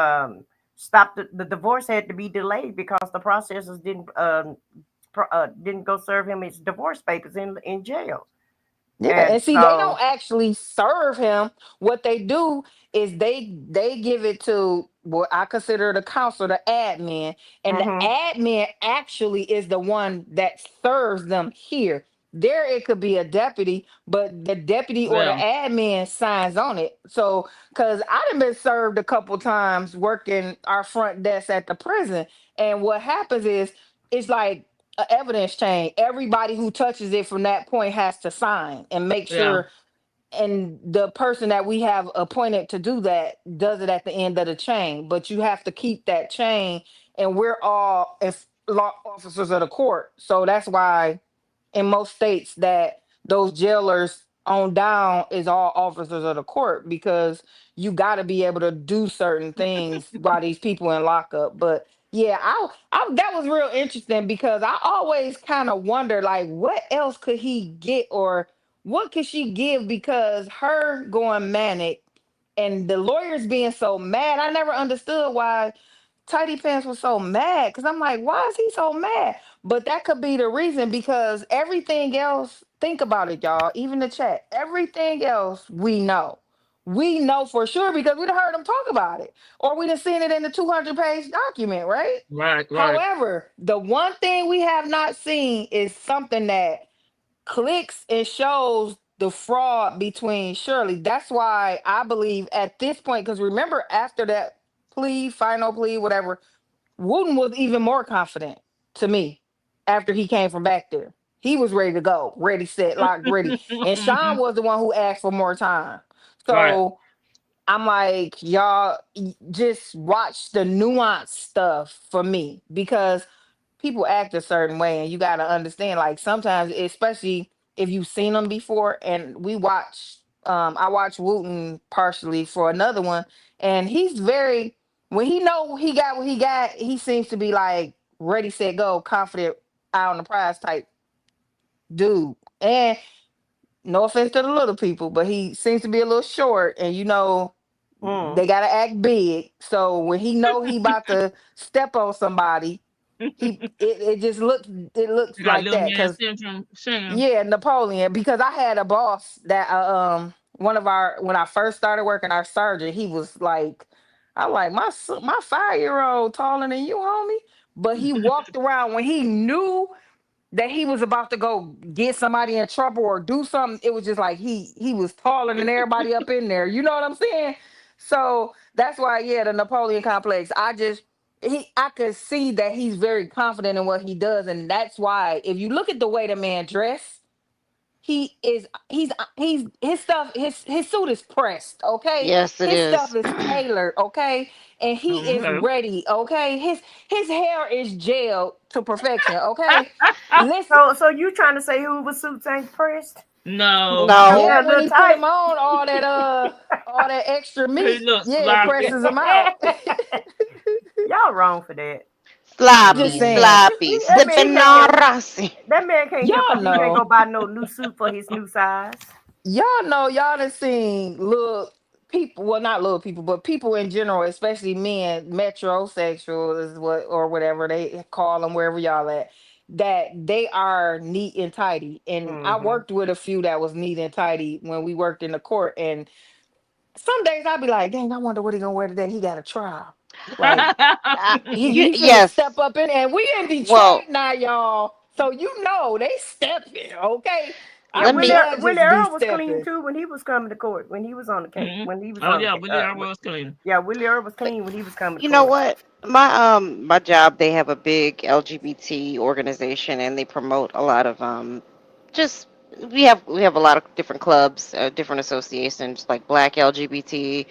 stop the divorce had to be delayed because the processors didn't go serve him his divorce papers in jail, Yeah, and and see, they so. don't actually serve him. What they do is they give it to what I consider the counselor, the admin, and the Hmm. admin actually is the one that serves them here. There, it could be a deputy, but the deputy or the Yeah. admin signs on it. So, because I done been served a couple times working our front desk at the prison, and what happens is it's like a evidence chain. Everybody who touches it from that point has to sign and make Yeah. sure. And the person that we have appointed to do that does it at the end of the chain. But you have to keep that chain, and we're all as law officers of the court. So that's why in most states that those jailers on down is all officers of the court because you got to be able to do certain things while these people in lockup. But yeah, I that was real interesting because I always kind of wonder like what else could he get or what could she give because her going manic and the lawyers being so mad. I never understood why Tidy Pants was so mad because I'm like, why is he so mad? But that could be the reason because everything else, think about it, y'all, even the chat, everything else we know. We know for sure because we done heard them talk about it or we done seen it in the 200-page document, right? Right, right. However, the one thing we have not seen is something that clicks and shows the fraud between Shirley. That's why I believe at this point, because remember after that plea, final plea, whatever, Wooten was even more confident to me after he came from back there. He was ready to go, ready, set, locked, ready. And Sean was the one who asked for more time. Right. So I'm like, y'all just watch the nuanced stuff for me because people act a certain way and you got to understand like sometimes especially if you've seen them before and we watch I watched Wooten partially for another one and he's very when he know he got what he got he seems to be like ready set go confident out on the prize type dude and no offense to the little people but he seems to be a little short and they gotta act big so when he know he about to step on somebody it just looks it looks You got like little that man because syndrome, Sam. yeah Napoleon because I had a boss that one of our when I first started working our sergeant he was like I'm like my 5-year-old taller than you homie but he walked around when he knew that he was about to go get somebody in trouble or do something, it was just like he was taller than everybody up in there. You know what I'm saying? So that's why, yeah, the Napoleon complex. I could see that he's very confident in what he does, and that's why if you look at the way the man dressed, he's his stuff his suit is pressed, okay? Yes, it His stuff is. is tailored, okay? And he is Okay. ready, okay? His hair is gelled to perfection, okay? Listen, So you trying to say Hoover suits ain't pressed? No, Cause No. yeah, they're a when little he put tight. them on, all that extra he meat, looks yeah, it sloppy. presses them out. Y'all wrong for that. I'm just Sloppy, saying, sloppy. That man Sipping can't on get Rossi. that man can't help y'all it. He can't go know. buy no new suit for his new size. Y'all done seen little people, well, not little people, but people in general, especially men, metrosexual is what or whatever they call them, wherever y'all at, that they are neat and tidy. And I Mm-hmm. worked with a few that was neat and tidy when we worked in the court. And some days I'd be like, dang, I wonder what he gonna wear today. He got a trial. Like he finna Yes. step up in, and we in Well, Detroit now, y'all. So they stepping, okay? Yeah, Our let me. Willie judges be Earl was clean stepping. too when he was coming to court. When he was on the case. Mhm. When he was Oh on the yeah, case. Willie R. was clean. Yeah, Willie Earl was clean when he was coming to You know court. what? My job, they have a big LGBT organization, and they promote a lot of just we have a lot of different clubs, different associations like Black LGBT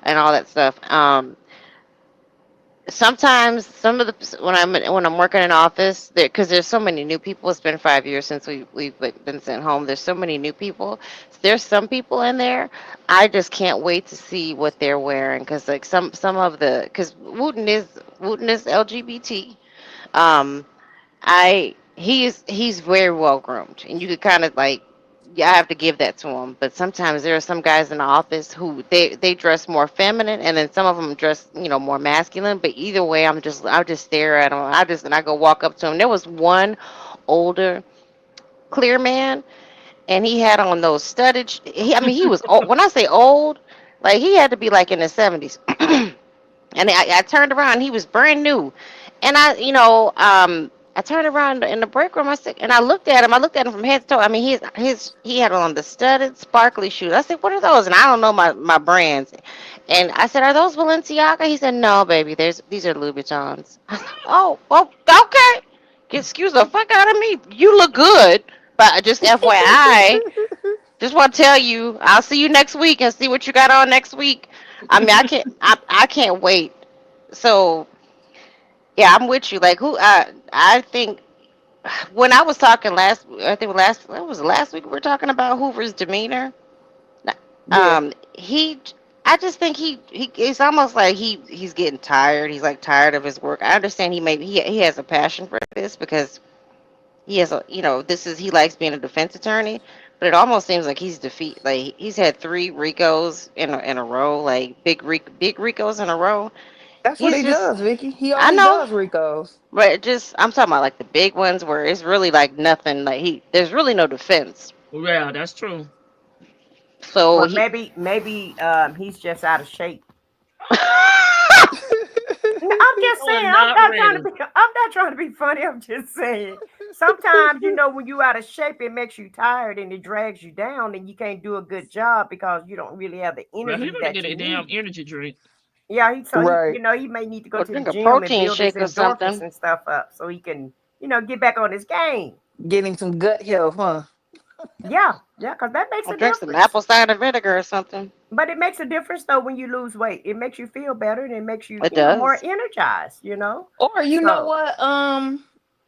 and all that stuff. Sometimes some of the when I'm working in office there because there's so many new people. It's been 5 years since we've like, been sent home. There's so many new people. There's some people in there I just can't wait to see what they're wearing because like some of the because Wooten is LGBT. um I he's very well groomed, and you could kind of like, yeah, I have to give that to him. But sometimes there are some guys in the office who they dress more feminine, and then some of them dress more masculine. But either way, I just stare at them. And I go walk up to him. There was one older clear man, and he had on those studded. I mean, he was old. When I say old, like he had to be like in his 70s. And I turned around, and he was brand new. And I turned around in the break room. I said, and I looked at him. I looked at him from head to toe. I mean, he had on the studded, sparkly shoes. I said, "What are those?" And I don't know my brands. And I said, "Are those Balenciaga?" He said, "No, baby. These are Louboutins." I said, "Oh, well, okay. Excuse the fuck out of me. You look good, but just FYI, just want to tell you, I'll see you next week and see what you got on next week." I mean, I can't wait. So yeah, I'm with you. Like I think when I was talking I think it was last week we were talking about Hoover's demeanor. Yeah, He, I just think it's almost like he's getting tired. He's like tired of his work. I understand he has a passion for this because he has this is he likes being a defense attorney, but it almost seems like he's had 3 Ricos in a row, like big Ricos in a row. that's what He's he just does, Vicky. He I only know, does Ricos. but I'm talking about like the big ones where it's really like nothing. Like there's really no defense. Yeah, that's true. So Well, he. maybe he's just out of shape. No, I'm just You are saying. not ready. I'm not trying to be funny. I'm just saying. Sometimes, when you out of shape, it makes you tired and it drags you down, and you can't do a good job because you don't really have the Well, he energy better that get you a damn need. energy drink. Yeah, Right. he may need to go Or to the drink a gym and protein build his shake or endorphins something. and stuff up so he can, get back on his game. Getting some gut health, huh? Yeah, yeah, because that makes Or a drink some difference. apple cider vinegar or something. But it makes a difference though when you lose weight. It makes you feel better and it makes you, It more does. energized. Or you know So, what?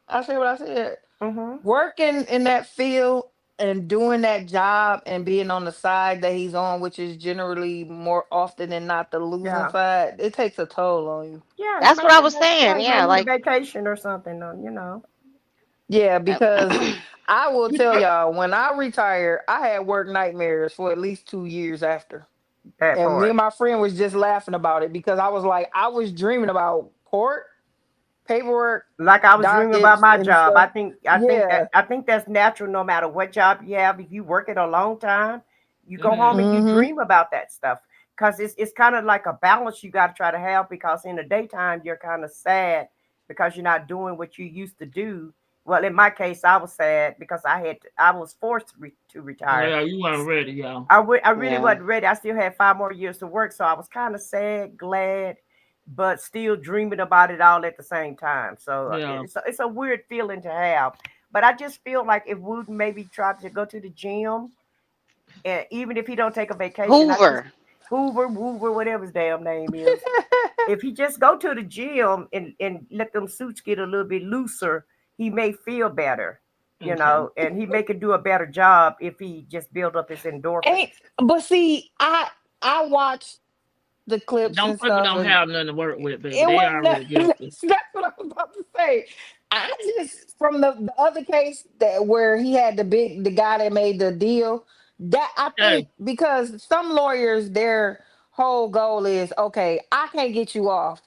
I say what I said. hmm Working in that field and doing that job and being on the side that he's on, which is generally more often than not the losing yeah, side, it takes a toll on you. yeah, That's what I was saying. he may Yeah, need a like vacation or something. Yeah, uh, because I will tell y'all, when I retired, I had work nightmares for at least 2 years after. That And me part. and my friend was just laughing about it because I was like, I was dreaming about court, paperwork, Like I was dreaming about dockets, my and job. stuff. That Yeah. I think that's natural no matter what job you have. If you work it a long time, you go home Mhm. and you Mm-hmm. dream about that stuff. Because it's kind of like a balance you got to try to have, because in the daytime you're kind of sad because you're not doing what you used to do. Well, in my case, I was sad because I was forced to retire. Yeah, you weren't ready, y'all. I really yeah. wasn't ready. I still had 5 more years to work, so I was kind of sad, glad, but still dreaming about it all at the same time. So Yeah. it's a weird feeling to have. But I just feel like if Wood maybe tried to go to the gym, and even if he don't take a vacation, I just Hoover. Hoover, whatever his damn name is, if he just go to the gym and let them suits get a little bit looser, he may feel better, Okay. and he may can do a better job if he just build up his Ain't endorphins. but see, I watched the clips Them and people stuff, don't and have nothing to work with, baby. it They wasn't already guilty. that's what I was about to say. I just from the other case that where he had the guy that made the deal, that I think Hey, because some lawyers their whole goal is okay, I can't get you off.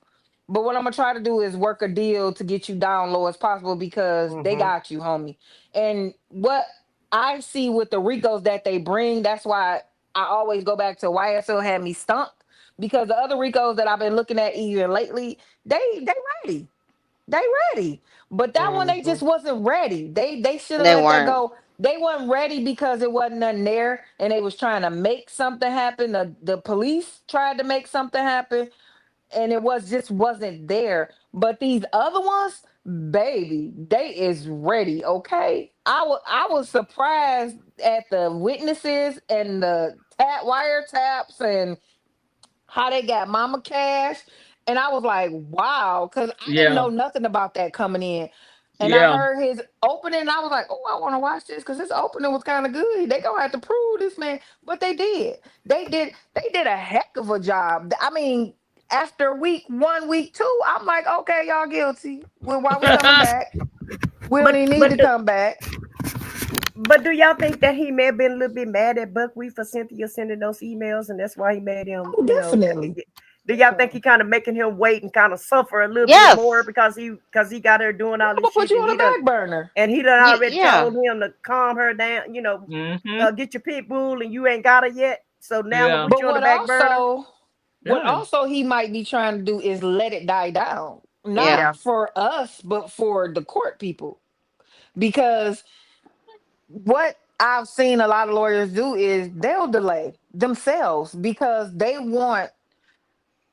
But what I'm gonna try to do is work a deal to get you down low as possible because they Hmm. got you, homie. And what I see with the Ricos that they bring, that's why I always go back to YSL had me stumped because the other Ricos that I've been looking at even lately, they ready. They ready. But that one they Hmm. just wasn't ready. They should have They let that weren't. go. They wasn't ready because it wasn't nothing there and they was trying to make something happen. The police tried to make something happen and it was just wasn't there. But these other ones, baby, they is ready. Okay, I was surprised at the witnesses and the wiretaps and how they got Mama Cash. And I was like, wow, because I didn't yeah, know nothing about that coming in. And I yeah. heard his opening, and I was like, oh, I want to watch this because his opening was kind of good. They gonna have to prove this man, but they did. They did a heck of a job. I mean, after week one, week two, I'm like, okay, y'all guilty. Well, why we coming back? We don't But even need but to do, come back. but do y'all think that he may have been a little bit mad at Buckwheat for Cynthia sending those emails, and that's why he made him, Oh, definitely. do y'all think he kind of making him wait and kind of suffer a little bit more Yes. because he got her doing Yeah, all I'm this gonna put shit, you on the back burner. and he done already Yeah. told him to calm her down, Mhm. get your pit bull, and you ain't got her yet. So now I'm gonna Yeah, put But you on the back burner. what yeah. also he might be trying to do is let it die down. Not Yeah. Yeah. for us, but for the court people. Because what I've seen a lot of lawyers do is they'll delay themselves because they want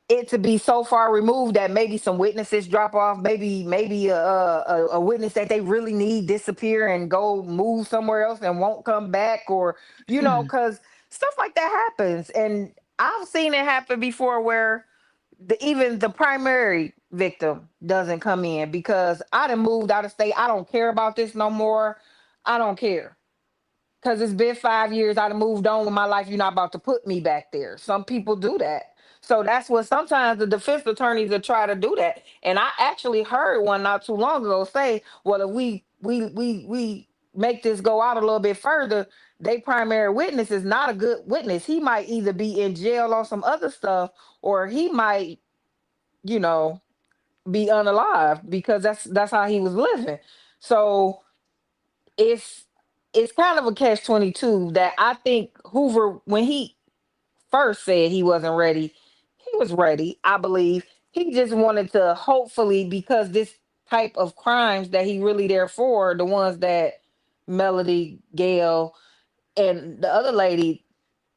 it to be so far removed that maybe some witnesses drop off, maybe a witness that they really need disappear and go move somewhere else and won't come back, or because stuff like that happens, and I've seen it happen before where even the primary victim doesn't come in because I done moved out of state. I don't care about this no more. I don't care because it's been 5 years. I done moved on with my life. You're not about to put me back there. Some people do that. So that's what sometimes the defense attorneys will try to do that. And I actually heard one not too long ago say, well, if we make this go out a little bit further, they primary witness is not a good witness. He might either be in jail on some other stuff or he might, you know, be unalive because that's how he was living. So it's it's kind of a catch 22 that I think Hoover, when he first said he wasn't ready, he was ready, I believe. He just wanted to hopefully, because this type of crimes that he really there for, the ones that Melody, Gail, and the other lady,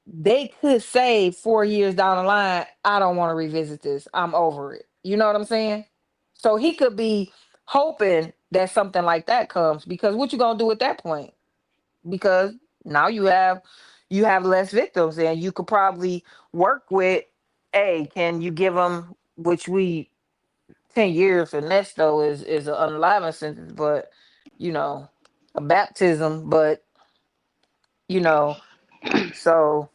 they could say 4 years down the line, I don't want to revisit this. I'm over it. You know what I'm saying? So he could be hoping that something like that comes, because what you gonna do at that point? Because now you have less victims, and you could probably work with, hey, can you give them, which we 10 years for Nesto is an unalive sentence, but you know, a baptism, but you know, so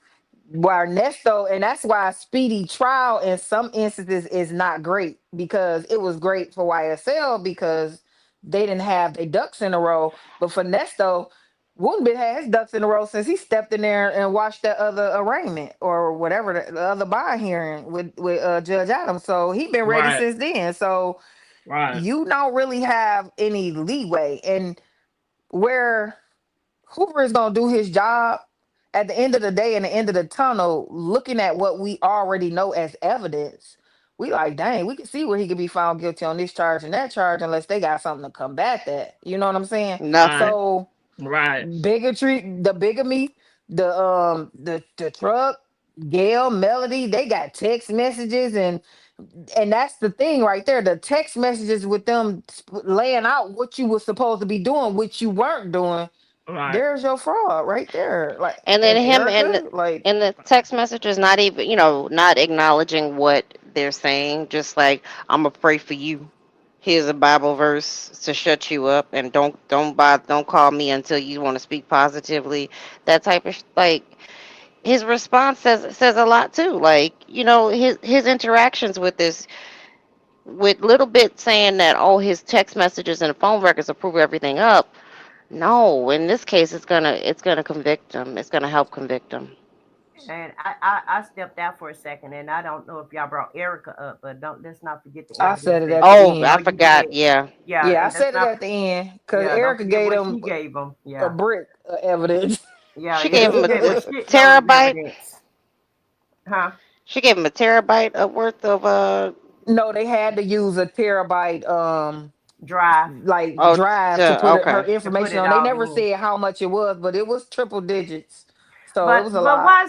why Ernesto, and that's why speedy trial in some instances is not great, because it was great for YSL because they didn't have their ducks in a row. But for Nesto, wouldn't been had his ducks in a row since he stepped in there and watched that other arraignment or whatever, the other bond hearing with Judge Adams. So he been ready Right. since then. So Right. you don't really have any leeway. And where Hoover is gonna do his job at the end of the day, and the end of the tunnel, looking at what we already know as evidence, we like, dang, we can see where he could be found guilty on this charge and that charge, unless they got something to combat that. You know what I'm saying? Right. Nothing. So Right. bigotry, the bigamy, the truck, Gail, Melody, they got text messages, and that's the thing right there. The text messages with them laying out what you were supposed to be doing, which you weren't doing. Right. There's your fraud right there. Like, And then and him Erica, like, and the text message is not even, not acknowledging what they're saying. Just like, I'm gonna pray for you. Here's a Bible verse to shut you up, and don't call me until you want to speak positively. That type of like, his response says a lot too. Like, his interactions with this, with little bit saying that, oh, his text messages and phone records will prove everything up. No, in this case, it's gonna convict him. It's gonna help convict him. And I stepped out for a second, and I don't know if y'all brought Erica up, but don't let's not forget the I evidence said it that at the Oh, oh I end. you did, forgot. Yeah. yeah, Yeah, I and let's said it not at the end because yeah don't Erica forget gave what them she gave them. a Yeah, brick of evidence. yeah, She yeah, gave she him gave a a shitload of terabyte. evidence, huh? She gave him a terabyte of worth of No, they had to use a terabyte Drive like oh drive to to put her okay. to put information it on. They all never in. said how much it was, but it was triple digits. So it But was a but lot. why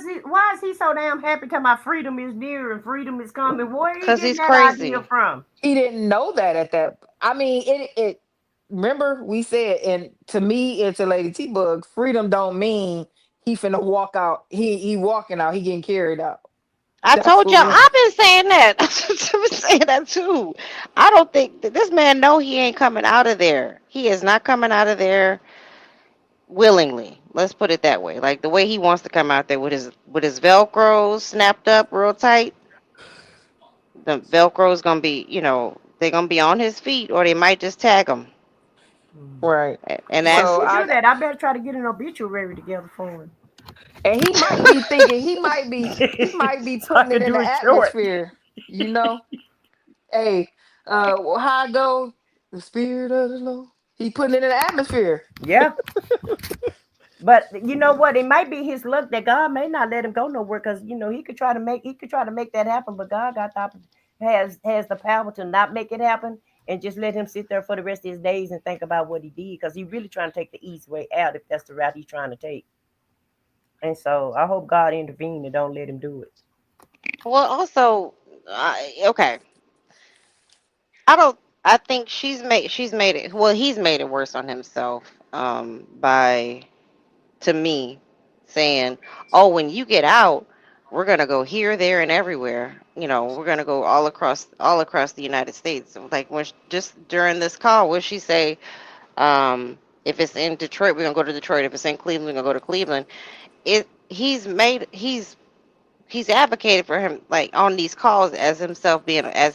is he so damn happy talking about freedom is near and freedom is coming? Where are he Cause getting he's that idea crazy. from? He didn't know that at that. I mean, it remember we said, and to me and to Lady T Bug, freedom don't mean he finna walk out. He walking out, he getting carried out. I That's told for y'all, me. I've been saying that. I've been saying that too. I don't think that this man know he ain't coming out of there. He is not coming out of there willingly. Let's put it that way. Like the way he wants to come out there with his Velcros snapped up real tight. The Velcro's gonna be, they're gonna be on his feet, or they might just tag him. Hmm. Right. And Well, if So that's he I do that, I better try to get an obituary together for him, and he might be thinking he might be so I putting it can in do the it short. atmosphere. You know, hey, how I go, the spirit of the Lord. He putting it in the atmosphere. Yeah, but you know what? It might be his luck that God may not let him go nowhere because he could try to make that happen, but God has the power to not make it happen and just let him sit there for the rest of his days and think about what he did because he really trying to take the easy way out if that's the route he's trying to take. And so I hope God intervene and don't let him do it. well. Also, okay. I don't. I think she's made it. Well, he's made it worse on himself. By to me saying, "Oh, when you get out, we're gonna go here, there, and everywhere. We're gonna go all across the United States." Like just during this call, what she say? If it's in Detroit, we're gonna go to Detroit. If it's in Cleveland, we're gonna go to Cleveland. He's advocated for him, like on these calls, as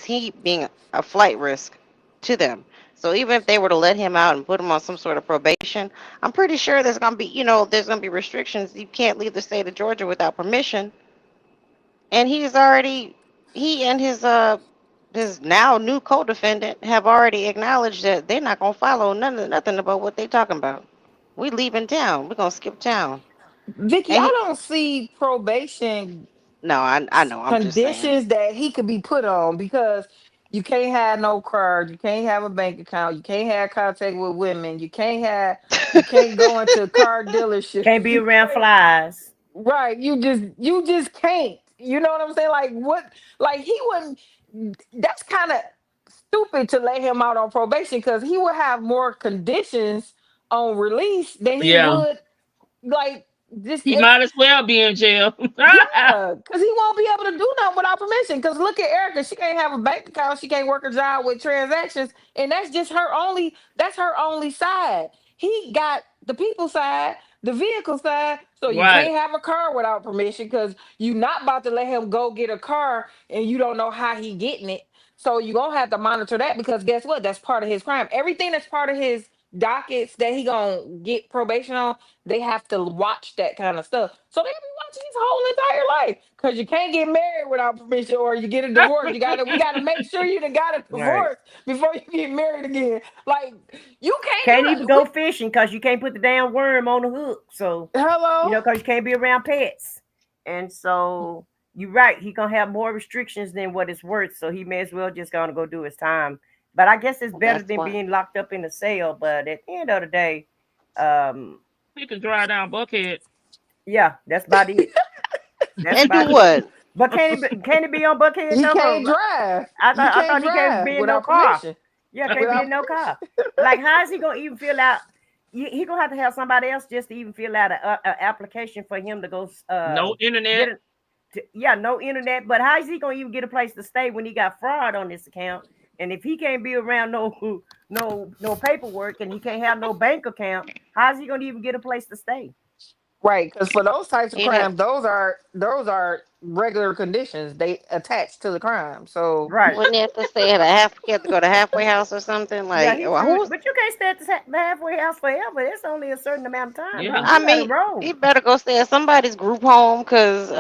he being a flight risk to them. So even if they were to let him out and put him on some sort of probation, I'm pretty sure there's gonna be restrictions. You can't leave the state of Georgia without permission. And he and his now new co-defendant have already acknowledged that they're not gonna follow nothing about what they talking about. We leaving town. We're gonna skip town. Vicky, And I he don't see probation no, I know. I'm just saying. conditions that he could be put on, because You can't have no card. You can't have a bank account. You can't have contact with women. You can't go into car dealerships. Can't be You around can't, flies. right. You just can't. You know what I'm saying? Like what? Like he wouldn't. That's kind of stupid to let him out on probation because he would have more conditions on release than he Yeah. would like just He might as well be in jail. yeah, because he won't be able to do nothing without permission. Because look at Erica, she can't have a bank account, she can't work a job with transactions, and that's just her only. That's her only side. He got the people side, the vehicle side. So you Right. can't have a car without permission because you not about to let him go get a car and you don't know how he getting it. So you gonna have to monitor that because guess what? That's part of his crime. Everything that's part of his dockets that he gonna get probation on, they have to watch that kind of stuff. So they be watching his whole entire life. Cause you can't get married without permission or you get a divorce. We gotta make sure you done got a Right. divorce before you get married again. Like you can't Can't do even that. go fishing because you can't put the damn worm on the hook. So Hello? because you can't be around pets. And so you're right, he gonna have more restrictions than what it's worth. So he may as well just gonna go do his time. But I guess it's better That's than why. being locked up in a cell. But at the end of the day, um, He can drive down Buckhead. yeah, that's about it. That's And do about it. what? But can he be on Buckhead He number? can't drive. I He can't thought he can't drive be in no without car. permission. Yeah, can't be Without in no car. Like, how is he gonna even fill out? He gonna have to have somebody else just to even fill out a application for him to go No internet. get yeah, no internet. But how is he gonna even get a place to stay when he got fraud on this account? And if he can't be around no paperwork and he can't have no bank account, how is he gonna even get a place to stay? Right, because for those types of He'd have, crimes, those are regular conditions. They attach to the crime. So Right. wouldn't he have to stay at a half? He have to go to halfway house or something? Yeah, Like, he well, should. who's? But you can't stay at the halfway house forever. It's only a certain amount of time. Yeah. And I you gotta mean, roll. he better go stay at somebody's group home because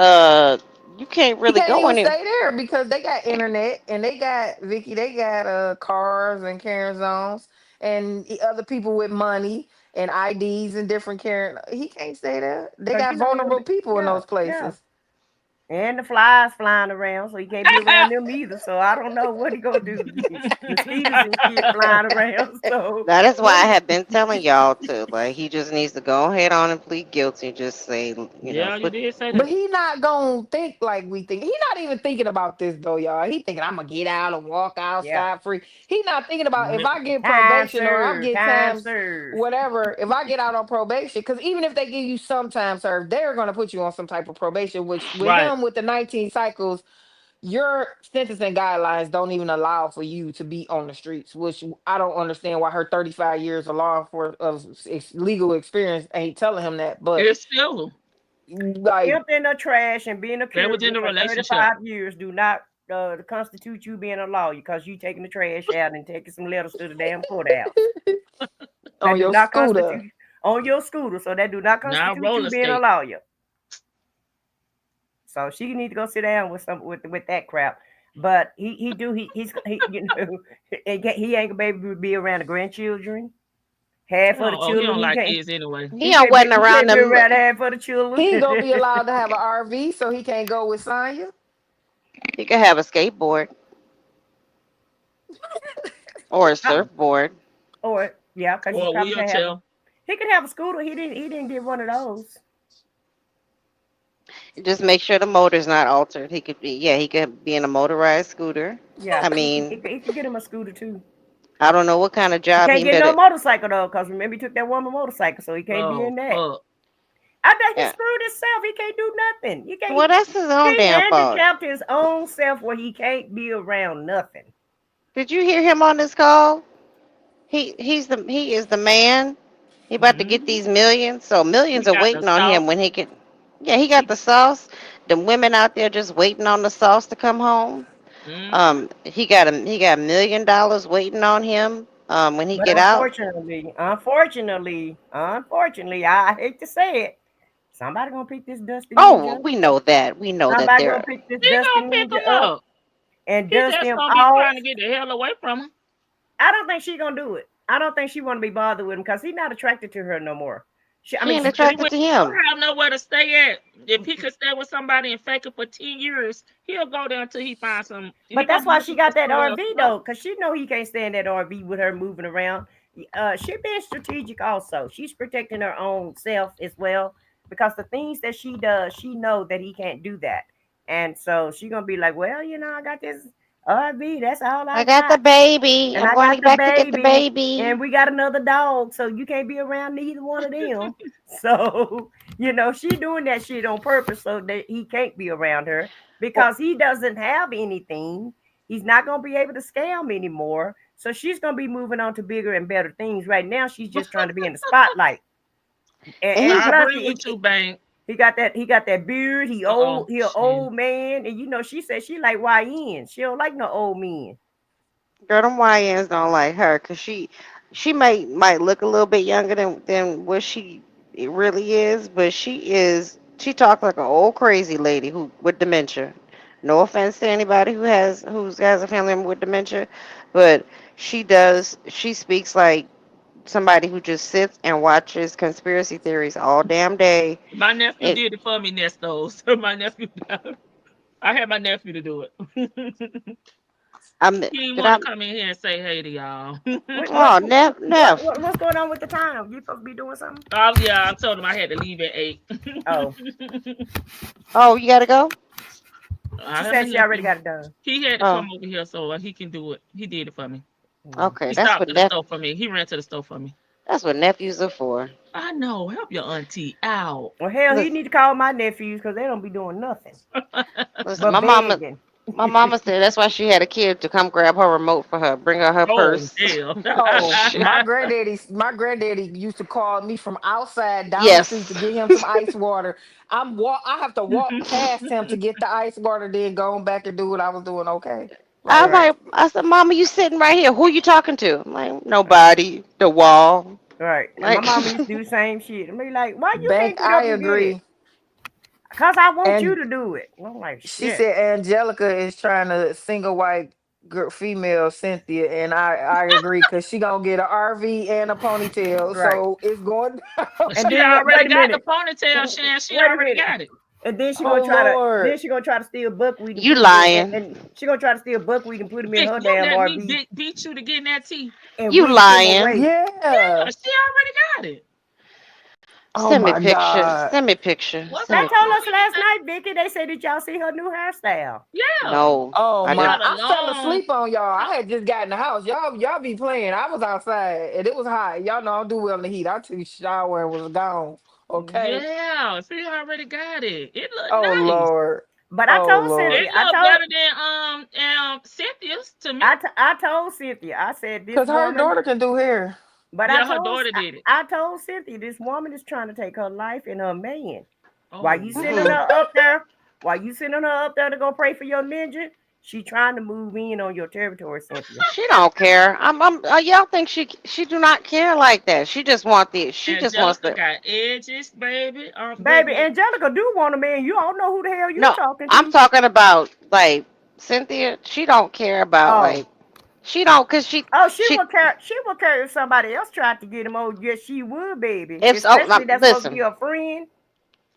you can't he really can't go even anywhere. stay there because they got internet and they got Vicky. They got cars and carrying zones and other people with money and IDs and different carrying. He can't stay there. They Cause got you know he'll vulnerable be, people in yeah, those yeah. places. And the flies flying around, so he can't be around them either. So I don't know what he gonna do. Mosquitoes and shit flying around. So That is why what? I have been telling y'all to like. He just needs to go ahead on and plead guilty. Just say, Yeah, you put. did say But that. he not gonna think like we think. He not even thinking about this though, y'all. He thinking I'm gonna get out and walk Yeah. outside free. He not thinking about if N- I get Time probation or I served. get Time times, served. whatever. If I get out on probation, because even if they give you some time served, they're gonna put you on some type of probation. Which with Right. him with the 19 cycles, your sentencing guidelines don't even allow for you to be on the streets. Which I don't understand why her 35 years of law for of legal experience ain't telling him that. But It's still like Emptying the trash and being a they was in cubicle a for relationship. 35 years do not constitute you being a lawyer because you taking the trash out and taking some letters to the damn courthouse. That on do your not scooter. constitute on your scooter. So that do not Now constitute you roller being a skate. lawyer. So she need to go sit down with with that crap. But he's you know he ain't gonna be able to be around the grandchildren. Half of the Oh, he children don't like kids anyway. He don't wasn't he around can't be them. around half of the children. He ain't gonna be allowed to have an RV, so he can't go with Sonya. He could have a skateboard or a surfboard. Or yeah, because he Or a probably could have wheelchair. he could have a scooter. He didn't get one of those. Just make sure the motor's not altered. He could be in a motorized scooter. Yeah, I he, mean, he, he could get him a scooter too. I don't know what kind of He job can't he get no better. motorcycle though, because remember he took that woman motorcycle, so he can't be Oh, in that. fuck. I bet he Yeah. screwed himself. He can't do nothing. You can't. Well, that's his own He damn fault. handicapped his own self where he can't be around nothing. Did you hear him on this call? He is the man. He about to get Hmm. these millions. So He millions are got the waiting on sauce. him when he can. Yeah, he got He, the sauce. The women out there just waiting on the sauce to come home. mm-hmm. He got $1 million waiting on him. When he But get out. unfortunately, I hate to say it, somebody gonna pick this dusty Oh, ninja. we know that. We know that Somebody gonna there. pick this He dusty gonna pick ninja him up up. and He dust just him gonna be off. trying to get the hell away from him. I don't think she gonna do it. I don't think she want to be bothered with him because he's not attracted to her no more. I She mean, ain't He attracted will to him. have nowhere to stay at. If he could stay with somebody and fake it for 10 years, he'll go there until he finds some. He but gonna that's be why she looking for got that some little RV stuff. though, because she know he can't stay in that RV with her moving around. She being strategic also. She's protecting her own self as well because the things that she does, she know that he can't do that, and so she gonna be like, well, I got this RV. That's all I I got the got. baby. And I'm I going got the back to get the baby, and baby. we got another dog, so you can't be around neither one of them. So, she doing that shit on purpose so that he can't be around her Well, because he doesn't have anything. He's not gonna be able to scam anymore. So she's gonna be moving on to bigger and better things. Right now, she's just trying to be in the spotlight. and And he's I plus, agree with you, Bank. he got that beard. Oh, He an shit. old man, and she said she like YN. She don't like no old men. girl, them YNs don't like her because she might look a little bit younger than what she it really is, but she talks like an old crazy lady who with dementia. No offense to anybody who has a family member with dementia, but she speaks like somebody who just sits and watches conspiracy theories all damn day. My nephew It did it for me, Nesto. So my nephew, I had my nephew to do it. I'm He didn't did want I to come in here and say hey to y'all. What what oh Neff. what's going on with the time? You supposed to be doing something? Oh yeah, I told him I had to leave at 8. Oh, Oh, you gotta go? I she have my said she already nephew. got it done. He had to Oh, come over here so he can do it. He did it for me. Mm. okay. He stopped at the store for me. He ran to the store for me. That's what nephews are for. I know. Help your auntie out. Well, hell, he Listen, need to call my nephews because they don't be doing nothing listen, but begging. my mama said that's why she had a kid to come grab her remote for her, bring her her Oh purse. hell. Oh, Shit. my granddaddy used to call me from outside down the street to Yes. get him some ice water. I have to walk past him to get the ice water, then go back and do what I was doing. Okay, I was like Right, like, I said, Mama, you sitting right here. Who you talking to? I'm like, nobody. The wall. right. And my Like, mama used to do the same shit. And be like, why you bank. can't get I up and get it? agree. Because I want you And to do it. And I'm like, she shit. said Angelica is trying to single white girl, female Cynthia, and I agree because she gonna get an RV and a ponytail, Right. so it's going down. And She then already wait a got the minute. ponytail, Shan. She Wait a already minute. got it. And then she Oh gonna try to Lord, steal buckwheat and you put him in lying. and she gonna try to steal buckwheat and put him in Vic, her you damn let me RV beat you to get in that tea. and You whisk him lying. away. Yeah, yeah. she already got it. Oh Send me my picture. God. Send me picture. What's Send They me up? told us picture. last night, Vicky. They said, did y'all see her new hairstyle? Yeah. No, Oh I She didn't. my! got a I fell long. asleep on y'all. I had just got in the house. Y'all be playing. I was outside and it was hot. Y'all know I don't do well in the heat. I took a shower and was gone. Okay. Yeah, she already got it. It look Oh nice. Lord. But I Oh told Lord. Cynthia, It look better than Cynthia's to me. I told Cynthia, I said this Cause her woman, daughter can do hair. but Yeah, her daughter did it. I told Cynthia this woman is trying to take her life and her man. Why Oh you sending Mm-mm. Lord. her up there? Why you sending her up there to go pray for your ninja? She trying to move in on your territory, Cynthia. She don't care. Y'all think she do not care like that. She just want the. She just wants Angelica the. got edges, baby. Baby, Baby. Angelica do want a man. You don't know who the hell you No, talking I'm to. talking about like Cynthia. She don't care about Oh. like she don't because she Oh, she she would care. She would care if somebody else tried to get him. Oh, yes, she would, baby. if so. Especially that's supposed to be Listen, her friend.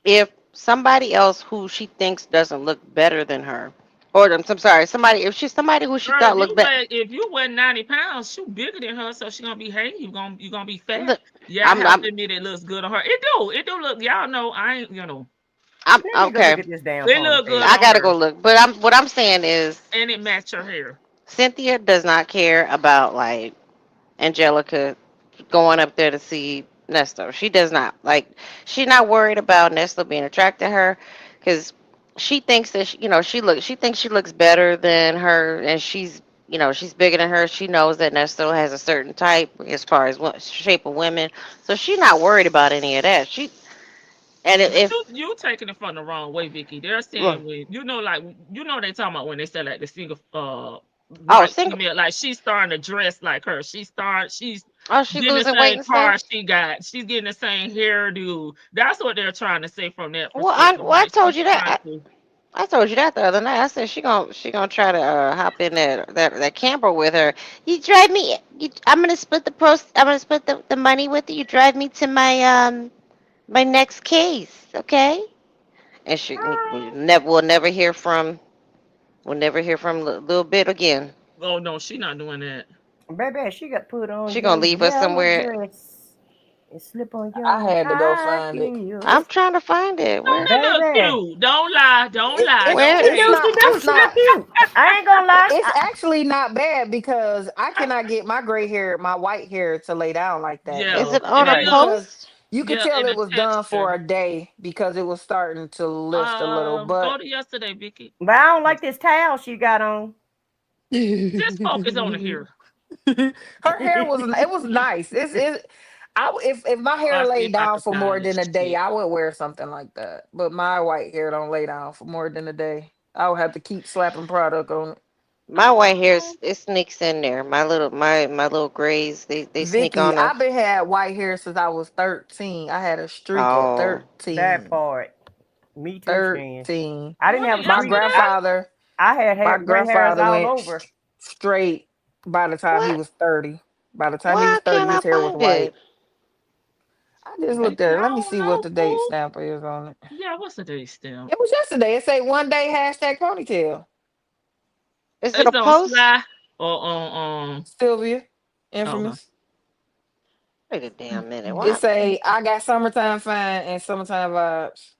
if somebody else who she thinks doesn't look better than her, or I'm sorry, somebody if she's somebody who she Girl, thought looked better. if you weigh 90 pounds, she bigger than her, so she gonna be hey, you gonna be fat. Look, Yeah, I I'm have I'm to admit it looks good on her. It do look. Y'all know I ain't. I'm Let me go okay. look at this damn It look good ponytail. I on gotta go her, look, but what I'm saying is and it match her hair. Cynthia does not care about like Angelica going up there to see Nestor. She does not. Like, she's not worried about Nestor being attracted to her because she thinks that she thinks she looks better than her, and she's bigger than her. She knows that Nestor has a certain type as far as what shape of women, so she's not worried about any of that. And if You taking it from the wrong way, Vicky. They're look, saying when like they talking about when they say like the single oh white single, female, like she's starting to dress like her. She's oh she getting the losing weight same and car stuff. she got. She's getting the same hairdo. That's what they're trying to say from that Well, I perspective. well I Like told she's you trying that. to. I told you that the other night. I said she gonna try to hop in that camper with her. You drive me. I'm gonna split the money with you. You drive me to my my next case, okay? And we'll never hear from Little Bit again. Oh no, she not doing that. Baby, she got put on She gonna your leave us yellow somewhere. dress and slip on I your had to go high find it. I'm heels. trying to find it. Oh, Where? that look Baby. cute. Don't lie. Don't It, lie. it Don't Where? She it's hate. do, not she do. it's She look not cute. I ain't gonna lie. it's actually not bad because I cannot get my gray hair, my white hair to lay down like that Is Yeah, it though. and on a it Like look. because post? you could Yeah, tell and it the was done for texture. a day because it was starting to lift a little, Go but to yesterday, Vicky. But I don't like this towel she got on. Just focus on the hair. her hair was it was nice. If my hair I see laid if I down can for more find than this a day, shit. I would wear something like that. But my white hair don't lay down for more than a day. I would have to keep slapping product on it. My white hair, it sneaks in there. My little grays, they sneak Vicky, on there. I've been had white hair since I was 13. I had a streak at Oh, That 13. part. Me too, Shan. 13. I didn't What have a My streak. yesterday? grandfather, I had my gray hairs grandfather all went over. straight by the time he what? was 30. By the time he was Why 30, can't I his hair was find it? white. I just looked Baby, at I it. Let me don't see what know, the date boo. stamp is on it. Yeah, what's the day stamp? It was yesterday. It say one day hashtag ponytail. Is it a It's on post? Sly or on Sylvia, okay. infamous. Wait a damn minute. It Why? say I got summertime fine and summertime vibes.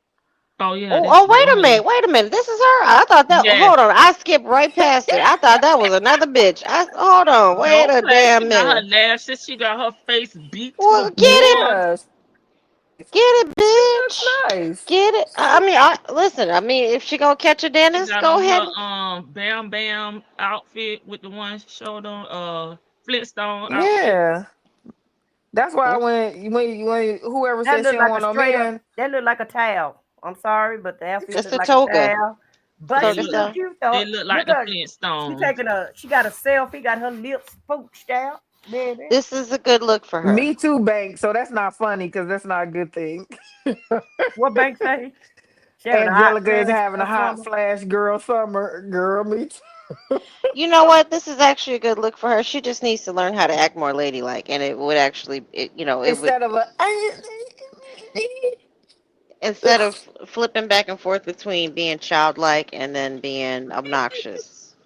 Oh yeah, Oh, this oh, the one. wait a minute. This is her. I thought that. Yes. Hold on. I skipped right past it. I thought that was another bitch. Hold on. Wait Don't a play. She damn got her minute. lashes. She got her face beat to the Well, bone. Yeah, get it, she looks bitch. nice. Get it. I mean, listen. I mean, if she gonna catch a She dentist, got go on ahead. her Bam Bam outfit with the one she showed on Flintstone outfit. Yeah, that's why Mm, when whoever That said she looked don't like a want no straight up. man, That looked like a towel. I'm sorry, but the outfit it's looked a like a toga. towel. But It Toga she looked looked stuff. cute though. it looked like Look the at her. Flintstones. She got a selfie. Got her lips pooched out, baby. This is a good look for her. me too, bank. So that's not funny because that's not a good thing. What Bank say? She having a hot Angelica is flash having a or hot something. flash girl summer. Girl, me too. You know what? This is actually a good look for her. She just needs to learn how to act more ladylike, and it would actually, it would Instead of a instead of flipping back and forth between being childlike and then being obnoxious.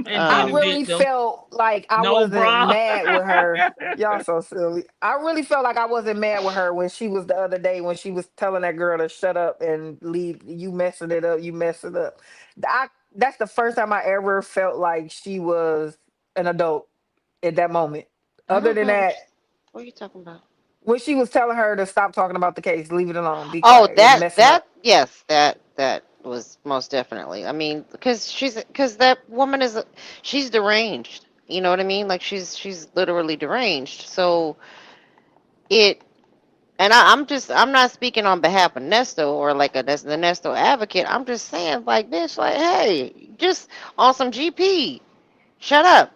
And I being a Um, really victim. felt like I No wasn't bra. mad with her. Y'all so silly. I really felt like I wasn't mad with her when she was the other day when she was telling that girl to shut up and leave. You messing it up. You mess it up. That's the first time I ever felt like she was an adult at that moment. I Other don't than know that, what are you talking about. when she was telling her to stop talking about the case, leave it alone, be Oh, quiet, you're messing up. yes, that was most definitely. I mean, because that woman she's deranged. You know what I mean? Like she's literally deranged. So it and I'm not speaking on behalf of Nesto or like the Nesto advocate. I'm just saying like bitch, like hey, just on some GP. Shut up.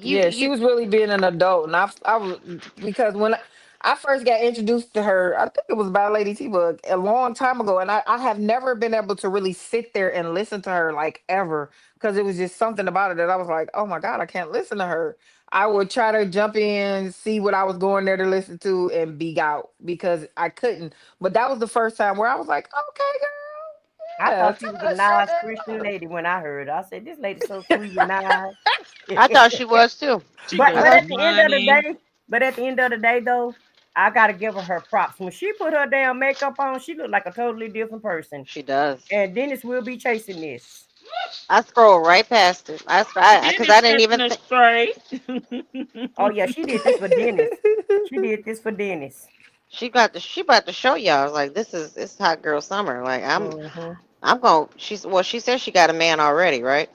Yeah, she You was really being an adult, and I was because when I first got introduced to her, I think it was by Lady T Bug a long time ago, and I have never been able to really sit there and listen to her like ever because it was just something about it that I was like, oh my god, I can't listen to her. I would try to jump in, see what I was going there to listen to, and be out because I couldn't. But that was the first time where I was like, okay, I girl, yeah, thought she tell was a her to shut nice that Christian lady when I heard her. I said, this lady's so sweet and nice. I thought she was too. She but I got but thought some at the end of the money. day, though, I gotta give her props. When she put her damn makeup on, she looked like a totally different person. she does. And Dennis will be chasing this. I scrolled right past it. Because I Dennis didn't setting even us think. straight. Oh yeah, she did this for Dennis. She did this for Dennis. She about to show y'all. I was like, this is hot girl summer. Like Hmm. I'm going. She said she got a man already, right?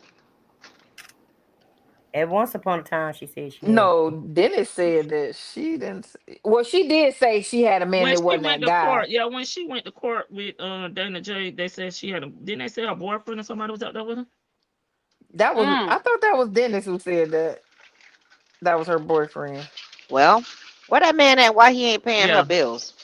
At once upon a time, she said she had. No, Dennis said that she didn't. Well, she did say she had a man When that she wasn't went that to guy. court, yeah, when she went to court with Dana J, they said she had a. Didn't they say her boyfriend or somebody was out there with her? That was Mm. I thought that was Dennis who said that that was her boyfriend. Well, where that man at? Why he ain't paying her Yeah. bills?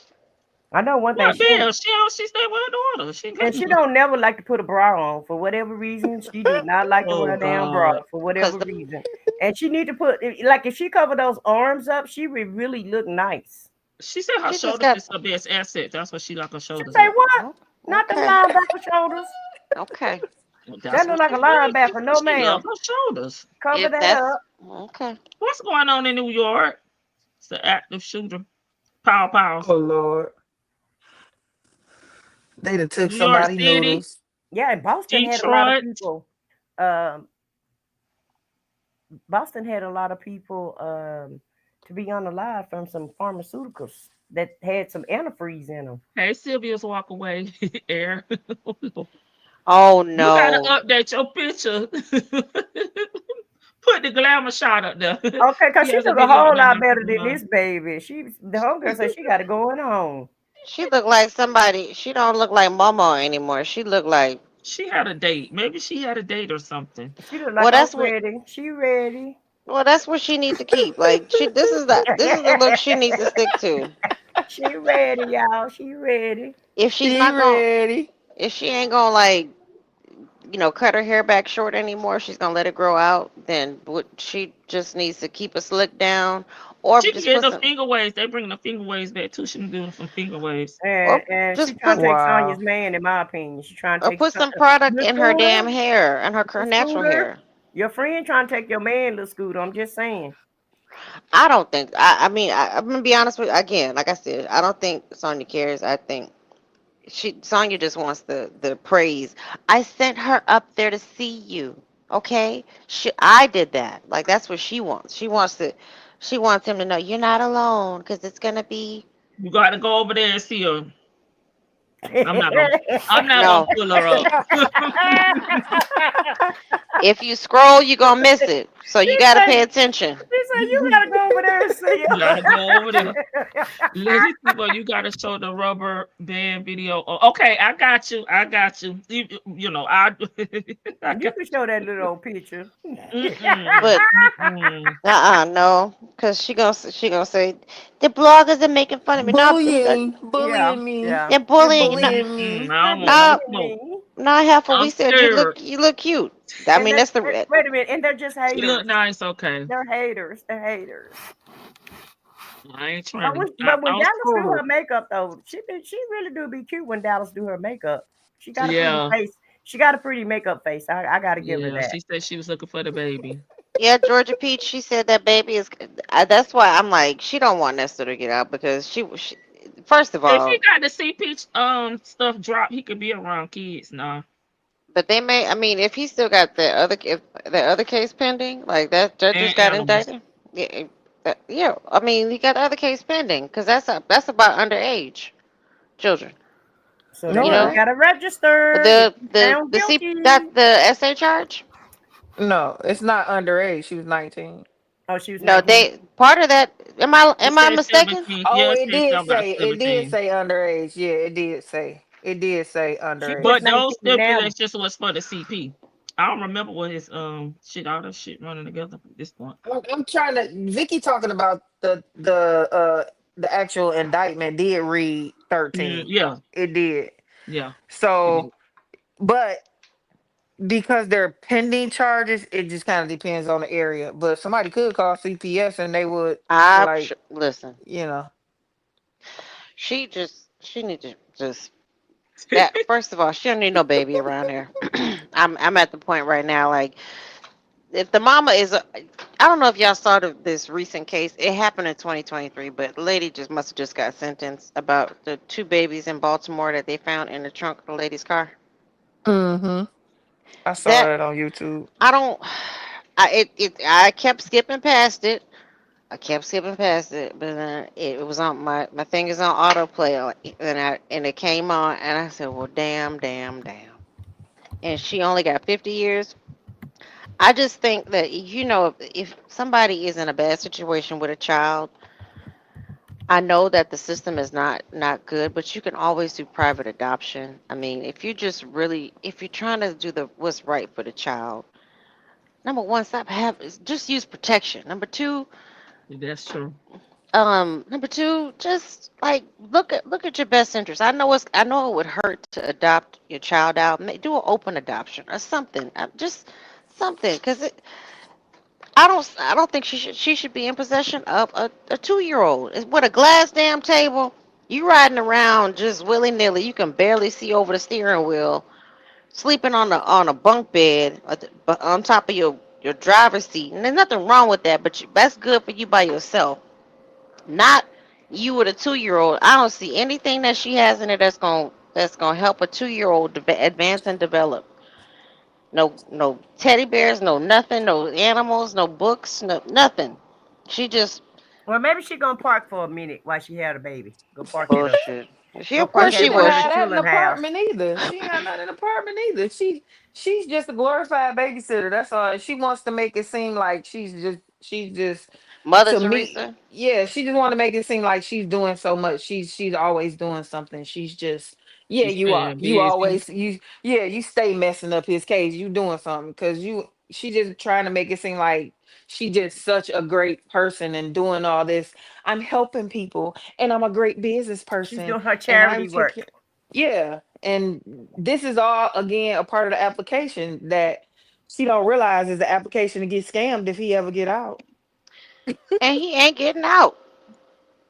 I know one thing. What bill? She stayed with her daughter. She ain't got She no. don't never like to put a bra on for whatever reason. She do not like to Oh wear a damn bra God. for Cause whatever the reason. And she need to put like if she cover those arms up, she would really look nice. She said her She just shoulders got is her best asset. That's what she like her She shoulders say up. what? oh, Not them okay. linebacker shoulders. Okay. Well, That that's look what like she a said. linebacker. No, She love ma'am. her shoulders. Cover If that that's up. okay. What's going on in New York? It's an active shooter. Pow pow. Oh Lord, they done took New York somebody City, noodles. Yeah, and Boston had a lot of Detroit. people. Um, Boston had a lot of people to be unalive from some pharmaceuticals that had some antifreeze in them. Hey, Sylvia's walk away. Air. Oh You gotta no. update your picture. Put the glamour shot up there. Okay, because She she has a look a video whole on there lot not too better than long. this baby. The homegirl said she got it going on. She look like somebody. She don't look like Mama anymore. She look like. She had a date. Maybe she had a date or something. She look Well, like I'm that's what. ready. She ready. Well, that's what she needs to keep. Like she. This is the look she needs to stick to. She ready, y'all. She ready. If she's She not going, ready. if she ain't gonna like, cut her hair back short anymore, she's gonna let it grow out. Then what? She just needs to keep it slicked down, or She can just get put the some, finger waves. They bring the finger waves back too. She can do some finger waves. And or and she just trying put, to take Sonya's Wow. man, in my opinion. She trying to or take put some product little in her scooter, damn hair and her little natural scooter. hair. Your friend trying to take your man, little scooter. I'm just saying. I don't think. I mean, I'm gonna be honest with you again. Like I said, I don't think Sonya cares. I think Sonya just wants the praise. I sent her up there to see you. Okay, I did that. Like that's what she wants. She wants him to know you're not alone because it's gonna be You gotta go over there and see her. I'm not gonna. I'm not gonna no. pull her up. If you scroll, you're gonna miss it. So She you gotta said, pay attention. you gotta go over there and see You gotta go over there. her. Lady people, you gotta show the rubber band video. Oh, okay, I got you. I got you. I. I You got. can show that little old picture. Mm-mm, But mm-mm. no, because she gonna say the bloggers are making fun of me. No, Bullying, Yeah, bullying me. yeah. they're You're bullying. No, bullying Mm-mm. me. I They're don't want no no, bullying smoke. me. not half what I'm we said. You scared. look cute. I And mean, they, that's the wait a minute, and they're just She look haters. nice. Okay, They're haters. They're haters. I ain't But trying to. when, but when I'm Dallas do her scared. makeup though, she really do be cute when Dallas do her makeup. She got a pretty Yeah, face. She got a pretty makeup face. I gotta give her yeah. that. She said she was looking for the baby. yeah. Georgia Peach. She said that baby is. That's why I'm like she don't want Nestor to get out because she first of If he all, got the CP stuff dropped, he could be around kids now. but they may. I mean, if he still got the other case pending, like that judge just And got animals. indicted. Yeah, yeah. I mean, he got the other case pending because that's about underage children. So No, You they it know, ain't. gotta register. If the you the found the C guilty. that the SA charge. No, it's not underage. She was 19. Oh, she was No, 19. they part of that. It Am I said mistaken? 17. Oh, Yeah, it it said did something about say, it did 17. say underage. Yeah, it did say. It did say She just underage. But 19 those now. stipulations was for the CP. I don't remember what his all that shit running together at this point. I'm trying to. Vicky talking about the actual indictment did read 13. Yeah, It did. yeah. It So, is. but because they're pending charges, it just kind of depends on the area. But somebody could call CPS and they would like, Listen. you know. She need to just that. First of all, she don't need no baby around here. I'm at the point right now. Like if the mama is, I don't know if y'all saw this recent case. It happened in 2023, but the lady just must have just got sentenced about the two babies in Baltimore that they found in the trunk of the lady's car. Mm-hmm. I saw That that on YouTube. I don't. I kept skipping past it. I kept skipping past it, but then it was on my thing is on autoplay, and it came on, and I said, "Well, damn, damn, damn." And she only got 50 years. I just think that if somebody is in a bad situation with a child, I know that the system is not good, but you can always do private adoption. I mean, if you're trying to do the what's right for the child, number one, just use protection. That's true. Number two, just like look at your best interest. I know it would hurt to adopt your child out. Do an open adoption or something. Just something, because I don't think she should be in possession of a 2 year old. It's with a glass damn table. You riding around just willy nilly. You can barely see over the steering wheel. Sleeping on a bunk bed on top of your driver's seat, and there's nothing wrong with that. But that's good for you by yourself, not you with a 2 year old. I don't see anything that she has in it that's gonna help a 2 year old advance and develop. No teddy bears, no nothing, no animals, no books, no nothing. She just Well, maybe she gonna park for a minute while she had a baby. Go park at bullshit. go Of park course She she at don't will. Reverend have that in the Children's house. apartment either. She ain't got nothing in the apartment either. She's just a glorified babysitter. That's all. She wants to make it seem like she's just Mother to me. Teresa. Yeah, she just want to make it seem like she's doing so much. She's always doing something. She's just yeah, She's you are. staying You busy. always you yeah, you stay messing up his case. You doing something because she just trying to make it seem like she just such a great person and doing all this. I'm helping people and I'm a great business She's person doing her and I'm charity taking work. yeah, and this is all again a part of the application that she don't realize is the application to get scammed if he ever get out. And he ain't getting out.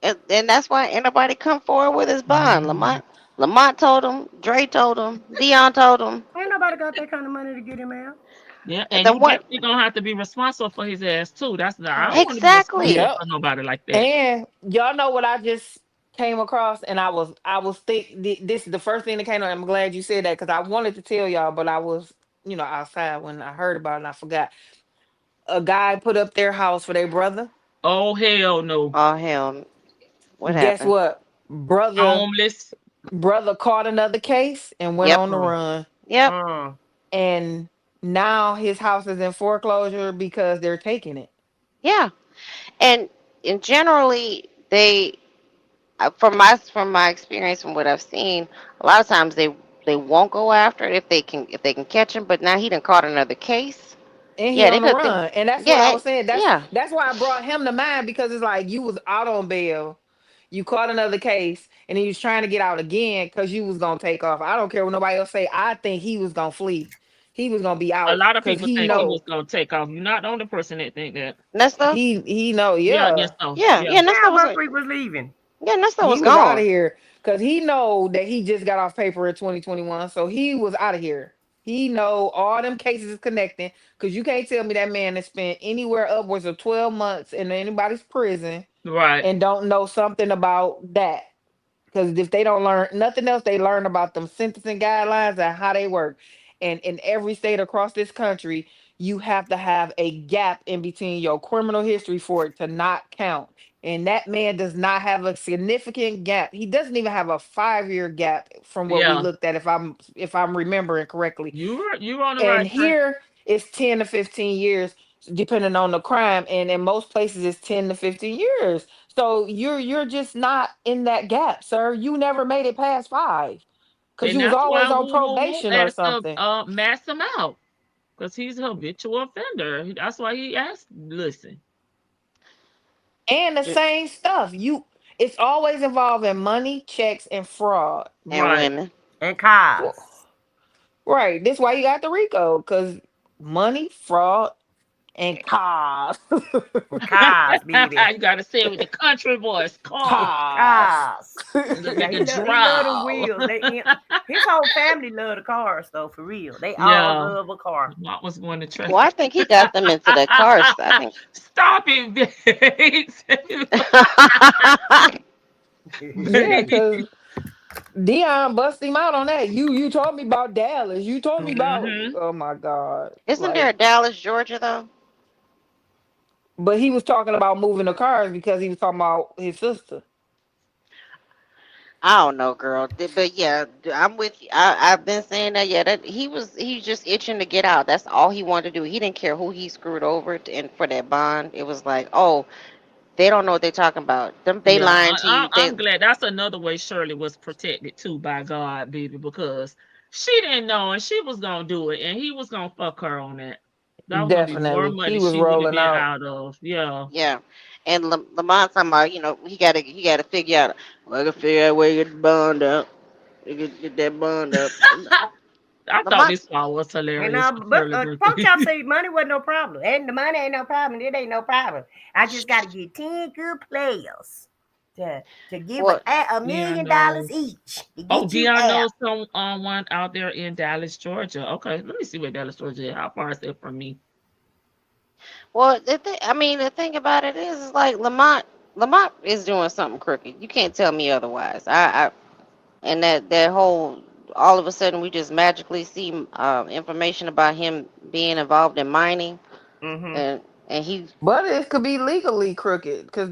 And that's why anybody come forward with his bond. Lamont told him, Dre told him, Dion told him. Ain't nobody got that kind of money to get him out. Yeah, And and then you what? definitely gonna have to be responsible for his ass too. I don't Right. want to be responsible Exactly. Yep. for nobody like that. And y'all know what I just came across, and I was this is the first thing that came. I'm glad you said that because I wanted to tell y'all, but I was outside when I heard about it and I forgot. A guy put up their house for their brother. Oh hell no. Oh hell, what Guess happened? what? Brother Homeless. brother caught another case and went Yep, on the Mm. run. yep, Mm. And now his house is in foreclosure because they're taking it. yeah. And generally they, from my experience and what I've seen, a lot of times they won't go after it if they can catch him. But now he done caught another case. And he Yeah, on the they run. And that's what I yeah, was saying. That's yeah. that's why I brought him to mind because it's like you was out on bail, you caught another case, and then you was trying to get out again because you was gonna take off. I don't care what nobody else say. I think he was gonna flee. He was gonna be A out lot of because people he think he was know. gonna take off. You're not the only person that think that. Nesta. He know, Yeah, yes, yeah. so Yeah, yeah. yeah. Yeah, Nesta was Buck Creek was leaving. yeah. Nesta He was was out of gone. here because he know that he just got off paper in 2021. So he was out of here. He know all them cases is connecting because you can't tell me that man has spent anywhere upwards of 12 months in anybody's prison Right. and don't know something about that. Because if they don't learn nothing else, they learn about them sentencing guidelines and how they work. And in every state across this country, you have to have a gap in between your criminal history for it to not count. And that man does not have a significant gap. He doesn't even have a 5 year gap from what we Yeah. looked at, if I'm remembering correctly. You're on the And right track. here it's 10 to 15 years depending on the crime, and in most places it's 10 to 15 years. So you're just not in that gap, sir. You never made it past 5 because And you was that's always why on Woo Woo Woo probation or asked to something. mass him out. Because he's a habitual offender. That's why he asked, listen. And the Mm, same stuff. It's always involving money, checks, and fraud. and Right. women. And cars. Well, right. That's why you got the RICO, because money, fraud, and cars. Cars, baby. You gotta say it with the country voice. Call. Cars. Cars. The Yeah, nigga he love them drow. wheels. His whole family love the cars though, for real. They all Yeah. love a car. What was going to Well, I traffic? think he got them into the cars. I think. Stop it, Bates. Yeah, because Dion bust him out on that. You told me about Dallas. You told me about Hmm. oh my God. Isn't there a Like, Dallas, Georgia though? but he was talking about moving the cars because he was talking about his sister. I don't know, girl. But yeah, I'm with you. I've been saying that. Yeah, that he's just itching to get out. That's all he wanted to do. He didn't care who he screwed over and for that bond. It was like, oh, they don't know what they're talking about. They Yeah, lying to you. I'm glad. That's another way Shirley was protected too by God, baby, because she didn't know and she was gonna do it, and he was gonna fuck her on that. That was gonna be more Definitely. money He was she would have rolling been out. out of. Yeah. Yeah. And Lamont talking about, he gotta figure out. Well, I gotta figure out where you get the bond up. You get that bond up. I thought Lamont, this song was And hilarious for but Shirley pork birthday. chop say money wasn't no problem, and the money ain't no problem. It ain't no problem. I just got to get 10 good players to give what? a Yeah, I $1 million know. each to Oh, get you Dion out. knows someone out there in Dallas, Georgia. Okay, let me see where Dallas, Georgia is. How far is it from me? Well, I mean, the thing about it is like Lamont is doing something crooked. You can't tell me otherwise. And that whole all of a sudden we just magically see information about him being involved in mining, Mm-hmm. and he But it could be legally crooked because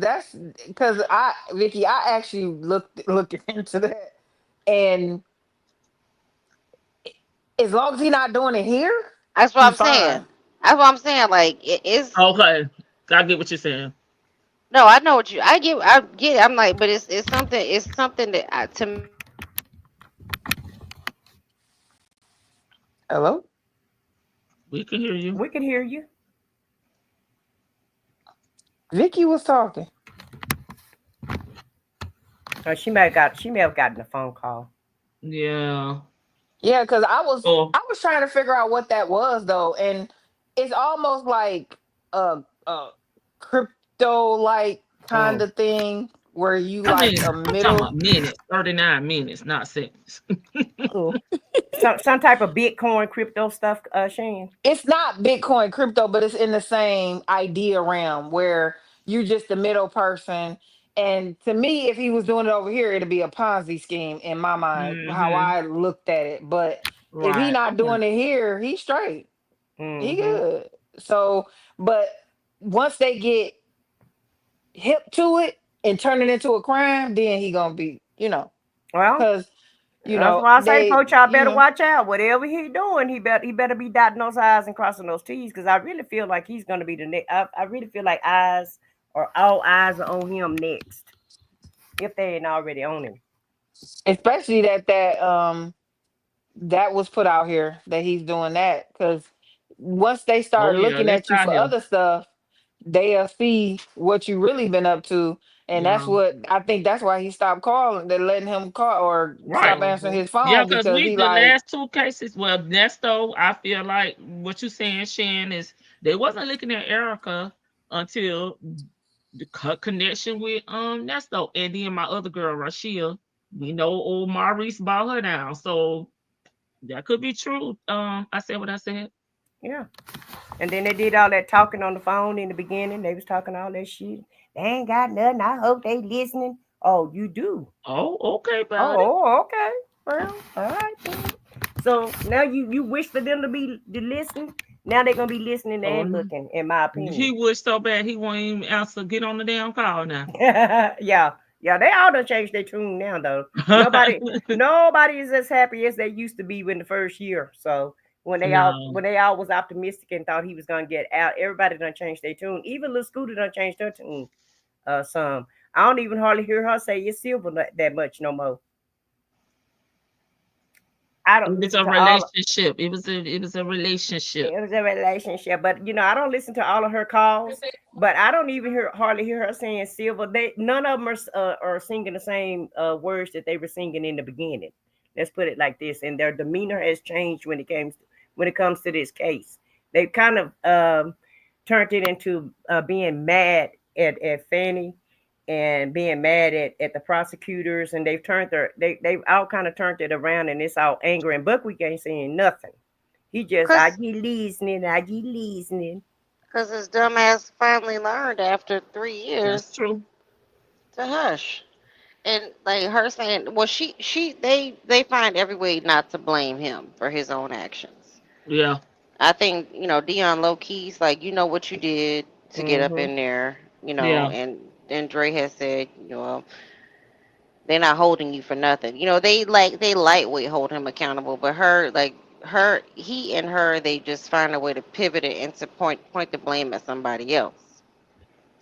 Vicky, I actually looked into that, and as long as he's not doing it here, that's what he's I'm fine. saying. That's what I'm saying. Like it's Okay, I get what you're saying. no, I know what I get it. I'm like, but it's something that to me is like Hello, We can hear you. We can hear you. Vicky was talking. She may have gotten a phone call. Yeah. Yeah, because Oh, I was trying to figure out what that was though, and it's almost like a crypto like kind Mm. of thing where you I like mean, a I'm talking middle. about minutes, 39 minutes, not seconds. Cool. Some type of Bitcoin crypto stuff, Shane. It's not Bitcoin crypto, but it's in the same idea realm where you're just the middle person. And to me, if he was doing it over here, it'd be a Ponzi scheme in my mind, how Mm-hmm. I looked at it. But if he Right. not Okay. doing it here, he's straight. He Mm-hmm. good. So, but once they get hip to it and turn it into a crime, then he gonna be, Well, because that's why I say, they, Poach, y'all better watch out. Whatever he doing, he better be dotting those I's and crossing those T's. Because I really feel like he's gonna be the next. I really feel like eyes or all eyes are on him next, if they ain't already on him. especially that was put out here that he's doing that because once they Oh start yeah, looking that's at you out for here. other stuff, they'll see what you really been up to, and that's Yeah. what I think. That's why he stopped calling. They're letting him call or stop Right. answering Mm-hmm. his Yeah, phone because because we he the like, last two cases, well, Nesto, I feel like what you saying, Shan, is they wasn't looking at Erica until the connection with Nesto. And then my other girl, Rashia, we know old Maurice bought her down. So that could be true. I said what I said. Yeah. And then they did all that talking on the phone in the beginning. They was talking all that shit. They ain't got nothing. I hope they listening. Oh, you do. Oh, okay, about it. Oh, okay. Well, all right then. So now you wish for them to listen. Now they're gonna be listening and Oh, looking, in my he opinion. wished so bad he won't even answer. Get on the damn call now. Yeah, yeah. They all done changed their tune now, though. Nobody is as happy as they used to be in the first year. So No. when they all was optimistic and thought he was gonna get out, everybody done changed their tune. Even Lil Scooter done changed her tune. Some I don't even hardly hear her say it's Silver that much no more. I It don't was listen a to all. relationship. It was a relationship. It was a relationship, but I don't listen to all of her calls. But I don't even hardly hear her saying Silver. They none of them are singing the same words that they were singing in the beginning. Let's put it like this, and their demeanor has changed when it comes to this case. They kind of turned it into being mad at Fanny and being mad at the prosecutors, and they've all kind of turned it around, and it's all anger. And Buckwheat ain't saying nothing. He just I cause get listening, I get listening. cause his dumb ass finally learned after 3 years That's true. to hush. And like her saying, well, they find every way not to blame him for his own actions. Yeah. I think Dion low key's like what you did to get up Mm-hmm. in there, Yeah. and Dre has said they're not holding you for nothing. They lightweight hold him accountable, but he and her, they just find a way to pivot it and to point the blame at somebody else.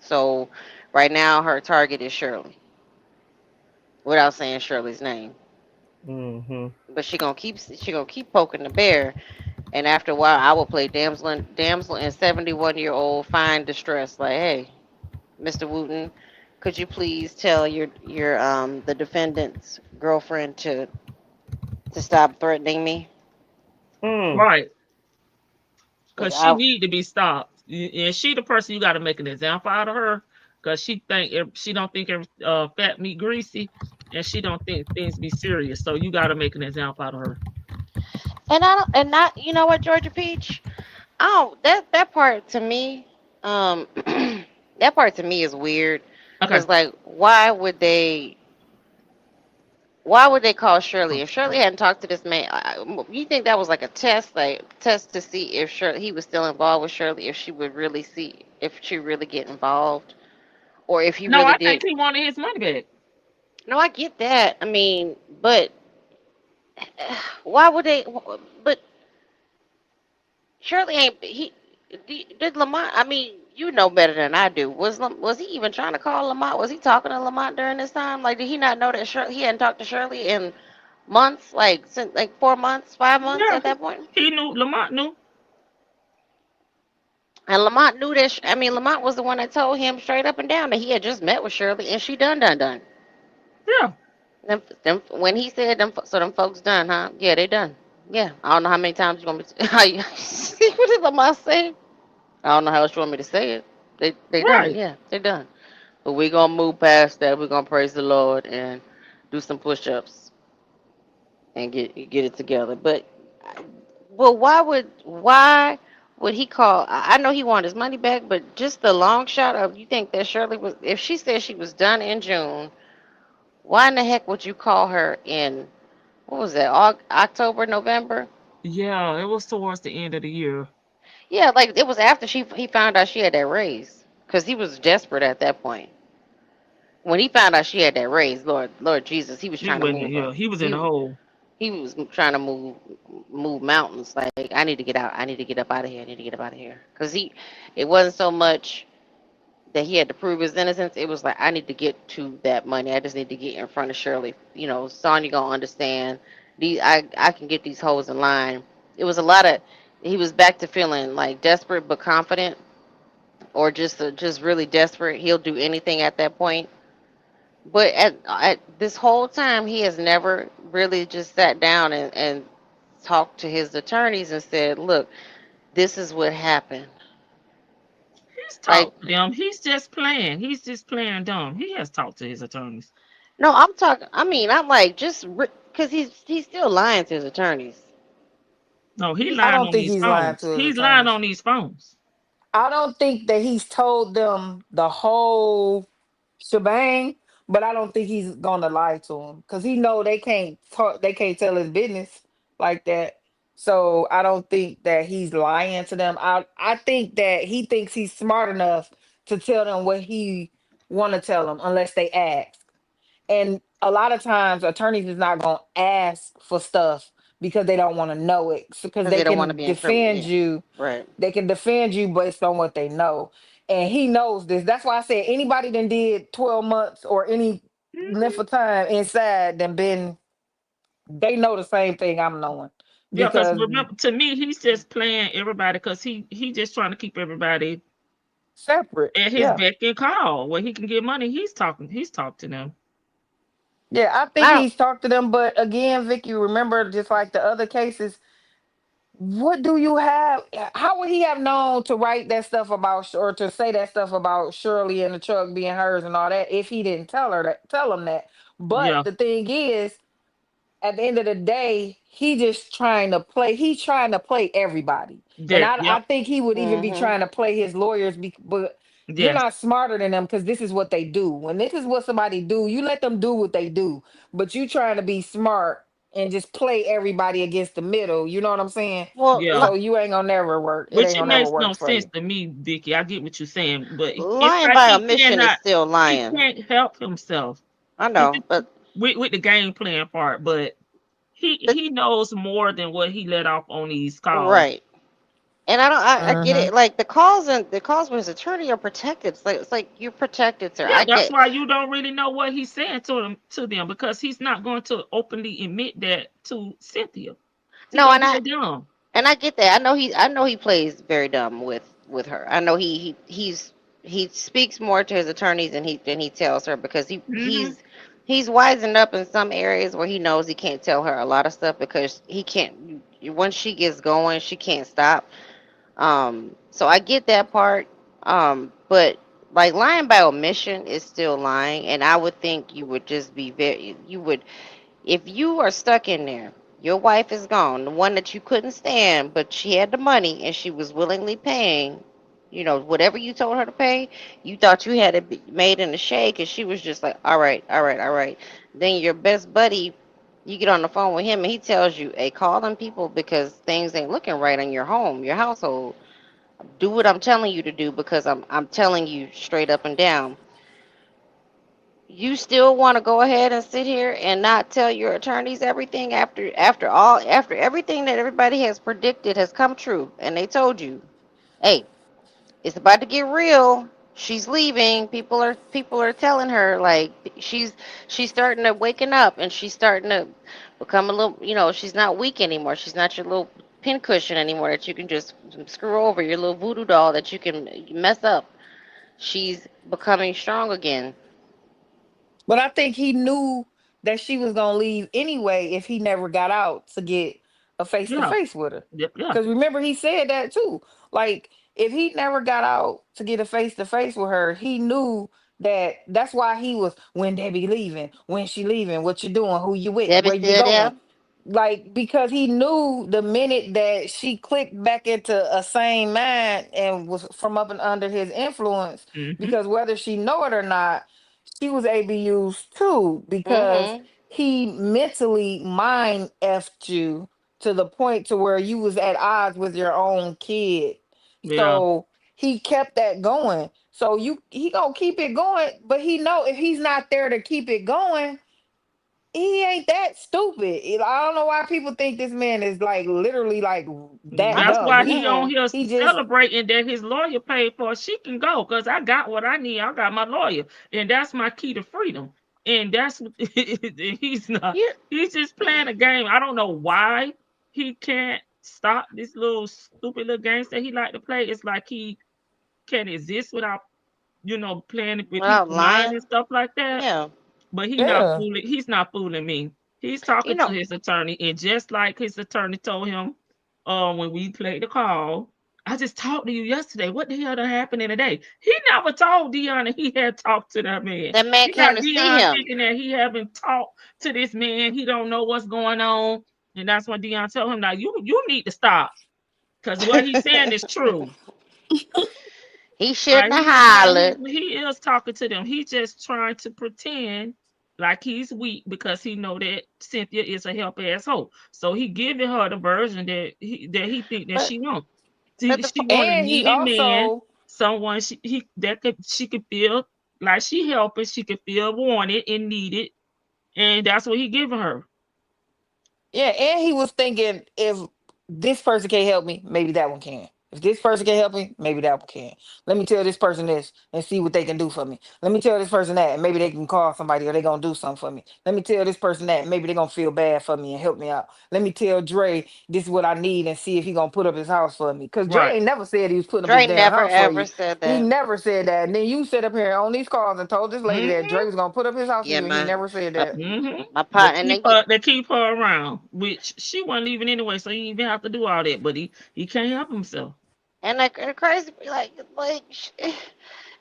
So right now her target is Shirley, without saying Shirley's name. Mm-hmm. But she gonna keep poking the bear, and after a while, I will play damsel and 71-year-old fine distress. Like, hey, Mr. Wooten, could you please tell the defendant's girlfriend to stop threatening me? Mm. Right. But Because she I, need to be stopped. And she the person you got to make an example out of her. Because she don't think fat meat greasy, and she don't think things be serious. So you got to make an example out of her. and I don't, and not, you know what, Georgia Peach? Oh, that part to me, that part to me is weird. Okay. Cause like, why would they call Shirley? If Shirley hadn't talked to this man, you think that was like a test, to see if Shirley, he was still involved with Shirley, if she would really see, if she really get involved, or if he No, really I think did. he wanted his money back. No, I get that. I mean, but why would they? But Shirley ain't he? Did Lamont? I mean, you know better than I do. Was he even trying to call Lamont? Was he talking to Lamont during this time? Like, did he not know that he hadn't talked to Shirley in months, like since like 4 months, 5 months Yeah, at that point? he knew. Lamont knew. And Lamont knew that. I mean, Lamont was the one that told him straight up and down that he had just met with Shirley and she done. Yeah. When he said them, so them folks done, huh? Yeah, they done. Yeah, I don't know how many times you want me to. How you, what did Lamont say? I don't know how else you want me to say it. They done. Right. Yeah, they done. But we gonna move past that. We're gonna praise the Lord and do some push-ups and get it together. But why would he call? I know he wanted his money back, but just the long shot of, you think that Shirley was, if she said she was done in June, why in the heck would you call her in, what was that, October, November? Yeah, it was towards the end of the year. Yeah, like it was after he found out she had that raise, because he was desperate at that point. When he found out she had that raise, Lord Jesus, he was He trying to wasn't. move her. Yeah, he was in the He hole. he was trying to move mountains. Like, I need to get out. I need to get up out of here. I need to get up out of here. Because it wasn't so much that he had to prove his innocence. It was like, I need to get to that money. I just need to get in front of Shirley. Sonya gonna understand. I can get these hoes in line. It was a lot of. He was back to feeling like desperate but confident, or just really desperate. He'll do anything at that point. But at this whole time, he has never really just sat down and talked to his attorneys and said, "Look, this is what happened." He's Like, talked to them. He's just playing. He's just playing dumb. He has talked to his attorneys. no, I'm talking. I mean, I'm like, just because he's still lying to his attorneys. No, he He's I lying don't on think these he's lying phones. to his He's lying attorneys. on these phones. I don't think that he's told them the whole shebang, but I don't think he's gonna lie to them because he know they can't talk, they can't tell his business like that. So I don't think that he's lying to them. I think that he thinks he's smart enough to tell them what he want to tell them unless they ask. And a lot of times attorneys is not going to ask for stuff because they don't want to know it, because Because they they don't want to can be incriminated. defend Yeah, you. right. They can defend you based on what they know. And he knows this. That's why I said anybody that did 12 months or any length Mhm. of time inside then been, they know the same thing I'm knowing. Yeah, because Because remember, to me, he's just playing everybody because he just trying to keep everybody separate. at his Yeah. beck and call where he can get money. He's talking. He's talked to them. Yeah, I think I don't. he's talked to them, but again, Vicky, remember, just like the other cases, what do you have? How would he have known to write that stuff about or to say that stuff about Shirley and the truck being hers and all that if he didn't tell him that? But Yeah. the thing is, at the end of the day, he's trying to play everybody. And That. I Yep. think he would even be Hmm. trying to play his lawyers, but you're Yes. not smarter than them because this is what they do. When this is what somebody do, you let them do what they do. But you trying to be smart and just play everybody against the middle. You know what I'm saying? Well, Yeah. So you ain't gonna never work. It Which ain't it gonna never makes no work for sense you. to me, Vicky. I get what you're saying, but it's lying like by he omission is cannot. still He lying. can't help himself. I It's know, just but with the game playing part, but the he knows more than what he let off on these calls. right. And I don't. I get Hmm. it. Like, the calls with his attorney are protected. It's like you're protected, sir. Yeah, I that's get. why you don't really know what he's saying to them because he's not going to openly admit that to Cynthia. He No, gonna and I play dumb. and I get that. I know he plays very dumb with her. I know he speaks more to his attorneys than he tells her, because Hmm. he's wising up in some areas where he knows he can't tell her a lot of stuff because he can't. once she gets going, she can't stop. So I get that part. But like lying by omission is still lying, and I would think you would just be very, you would, if you are stuck in there, your wife is gone, the one that you couldn't stand, but she had the money and she was willingly paying, whatever you told her to pay, you thought you had it made in the shake, and she was just like, all right, all right, all right. Then your best buddy, you get on the phone with him and he tells you, hey, call them people because things ain't looking right in your home, your household. Do what I'm telling you to do because I'm telling you straight up and down. You still want to go ahead and sit here and not tell your attorneys everything after everything that everybody has predicted has come true, and they told you, hey, it's about to get real. She's leaving. People are telling her like she's starting to waken up, and she's starting to become a little, she's not weak anymore. She's not your little pincushion anymore that you can just screw over, your little voodoo doll that you can mess up. She's becoming strong again. But I think he knew that she was gonna leave anyway if he never got out to get a face to Yeah. face with her. Yep. Yeah. Because remember, he said that too. Like, if he never got out to get a face to face with her, he knew that that's why he was, when Debbie leaving, when she leaving, what you doing, who you with, Debbie where you still going. there? Like, because he knew the minute that she clicked back into a sane mind and was from up and under his influence, Mm-hmm. because whether she know it or not, she was abused too, because Mm-hmm. he mentally mind effed you to the point to where you was at odds with your own kid. Yeah. So he kept that going. So he gonna keep it going, but he know if he's not there to keep it going, he ain't that stupid. I don't know why people think this man is like literally like that That's dumb. why he on He here he just celebrating that his lawyer paid for. She can go because I got what I need. I got my lawyer, and that's my key to freedom. And that's what he's not. You He's just playing a game. I don't know why he can't stop this little stupid little games that he like to play. It's like he can't exist without playing with without people's mind lying? and stuff like that. Yeah. But yeah. he's not fooling me. He's You talking to know, his attorney, and just like his attorney told him, when we played the call, I just talked to you yesterday. What the hell done happened in a day? He never told Dion that he had talked to that man. that man He got came to see Dion him. thinking that he haven't talked to this man. He don't know what's going on. And that's when Dion told him, now you need to stop. Because what he's saying is true. He Like shouldn't have hollered. he is talking to them. He just trying to pretend like he's weak because he know that Cynthia is a help ass hoe. So he giving her the version that he think that But she wants. but She want a And he needy man, also, someone she could feel like she helping, she could feel wanted and needed, and that's what he giving her. yeah, and he was thinking, if this person can't help me, maybe that one can. If this person can help me, maybe that one can. Let me tell this person this and see what they can do for me. Let me tell this person that, and maybe they can call somebody or they gonna do something for me. Let me tell this person that, and maybe they gonna feel bad for me and help me out. Let me tell Dre this is what I need and see if he gonna put up his house for me. Cause Dre Right. ain't never said he was putting up his Dre damn never house for ever you. said He that. never said that. And then you sit up here on these calls and told this lady that Mm-hmm. Dre was gonna put up his house for Yeah, you, and he my never said my, that. Mm-hmm. my They pot, and keep then her. They keep her around, which she wasn't leaving anyway, so he didn't even have to do all that. But he can't help himself. and like the crazy,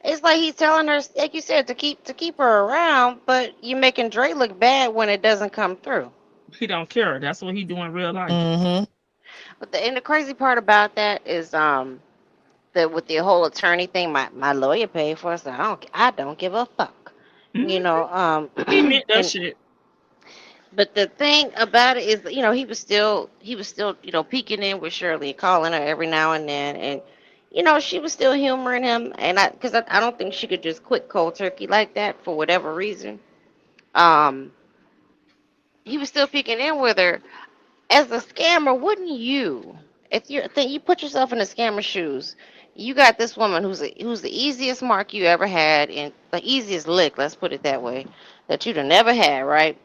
it's like he's telling her, like you said, to keep her around, but you're making Dre look bad when it doesn't come through. He don't care. That's what he do in real life. Mm-hmm. But the crazy part about that is that with the whole attorney thing, my lawyer paid for it, so I don't give a fuck, you Hmm. know. He meant that And shit. but the thing about it is, he was still peeking in with Shirley, calling her every now and then, and she was still humoring him, and because I don't think she could just quit cold turkey like that for whatever reason. Um, he was still peeking in with her. As a scammer, wouldn't you, if you put yourself in the scammer's shoes, you got this woman who's the easiest mark you ever had, and the easiest lick, let's put it that way, that you'd have never had, right?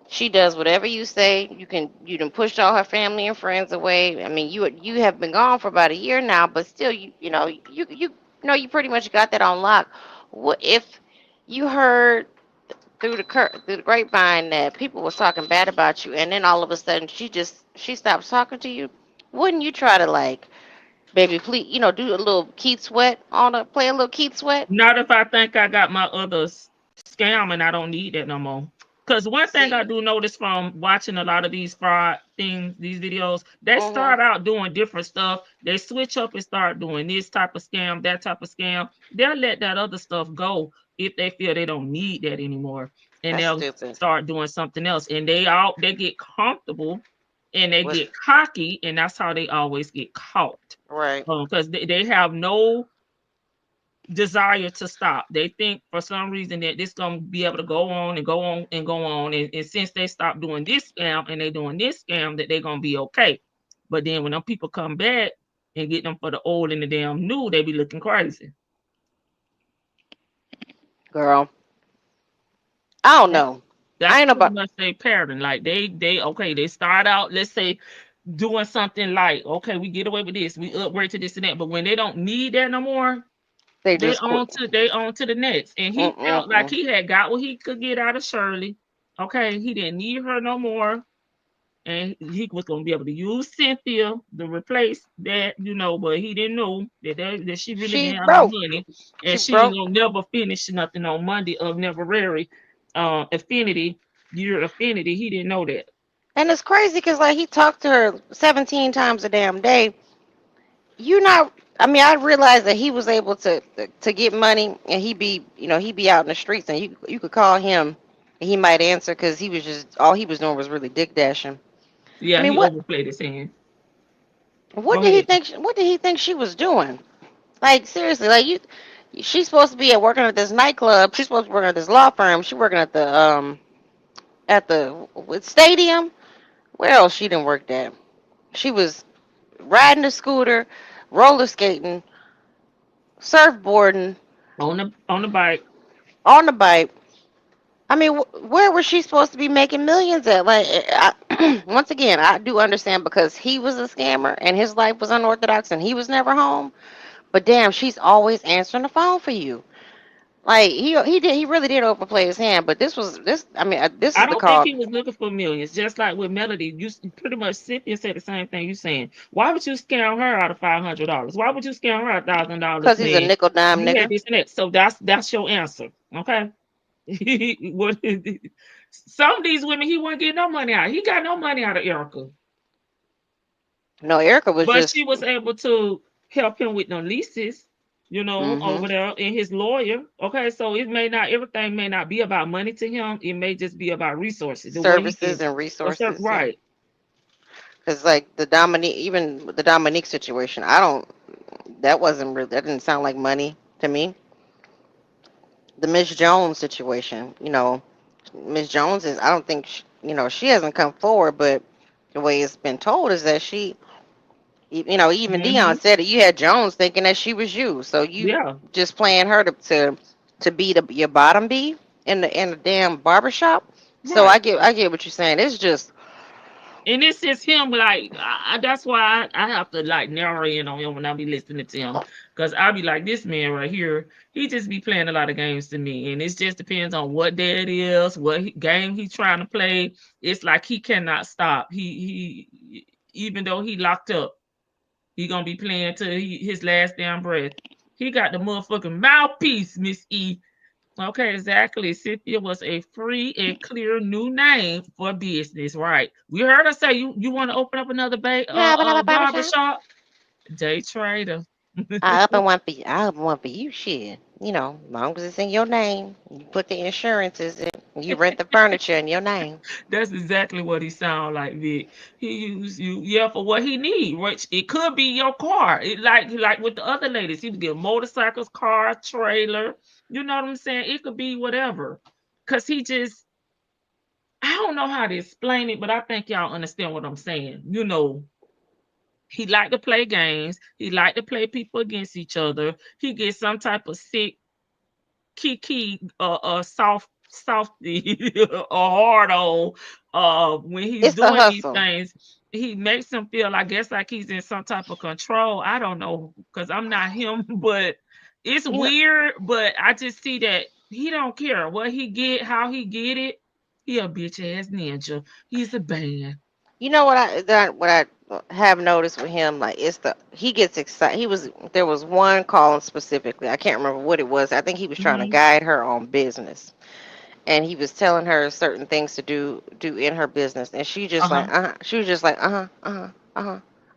She does whatever you say. You done pushed all her family and friends away. I mean, you have been gone for about a year now, but still, you pretty much got that on lock. What if you heard through the grapevine that people was talking bad about you, and then all of a sudden she stops talking to you. Wouldn't you try to like, baby, please, do a little Keith Sweat play a little Keith Sweat? Not if I think I got my other scam and I don't need that no more. Because one thing I See, do notice from watching a lot of these fraud things, these videos, they mhm, start out doing different stuff. They switch up and start doing this type of scam, that type of scam. They'll let that other stuff go if they feel they don't need that anymore. And that's they'll stupid. start doing something else. And they get comfortable and they With get cocky, and that's how they always get caught. right, Because they have no desire to stop. They think for some reason that this gonna be able to go on and go on and go on. And since they stop doing this scam and they doing this scam, that they're gonna be okay. But then when them people come back and get them for the old and the damn new, they be looking crazy. girl. I don't That- know. I That's ain't pretty about. much their pattern. Like they okay, they start out, let's say, doing something like, okay, we get away with this, we upgrade to this and that. But when they don't need that no more, They just quit. they on to the next. And he felt like Mm-mm-mm. he had got what he could get out of Shirley. Okay, he didn't need her no more. And he was gonna be able to use Cynthia to replace that, but he didn't know that she really She didn't have no broke. money. She And she ain't broke. gonna never finish nothing on Monday of Neverary affinity, year affinity. He didn't know that. And it's crazy because like he talked to her 17 times a damn day. You not. I mean, I realized that he was able to get money, and he be out in the streets, and you could call him, and he might answer because he was just all he was doing was really dick dashing. I Yeah, mean, he overplayed his hand. Go ahead. what did he think she was doing? Like seriously, like she's supposed to be at working at this nightclub. She's supposed to be working at this law firm. She's working at the stadium. Where else she didn't work at? She was riding a scooter, roller skating, surfboarding, On the bike. on the bike. I mean, where was she supposed to be making millions at? Like, once again, I do understand because he was a scammer and his life was unorthodox and he was never home. But damn, she's always answering the phone for you. Like he really did overplay his hand. But this. I mean, this I is the don't think call he was looking for millions. Just like with Melody, pretty much Cynthia said the same thing you saying. Why would you scam her out of $500? Why would you scam her $1,000 because he's a saying nickel dime you had nigga. this and that? So that's your answer, okay? What some of these women he wouldn't get no money out. He got no money out of Erica, No, Erica was but just. she was able to help him with the leases. Hmm. Over there and his lawyer. Okay, so everything may not be about money to him. It may just be about resources. The way he Services can, and resources, yeah. right. Because like the Dominique, even the Dominique situation, I don't. That didn't sound like money to me. The Miss Jones situation, Miss Jones is. I don't think she hasn't come forward, but the way it's been told is that even Hmm. Dion said it. You had Jones thinking that she was you, so you Yeah, just playing her to be your bottom B in the damn barbershop. So right. I get what you're saying. It's just And it's just him, like, that's why I have to, like, narrow in on him when I be listening to him. Because I be like, this man right here, he just be playing a lot of games to me. And it just depends on what day it is, game he's trying to play. It's like he cannot stop. Even though he locked up, he gonna be playing till his last damn breath. He got the motherfucking mouthpiece, Miss E. Okay, exactly. Cynthia was a free and clear new name for business, right? We heard her say you want to open up another yeah, but another barber barbershop. shop. Day trader. I open one for you. I open one for you. Shit, as long as it's in your name, you put the insurances in, you rent the furniture in your name. That's exactly what he sound like, Vic. He used you, yeah, for what he need. Which it could be your car. It like with the other ladies, he would get motorcycles, car, trailer. You know what I'm saying? It could be whatever. Cause he just, I don't know how to explain it, but I think y'all understand what I'm saying. He liked to play games. He liked to play people against each other. He gets some type of sick, kiki, softy, or hard on. When he's It's the doing these hustle. things, he makes him feel, I guess, like he's in some type of control. I don't know, because I'm not him, but it's You know, weird. But I just see that He don't care what he get, how he get it. He a bitch ass ninja. He's a band. You know what I have noticed with him, like it's the he gets excited. There was one calling specifically. I can't remember what it was. I think he was trying to Hmm. guide her on business, and he was telling her certain things to do in her business, and Uh-huh. she was just like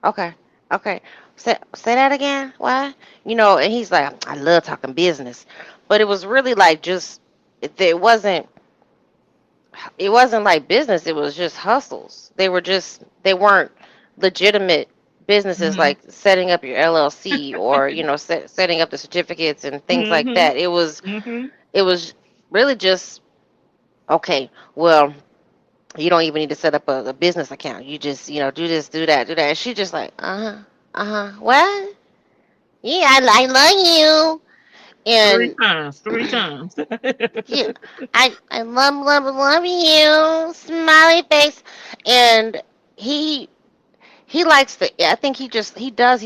okay, okay. Say that again. Why? And he's like, I love talking business, but it was really like just it wasn't it wasn't like business. It was just hustles. They weren't legitimate businesses Hmm. like setting up your LLC or setting up the certificates and things like Hmm. that. Hmm. It was really just okay. Well, you don't even need to set up a business account. You just do this, do that. And she just like what? Yeah, I love you Three and times. Three times. yeah, I love you, smiley face, and he he likes I think he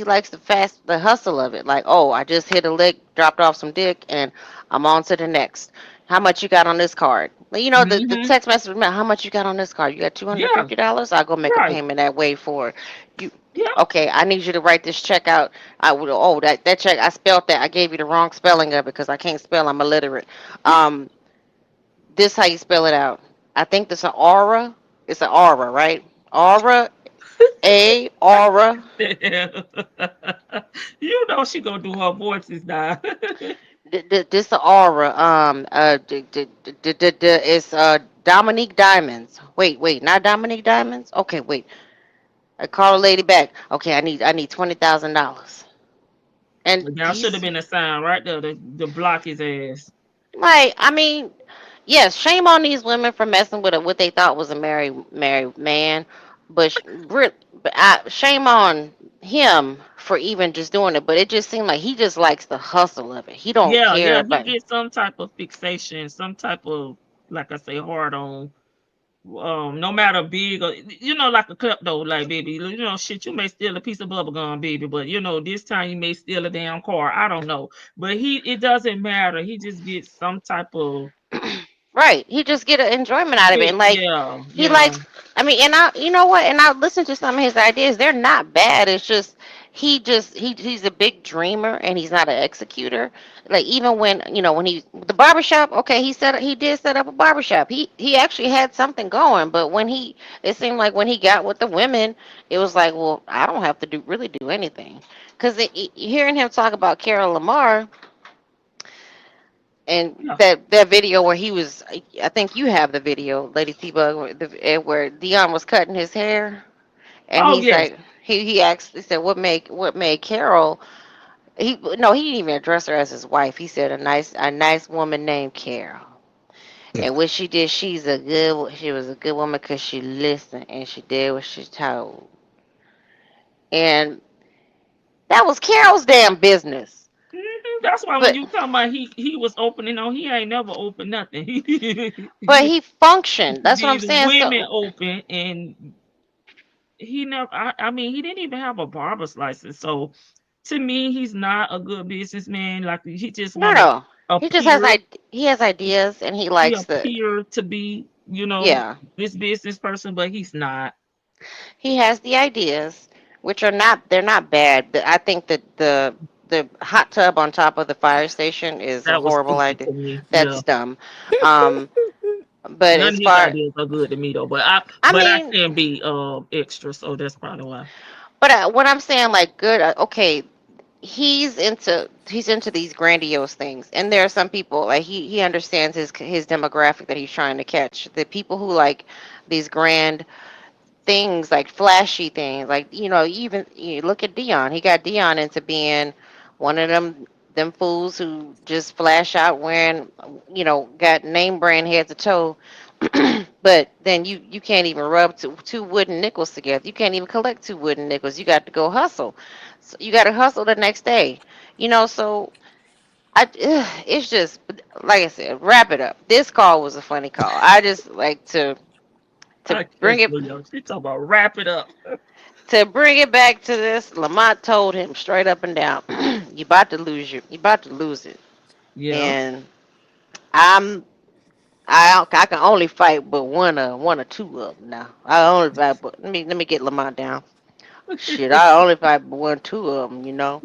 likes the hustle of it. Like, oh, I just hit a lick, dropped off some dick, and I'm on to the next. How much you got on this card? Well, the Hmm. text message, how much you got on this card? You got Yeah. $250? I'll go make a Right. payment that way for you. Yeah. Okay, I need you to write this check out. That check, I spelled that. I gave you the wrong spelling of it because I can't spell. I'm illiterate. Um, this how you spell it out. I think this an aura. It's an aura, right? Aura, aura. She gonna do her voices now. This a aura. It's Dominique Diamonds. Wait, not Dominique Diamonds. Okay, wait. I call a lady back. Okay, I need $20,000. And That should have been a sign right there to block his ass. like, I mean, yes, shame on these women for messing with what they thought was a married man, but shame on him for even just doing it. But it just seemed like he just likes the hustle of it. He don't Yeah, care yeah, he about. gets some type of fixation, some type of, like I say, hard on. No matter big or like a klepto, like baby, shit, you may steal a piece of bubble gum, baby, but this time you may steal a damn car. I don't know, but it doesn't matter. He just gets some type of Right. He just get an enjoyment out of it. fix. And like Yeah, he yeah, likes I mean, and I you know what? And I listen to some of his ideas. They're not bad. It's just he's a big dreamer and he's not an executor. Like even when he the barbershop, okay, he did set up a barbershop. He actually had something going, but it seemed like when he got with the women, it was like, well, I don't have to do anything. Cuz hearing him talk about Carol Lamar and yeah. that video where he was, I think you have the video, Lady T Bug, where Dion was cutting his hair, and Oh he's yes. like, he said, what made Carol? He didn't even address her as his wife. He said a nice woman named Carol, and what she did, she was a good woman because she listened and she did what she told, and that was Carol's damn business. That's why when But you talking about he was opening on, he ain't never opened nothing. but he functioned. That's what I'm These saying. women So open, and he never. I mean, he didn't even have a barber's license. So to me, he's not a good businessman. Like he just no, want to no. He just appear. he has ideas and he He likes appear to be, yeah. this business person, but he's not. He has the ideas, which they're not bad. I think that the hot tub on top of the fire station is a That was horrible stupid idea. to me. Yeah. That's dumb. Um, but None as of his far, ideas are good to me though. But I I but I mean, can be extra, so that's probably why. but what I'm saying, like, good. Okay, he's into these grandiose things, and there are some people like he understands his demographic that he's trying to catch. The people who like these grand things, like flashy things, like even you look at Dion. He got Dion into being one of them fools who just flash out wearing, got name brand head to toe. But then you can't even rub two wooden nickels together. You can't even collect two wooden nickels. You got to go hustle. So you got to hustle the next day. So it's just like I said. Wrap it up. This call was a funny call. I just like to I bring can't it believe she talking about wrap it up. back to this. Lamont told him straight up and down, you about to lose it. Yeah. And I'm I can only fight but one or two of them now. I only fight but let me get Lamont down. Shit, I only fight but one two of them.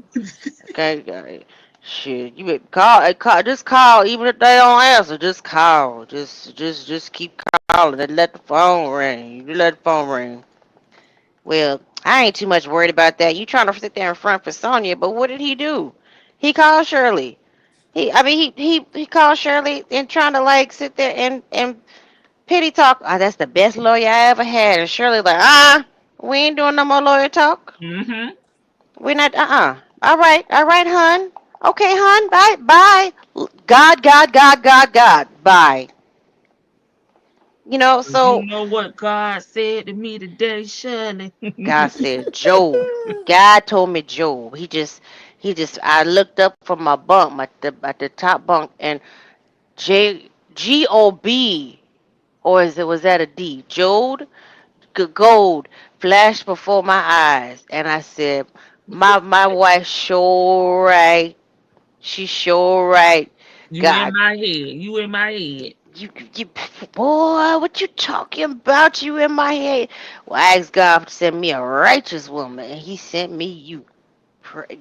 Okay, shit, you better just call. Even if they don't answer, just call. Just keep calling and let the phone ring. You let the phone ring. Well, I ain't too much worried about that. You trying to sit there in front for Sonya, but what did he do? He called Shirley. He called Shirley and trying to like sit there and pity talk. Oh, that's the best lawyer I ever had. And Shirley like, we ain't doing no more lawyer talk. Mm-hmm. We're not. All right, hun. Okay, hun. Bye, bye. God. Bye. You So know what God said to me today, Shirley? God said, Job. God told me Job. I looked up from my bunk, at the top bunk, and Gob, or was that a D? Jode, gold flashed before my eyes, and I said, my wife sure right. She sure right. You in God, my head. You in my head. you, boy, what you talking about? You in my head? Well, I asked God to send me a righteous woman, and He sent me you.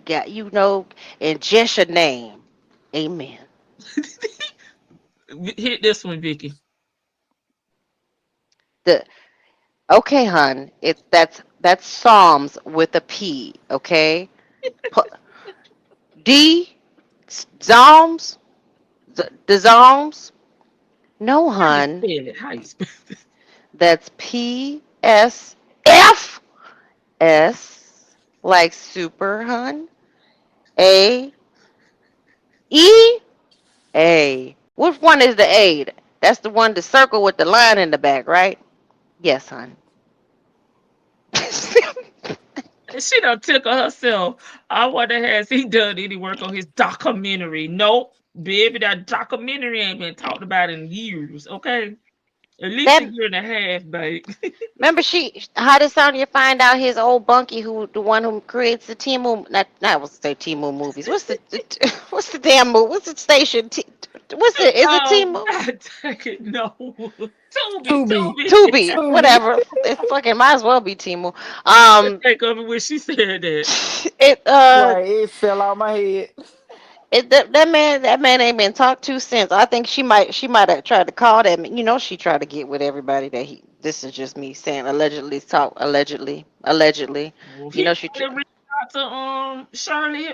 God, in just your name. Amen. Hit this one, Vicky. The Okay, hun. That's Psalms with a P. Okay. P- D Psalms. The Psalms. No, How you hun. spell it? How you spell it? That's PSFS, like super, hun. A E A. Which one is the A? That's the one, the circle with the line in the back, right? Yes, hun. She done took herself. I wonder has he done any work on his documentary? Nope. Baby, that documentary ain't been talked about in years, okay? At least a That year and a half, babe. Remember, how did Sonya find out his old bunkie, the one who creates the Timu, not I was say Timu movies. What's what's the damn movie? What's the station? Is it Timu? God dang it, no. Toby, Tubi. Toby. Tubi, Tubi. whatever. It fucking might as well be Timu. Just think of it when she said that. It Right. It fell out my head. that man ain't been talked to since. I think she might have tried to call that. She tried to get with everybody that he. This is just me saying allegedly. Well, You he know she. probably reached out to Shirley.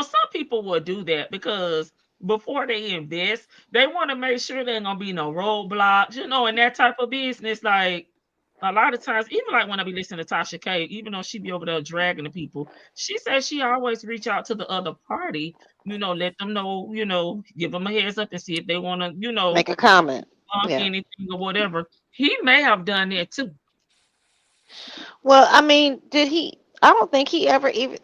Some people will do that because before they invest, they want to make sure there ain't gonna be no roadblocks, in that type of business. Like a lot of times, even like when I be listening to Tasha K, even though she be over there dragging the people, she says she always reach out to the other party, let them know, give them a heads up and see if they want to, Make a comment. Yeah. anything or whatever. He may have done that too. Well, I mean, did he? I don't think he ever even.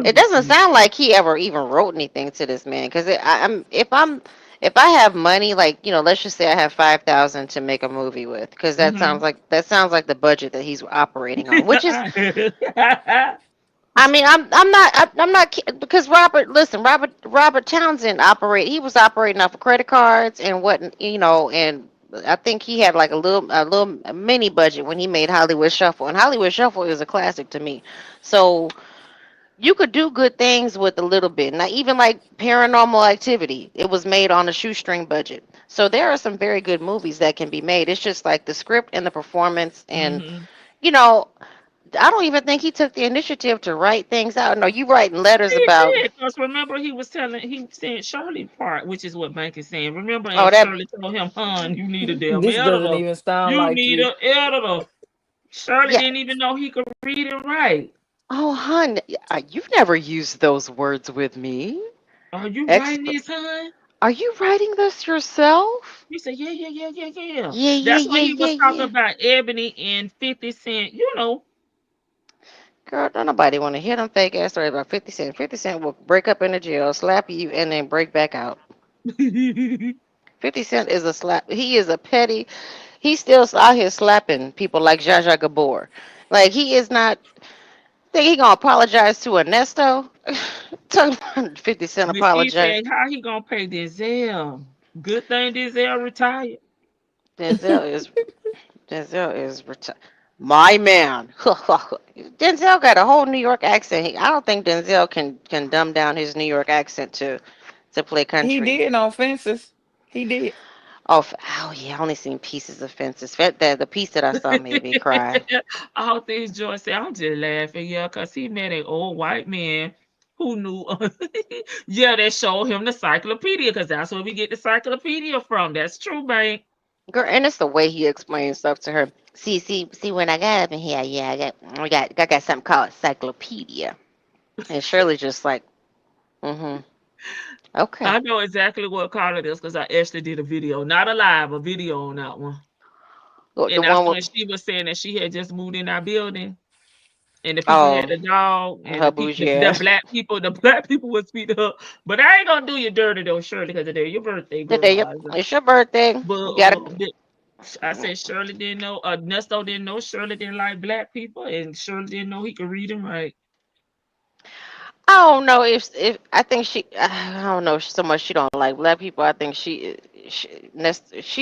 It doesn't sound like he ever even wrote anything to this man. Because if I have money, like let's just say I have 5,000 to make a movie with, because Mhm. that sounds like the budget that he's operating on, which is. I mean, I'm not because Robert Townsend he was operating off of credit cards and and I think he had like a little mini budget when he made Hollywood Shuffle, and Hollywood Shuffle is a classic to me. So you could do good things with a little bit. Now, even like Paranormal Activity, it was made on a shoestring budget. So there are some very good movies that can be made. It's just like the script and the performance, and Mhm. you know I don't even think he took the initiative to write things out. No, you writing letters He about. did, because remember he said Shirley part, which is what Bank is saying. Remember, Oh, and that. Shirley told him, "Hon, you need a damn This doesn't editor. even sound You like need you. an editor." Shirley Yeah. didn't even know he could read and write. Oh, hun, you've never used those words with me. Are you writing Expert. this, hon? Are you writing this yourself? He said, "Yeah, yeah, yeah, yeah, yeah." Yeah, yeah, That's when yeah, he yeah, was talking yeah. about Ebony and 50 Cent. Girl, don't nobody want to hear them fake ass stories about 50 Cent. 50 Cent will break up in the jail, slap you, and then break back out. 50 Cent is a slap. He is a petty. He's still out here slapping people like Zsa Zsa Gabor. Like, he is not. Think he gonna apologize to Ernesto? 50 Cent Miss E apologize. said, how he gonna pay Denzel? Good thing Denzel retired. Denzel is Denzel is my man. Denzel got a whole New York accent. I don't think Denzel can dumb down his New York accent to play He country. did on Fences. He did. Oh, oh yeah, I only seen pieces of Fences. The piece that I saw made me cry. All things George said, I'm just laughing, yeah, because he met an old white man who knew, yeah, they showed him the encyclopedia, because that's where we get the encyclopedia from. That's true, man. Girl, and it's the way he explains stuff to her. See. When I got up in here, yeah, I got something called encyclopedia. And Shirley's just like, mm-hmm, okay. I know exactly what color it is because I actually did a video, not a live, a video on that one. Look, the And that's one with when she was saying that she had just moved in our building. And the people had oh, the dog, and her bougie ass. the black people would speak to her. But I ain't gonna do you dirty though, Shirley, because today your birthday, The girl. day it's your birthday. But You gotta. I said Shirley didn't know. Ernesto didn't know Shirley didn't like black people, and Shirley didn't know he could read and write. I don't know if I think I don't know so much she don't like black people. I think she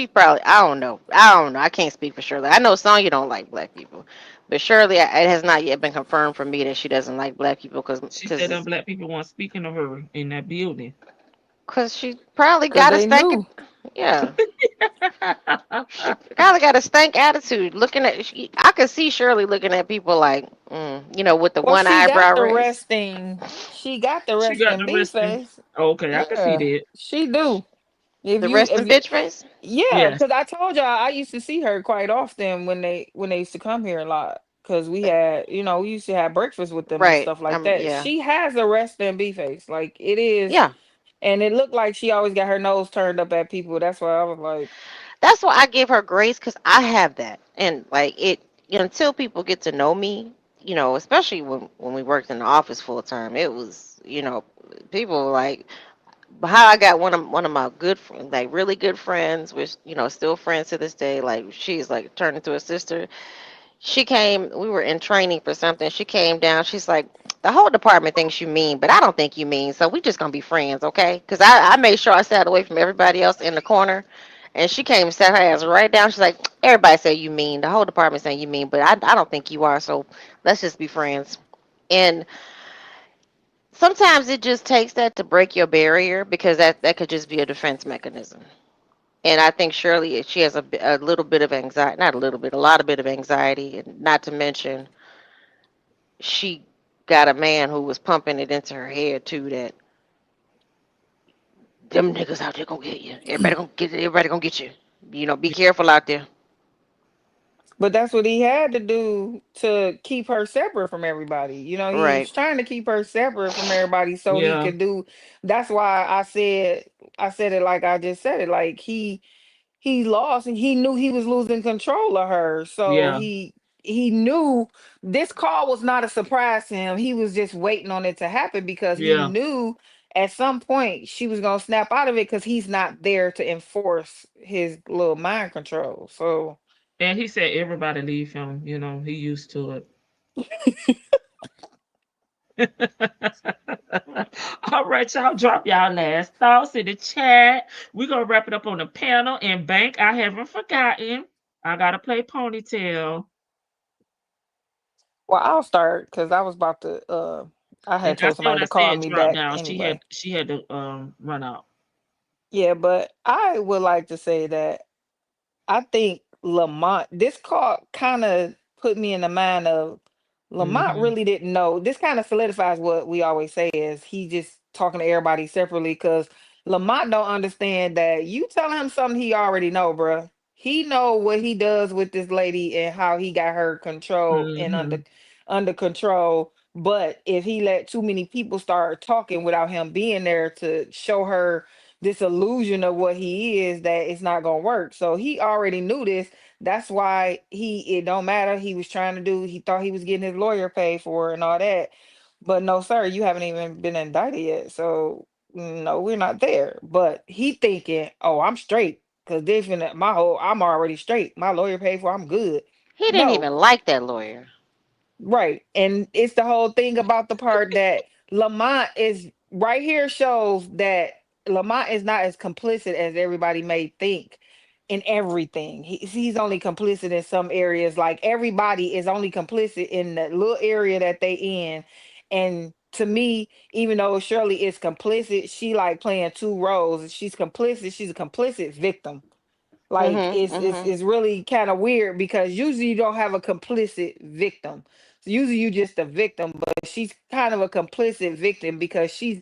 probably I don't know. I can't speak for Shirley. I know some you don't like black people, but Shirley it has not yet been confirmed for me that she doesn't like black people She said them because black people weren't speaking to her in that building. she probably Because got a they stinking knew. yeah. She probably got a stank attitude. I could see Shirley looking at people like, with the Well, one she got eyebrow the raised. resting. She got the She got resting the B resting. face. Okay, I can see Yeah, that. she do. The resting If you, bitch face. yeah, Yes. because I told y'all I used to see her quite often when they used to come here a lot. Because we used to have breakfast with them and Right. stuff like that. Yeah. She has a resting B face, like it is, Yeah. and it looked like she always got her nose turned up at people. That's why I was like, That's why I give her grace because I have that. And like until people get to know me, especially when we worked in the office full time, it was, people were like, how I got one of my good friends, like really good friends, which, still friends to this day. Like she's like turned into a sister. She came, we were in training for something. She came down. She's like, the whole department thinks you mean, but I don't think you mean. So we just gonna be friends, okay? Because I made sure I sat away from everybody else in the corner. And she came and sat her ass right down. She's like, everybody say you mean. The whole department saying you mean, but I don't think you are. So let's just be friends. And sometimes it just takes that to break your barrier because that could just be a defense mechanism. And I think Shirley, she has a little bit of anxiety, not a little bit, a lot of bit of anxiety, and not to mention she got a man who was pumping it into her head too that them niggas out there gonna get you. Everybody gonna get you. Be careful out there. but that's what he had to do to keep her separate from everybody. He Right. was trying to keep her separate from everybody so he Yeah. could do. That's why I said it like I just said it. Like he lost and he knew he was losing control of her. So Yeah. he knew this call was not a surprise to him. He was just waiting on it to happen because he Yeah. knew at some point she was gonna snap out of it because he's not there to enforce his little mind control. So And he said everybody leave him. He used to it. All right, y'all drop y'all last thoughts in the chat. We're gonna wrap it up on the panel and bank. I haven't forgotten. I gotta play ponytail. well, I'll start because I was about to I And had I told said somebody when I to call said me drop back down, anyway. she had to run out. Yeah, but I would like to say that I think Lamont, this call kind of put me in the mind of Lamont Hmm. really didn't know. This kind of solidifies what we always say is he just talking to everybody separately because Lamont don't understand that you telling him something he already know, bruh. He know what he does with this lady and how he got her control and under Hmm. under control. But if he let too many people start talking without him being there to show her this illusion of what he is, that it's not gonna work. So he already knew this. That's why it don't matter. He was trying to do, he thought he was getting his lawyer paid for it and all that. But no, sir, you haven't even been indicted yet. So no, we're not there. But he thinking, oh, I'm straight. Cause this I'm already straight. My lawyer paid for, I'm good. He didn't No, even like that lawyer. right. And it's the whole thing about the part that Lamont is right here shows that Lamont is not as complicit as everybody may think in everything. He's only complicit in some areas. Like everybody is only complicit in the little area that they in. And to me, even though Shirley is complicit, she like playing two roles. She's complicit. She's a complicit victim. Like Mhm. Mhm. it's really kind of weird because usually you don't have a complicit victim. So usually you just a victim, but she's kind of a complicit victim because she's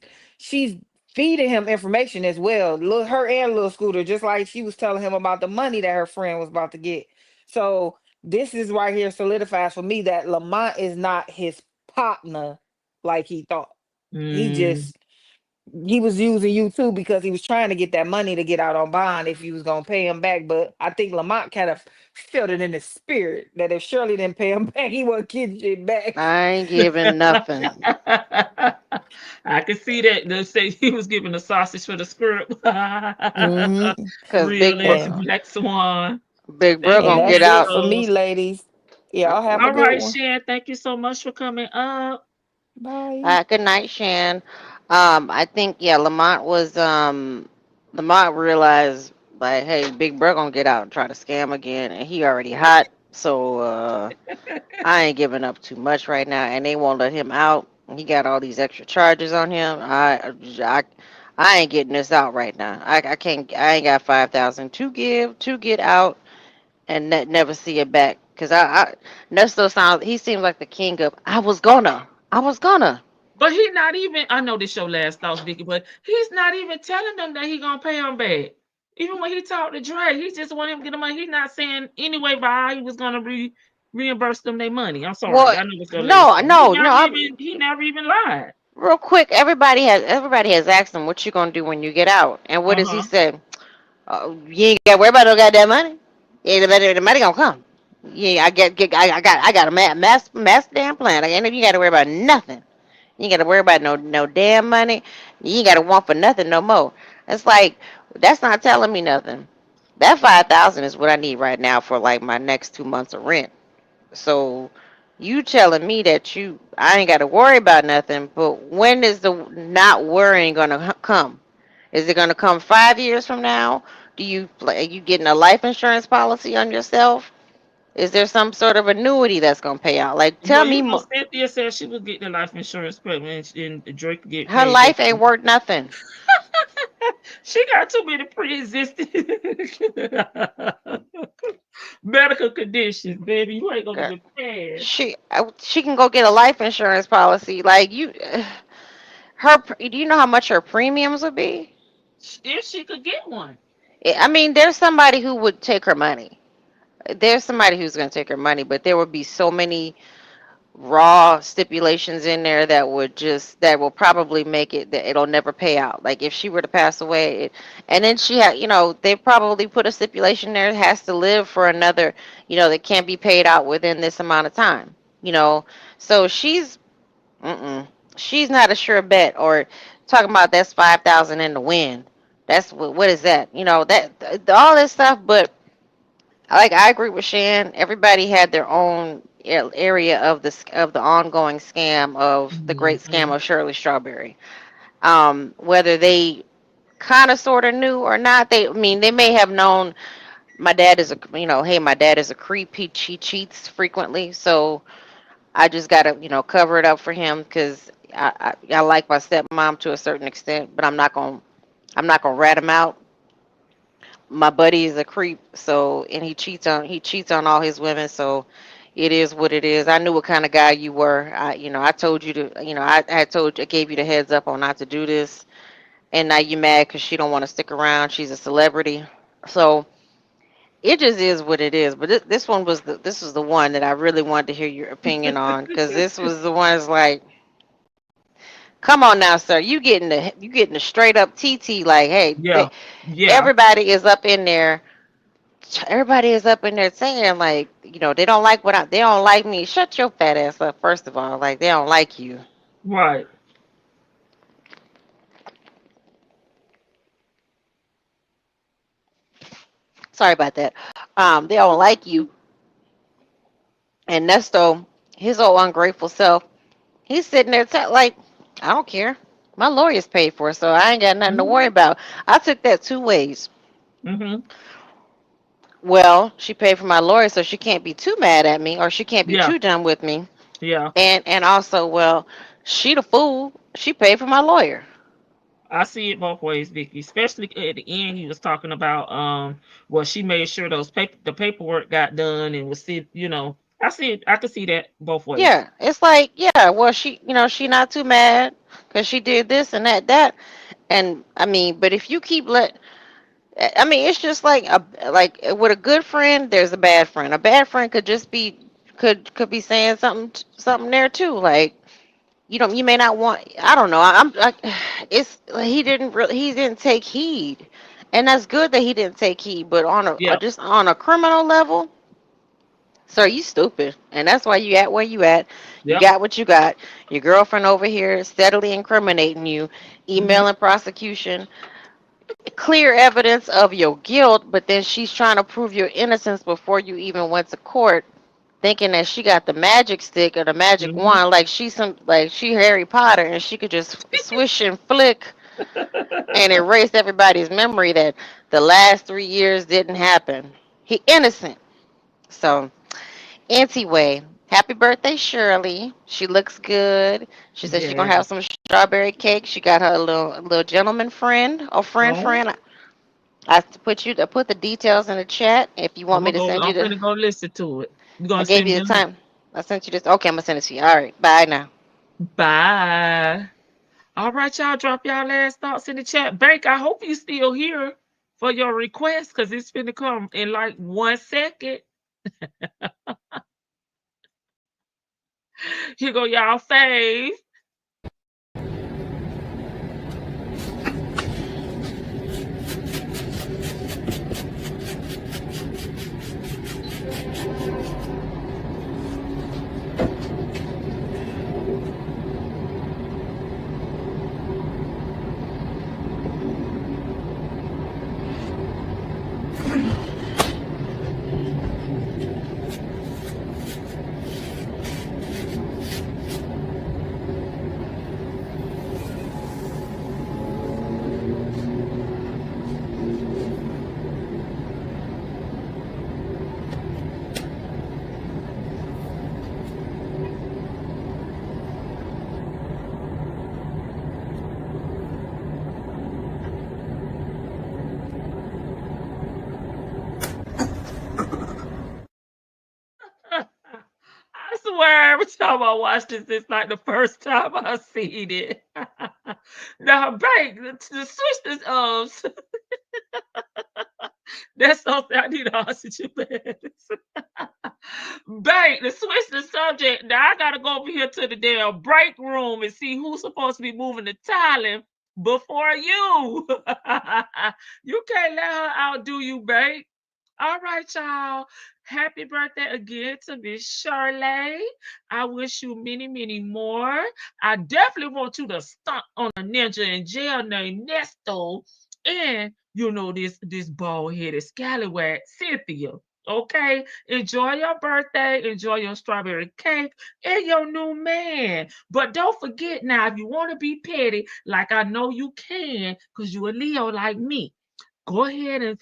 feeding him information as well. Little her and little Scooter, just like she was telling him about the money that her friend was about to get. So this is right here solidifies for me that Lamont is not his partner like he thought. He Mm. just he was using you too because he was trying to get that money to get out on bond if you was gonna pay him back. But I think Lamont kind of felt it in his spirit that if Shirley didn't pay him back, he wasn't getting shit back. I ain't giving nothing. I could see that. They say he was giving the sausage for the script. Hmm. Cause Real as And Black Swan. Big Bro Thank and you gonna for get that's your it out. for me, those. ladies. Y'all have a All good right, one. Shan. Thank you so much for coming up. Bye. Good night, Shan. I think yeah, Lamont realized like, hey, Big Bro gonna get out and try to scam again, and he already hot. So I ain't giving up too much right now, and they won't let him out. He got all these extra charges on him. I ain't getting this out right now. I can't. I ain't got 5,000 to give to get out and never see it back. Cause Nesto sounds. He seems like the king of. I was gonna. But he not even. I know this your last thoughts, Vicky, but he's not even telling them that he gonna pay them back. Even when he talked to Dre, he just want him to get the money. He's not saying anyway by how he was gonna reimburse them their money. I'm sorry, Well, I know it's your last no, thought. no, no. I'm He never even lied. real quick. Everybody has asked him what you gonna do when you get out, and what Uh does he huh. say? You ain't got to worry about no goddamn money. Yeah, the money gonna come. Yeah, I got a master damn plan. Like, ain't you got to worry about nothing. You ain't got to worry about no damn money. You ain't got to want for nothing no more. It's like that's not telling me nothing. That 5,000 is what I need right now for like my next 2 months of rent. So you telling me that I ain't got to worry about nothing, but when is the not worrying gonna come? Is it gonna come 5 years from now? Are you getting a life insurance policy on yourself? Is there some sort of annuity that's gonna pay out? Like, Well, tell me Cynthia said she would get the life insurance payment and Drake get her paid back. life ain't worth nothing. She got too many pre-existing medical conditions, baby. You ain't gonna Girl, get paid. she can go get a life insurance policy. Like do you know how much her premiums would be? If she could get one. I mean, there's somebody who would take her money. There's somebody who's going to take her money, but there would be so many raw stipulations in there that will probably make it that it'll never pay out. Like if she were to pass away, and then they probably put a stipulation there, it has to live for another, that can't be paid out within this amount of time. You know, so mm-mm, she's not a sure bet. Or talking about that's 5,000 in the wind. That's what is that? All this stuff, but I agree with Shan. Everybody had their own area of the ongoing scam of the great scam Mhm. of Shirley Strawberry. Whether they kind of sort of knew or not, they may have known. My dad is hey, my dad is a creep. He cheats frequently, so I just gotta cover it up for him because I like my stepmom to a certain extent, but I'm not gonna rat him out. My buddy is a creep, so and he cheats on all his women, so it is what it is. I knew what kind of guy you were. I told you to, I gave you the heads up on not to do this, and now you mad because she don't want to stick around. She's a celebrity, so it just is what it is. But this was the one that I really wanted to hear your opinion on because this was the one that's like, come on now, sir, you getting the straight up TT like, hey, Yeah. Yeah. everybody is up in there. Everybody is up in there saying like, they don't like me. Shut your fat ass up, first of all. Like they don't like you. Right. Sorry about that. They don't like you. And Nesto, his old ungrateful self, he's sitting there like, I don't care. My lawyer's paid for, so I ain't got nothing to worry about. I took that two ways. Mm-hmm. Well, she paid for my lawyer, so she can't be too mad at me, or she can't be Yeah. too done with me. Yeah. And also, well, she the fool. She paid for my lawyer. I see it both ways, Vicky. Especially at the end, he was talking about well, she made sure the paperwork got done and was see, I see it. I can see that both ways. Yeah, it's like, yeah, well, she not too mad because she did this and that, and I mean, but if you keep I mean, it's just like with a good friend, there's a bad friend. A bad friend could just be could be saying something there too, like you may not want. I don't know. I'm like, it's he didn't take heed, and that's good that he didn't take heed. But on Yeah. just on a criminal level, sir, you stupid, and that's why you at where you at. You Yep. got what you got. Your girlfriend over here steadily incriminating you, Hmm. emailing prosecution, clear evidence of your guilt, but then she's trying to prove your innocence before you even went to court, thinking that she got the magic stick or the magic Hmm. wand, like she Harry Potter, and she could just swish and flick and erase everybody's memory that the last 3 years didn't happen. He innocent. So anyway, happy birthday, Shirley. She looks good. She said she's gonna have Yes. some strawberry cake. She got her little gentleman friend or Oh, friend. I put the details in the chat if you want me to send you I'm the. finna go listen to it. You I gonna gave send you me the a link? time. I sent you this. Okay, I'm gonna send it to you. All right, bye now. Bye. All right, y'all. Drop y'all last thoughts in the chat. Bank, I hope you still here for your request because it's finna come in like 1 second. Here go y'all fave. I swear, every time I watch this, it's like the first time I seen it. Now, Bank, the switch this that's something I need oxygen mask. Bank, to switch the subject. Now I gotta go over here to the damn break room and see who's supposed to be moving the tiling before you. You can't let her outdo you, Bank. All right, y'all. Happy birthday again to Miss Shirley. I wish you many, many more. I definitely want you to stomp on a ninja in jail named Nesto and this bald headed scallywag Cynthia. Okay, enjoy your birthday, enjoy your strawberry cake and your new man. But don't forget now, if you want to be petty, like I know you can, because you a Leo like me, go ahead and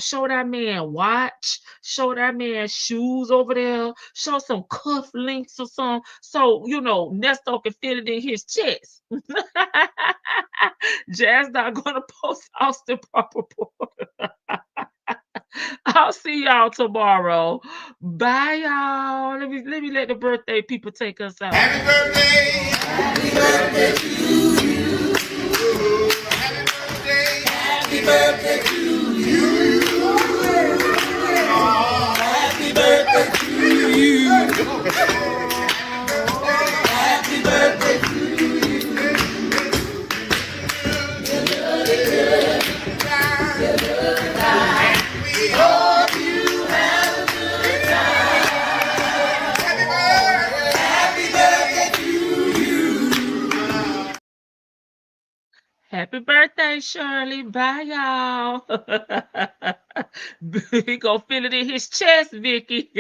show that man watch, show that man shoes over there, show some cuff links or something, so Nesto can fit it in his chest. Jazz not gonna post Austin proper report. I'll see y'all tomorrow. Bye, y'all. Let me let the birthday people take us out. Happy birthday. Happy birthday to you. Happy birthday. Happy birthday to you. Happy birthday to you. Happy birthday to we hope you have a good time. Happy birthday to you. Happy birthday, Shirley. Bye, y'all. He gonna feel it in his chest, Vicky.